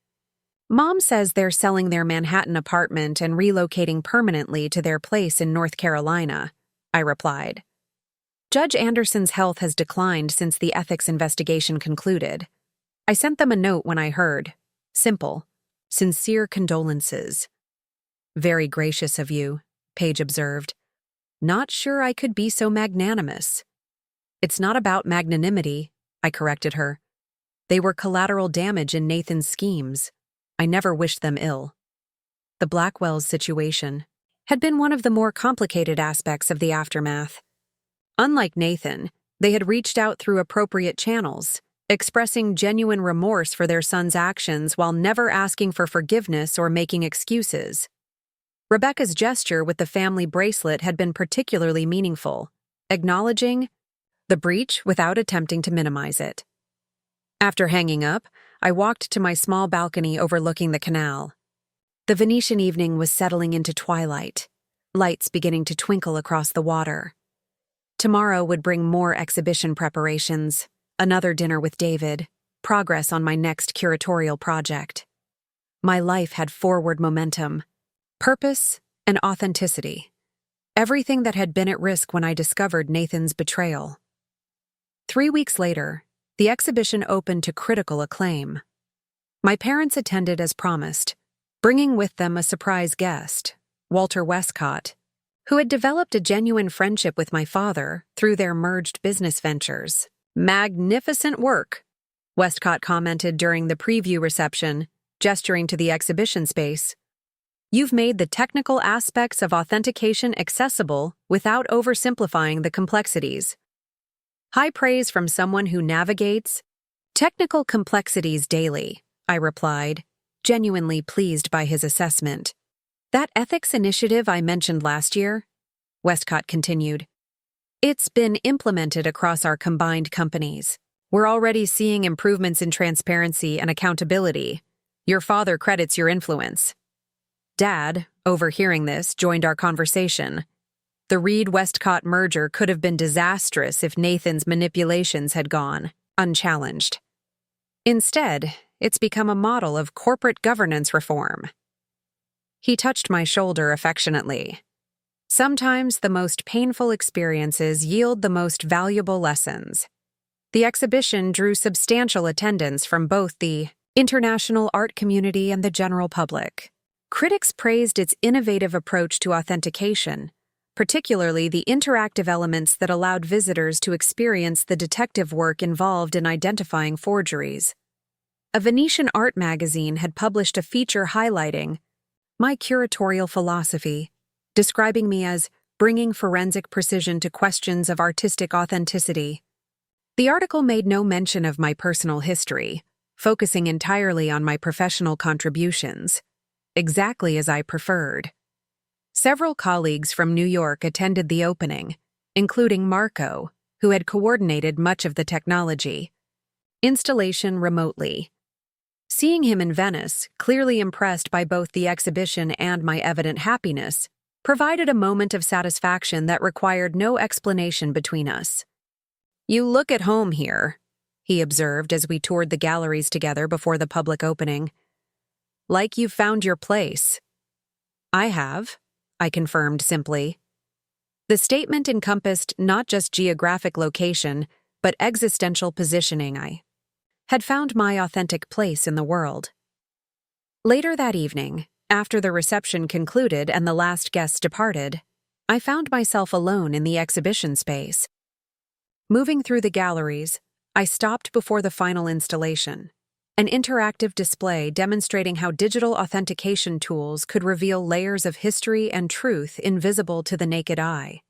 "Mom says they're selling their Manhattan apartment and relocating permanently to their place in North Carolina," I replied. "Judge Anderson's health has declined since the ethics investigation concluded. I sent them a note when I heard. Simple. Sincere condolences." "Very gracious of you," Paige observed. "Not sure I could be so magnanimous." "It's not about magnanimity," I corrected her. "They were collateral damage in Nathan's schemes. I never wished them ill." The Blackwells' situation had been one of the more complicated aspects of the aftermath. Unlike Nathan, they had reached out through appropriate channels, expressing genuine remorse for their son's actions while never asking for forgiveness or making excuses. Rebecca's gesture with the family bracelet had been particularly meaningful, acknowledging the breach without attempting to minimize it. After hanging up, I walked to my small balcony overlooking the canal. The Venetian evening was settling into twilight, lights beginning to twinkle across the water. Tomorrow would bring more exhibition preparations, another dinner with David, progress on my next curatorial project. My life had forward momentum, purpose, and authenticity. Everything that had been at risk when I discovered Nathan's betrayal. 3 weeks later, the exhibition opened to critical acclaim. My parents attended as promised, bringing with them a surprise guest, Walter Westcott, who had developed a genuine friendship with my father through their merged business ventures. "Magnificent work," Westcott commented during the preview reception, gesturing to the exhibition space. "You've made the technical aspects of authentication accessible without oversimplifying the complexities." High praise from someone who navigates technical complexities daily, I replied, genuinely pleased by his assessment. "That ethics initiative I mentioned last year," Westcott continued, "it's been implemented across our combined companies. We're already seeing improvements in transparency and accountability. Your father credits your influence." Dad, overhearing this, joined our conversation. The Reed-Westcott merger could have been disastrous if Nathan's manipulations had gone unchallenged. Instead, it's become a model of corporate governance reform. He touched my shoulder affectionately. Sometimes the most painful experiences yield the most valuable lessons. The exhibition drew substantial attendance from both the international art community and the general public. Critics praised its innovative approach to authentication, particularly the interactive elements that allowed visitors to experience the detective work involved in identifying forgeries. A Venetian art magazine had published a feature highlighting my curatorial philosophy, describing me as bringing forensic precision to questions of artistic authenticity. The article made no mention of my personal history, focusing entirely on my professional contributions, exactly as I preferred. Several colleagues from New York attended the opening, including Marco, who had coordinated much of the technology installation remotely. Seeing him in Venice, clearly impressed by both the exhibition and my evident happiness, provided a moment of satisfaction that required no explanation between us. "You look at home here," he observed as we toured the galleries together before the public opening. "Like you've found your place." "I have," I confirmed simply. The statement encompassed not just geographic location, but existential positioning. I had found my authentic place in the world. Later that evening, after the reception concluded and the last guests departed, I found myself alone in the exhibition space. Moving through the galleries, I stopped before the final installation, an interactive display demonstrating how digital authentication tools could reveal layers of history and truth invisible to the naked eye.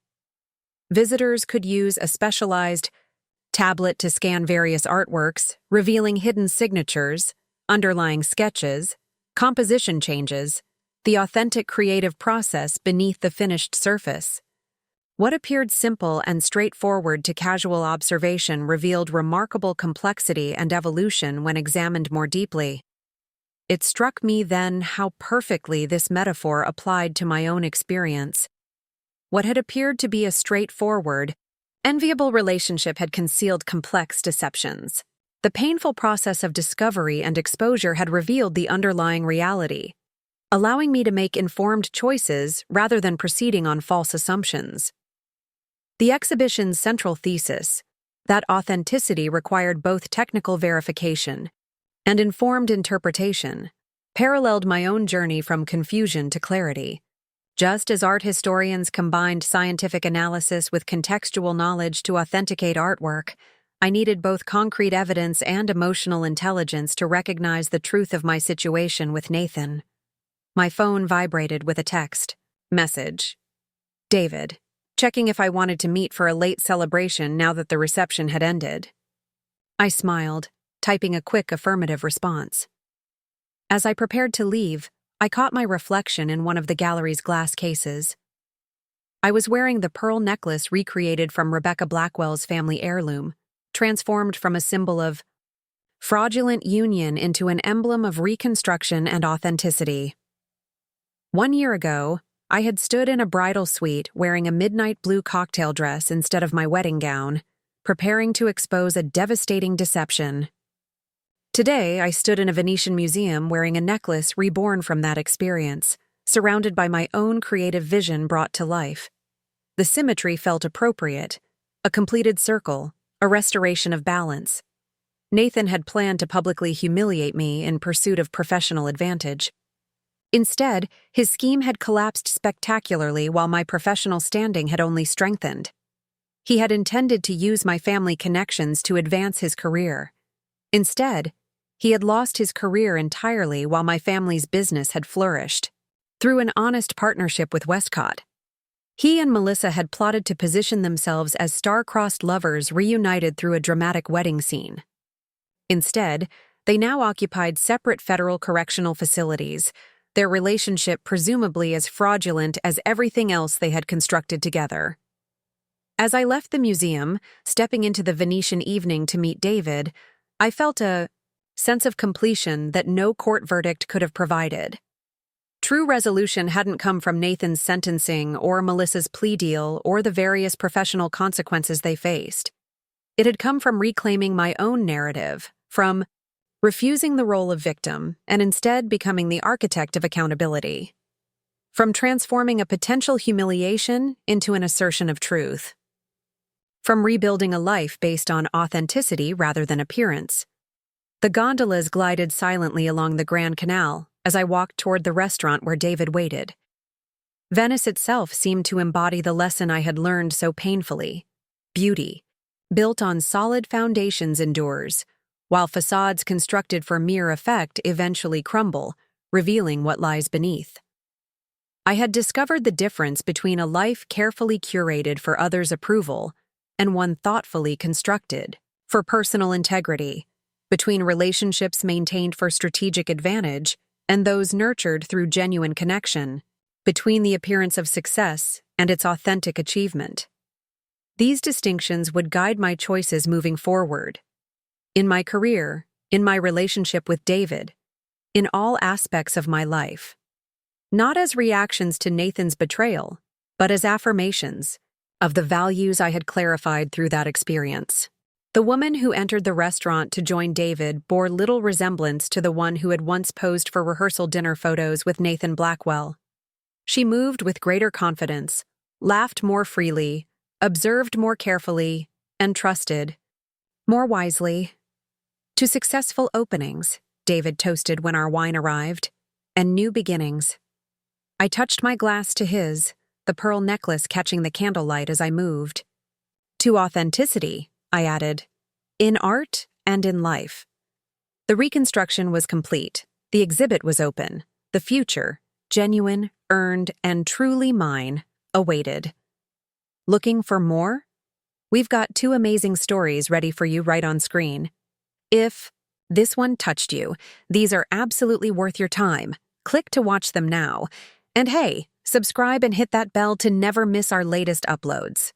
Visitors could use a specialized tablet to scan various artworks, revealing hidden signatures, underlying sketches, composition changes, the authentic creative process beneath the finished surface. What appeared simple and straightforward to casual observation revealed remarkable complexity and evolution when examined more deeply. It struck me then how perfectly this metaphor applied to my own experience. What had appeared to be a straightforward, enviable relationship had concealed complex deceptions. The painful process of discovery and exposure had revealed the underlying reality, allowing me to make informed choices rather than proceeding on false assumptions. The exhibition's central thesis, that authenticity required both technical verification and informed interpretation, paralleled my own journey from confusion to clarity. Just as art historians combined scientific analysis with contextual knowledge to authenticate artwork, I needed both concrete evidence and emotional intelligence to recognize the truth of my situation with Nathan. My phone vibrated with a text message. David, checking if I wanted to meet for a late celebration now that the reception had ended. I smiled, typing a quick affirmative response. As I prepared to leave, I caught my reflection in one of the gallery's glass cases. I was wearing the pearl necklace recreated from Rebecca Blackwell's family heirloom, transformed from a symbol of fraudulent union into an emblem of reconstruction and authenticity. 1 year ago, I had stood in a bridal suite wearing a midnight blue cocktail dress instead of my wedding gown, preparing to expose a devastating deception. Today, I stood in a Venetian museum wearing a necklace reborn from that experience, surrounded by my own creative vision brought to life. The symmetry felt appropriate, a completed circle, a restoration of balance. Nathan had planned to publicly humiliate me in pursuit of professional advantage. Instead, his scheme had collapsed spectacularly while my professional standing had only strengthened. He had intended to use my family connections to advance his career. Instead, he had lost his career entirely while my family's business had flourished. Through an honest partnership with Westcott, he and Melissa had plotted to position themselves as star-crossed lovers reunited through a dramatic wedding scene. Instead, they now occupied separate federal correctional facilities, their relationship presumably as fraudulent as everything else they had constructed together. As I left the museum, stepping into the Venetian evening to meet David, I felt a sense of completion that no court verdict could have provided. True resolution hadn't come from Nathan's sentencing or Melissa's plea deal or the various professional consequences they faced. It had come from reclaiming my own narrative, from refusing the role of victim and instead becoming the architect of accountability, from transforming a potential humiliation into an assertion of truth, from rebuilding a life based on authenticity rather than appearance. The gondolas glided silently along the Grand Canal as I walked toward the restaurant where David waited. Venice itself seemed to embody the lesson I had learned so painfully. Beauty, built on solid foundations, endures, while facades constructed for mere effect eventually crumble, revealing what lies beneath. I had discovered the difference between a life carefully curated for others' approval and one thoughtfully constructed for personal integrity, between relationships maintained for strategic advantage and those nurtured through genuine connection, between the appearance of success and its authentic achievement. These distinctions would guide my choices moving forward. In my career, in my relationship with David, in all aspects of my life. Not as reactions to Nathan's betrayal, but as affirmations of the values I had clarified through that experience. The woman who entered the restaurant to join David bore little resemblance to the one who had once posed for rehearsal dinner photos with Nathan Blackwell. She moved with greater confidence, laughed more freely, observed more carefully, and trusted more wisely. To successful openings, David toasted when our wine arrived, and new beginnings. I touched my glass to his, the pearl necklace catching the candlelight as I moved. To authenticity, I added, in art and in life. The reconstruction was complete. The exhibit was open. The future, genuine, earned, and truly mine, awaited. Looking for more? We've got 2 amazing stories ready for you right on screen. If this one touched you, these are absolutely worth your time. Click to watch them now. And hey, subscribe and hit that bell to never miss our latest uploads.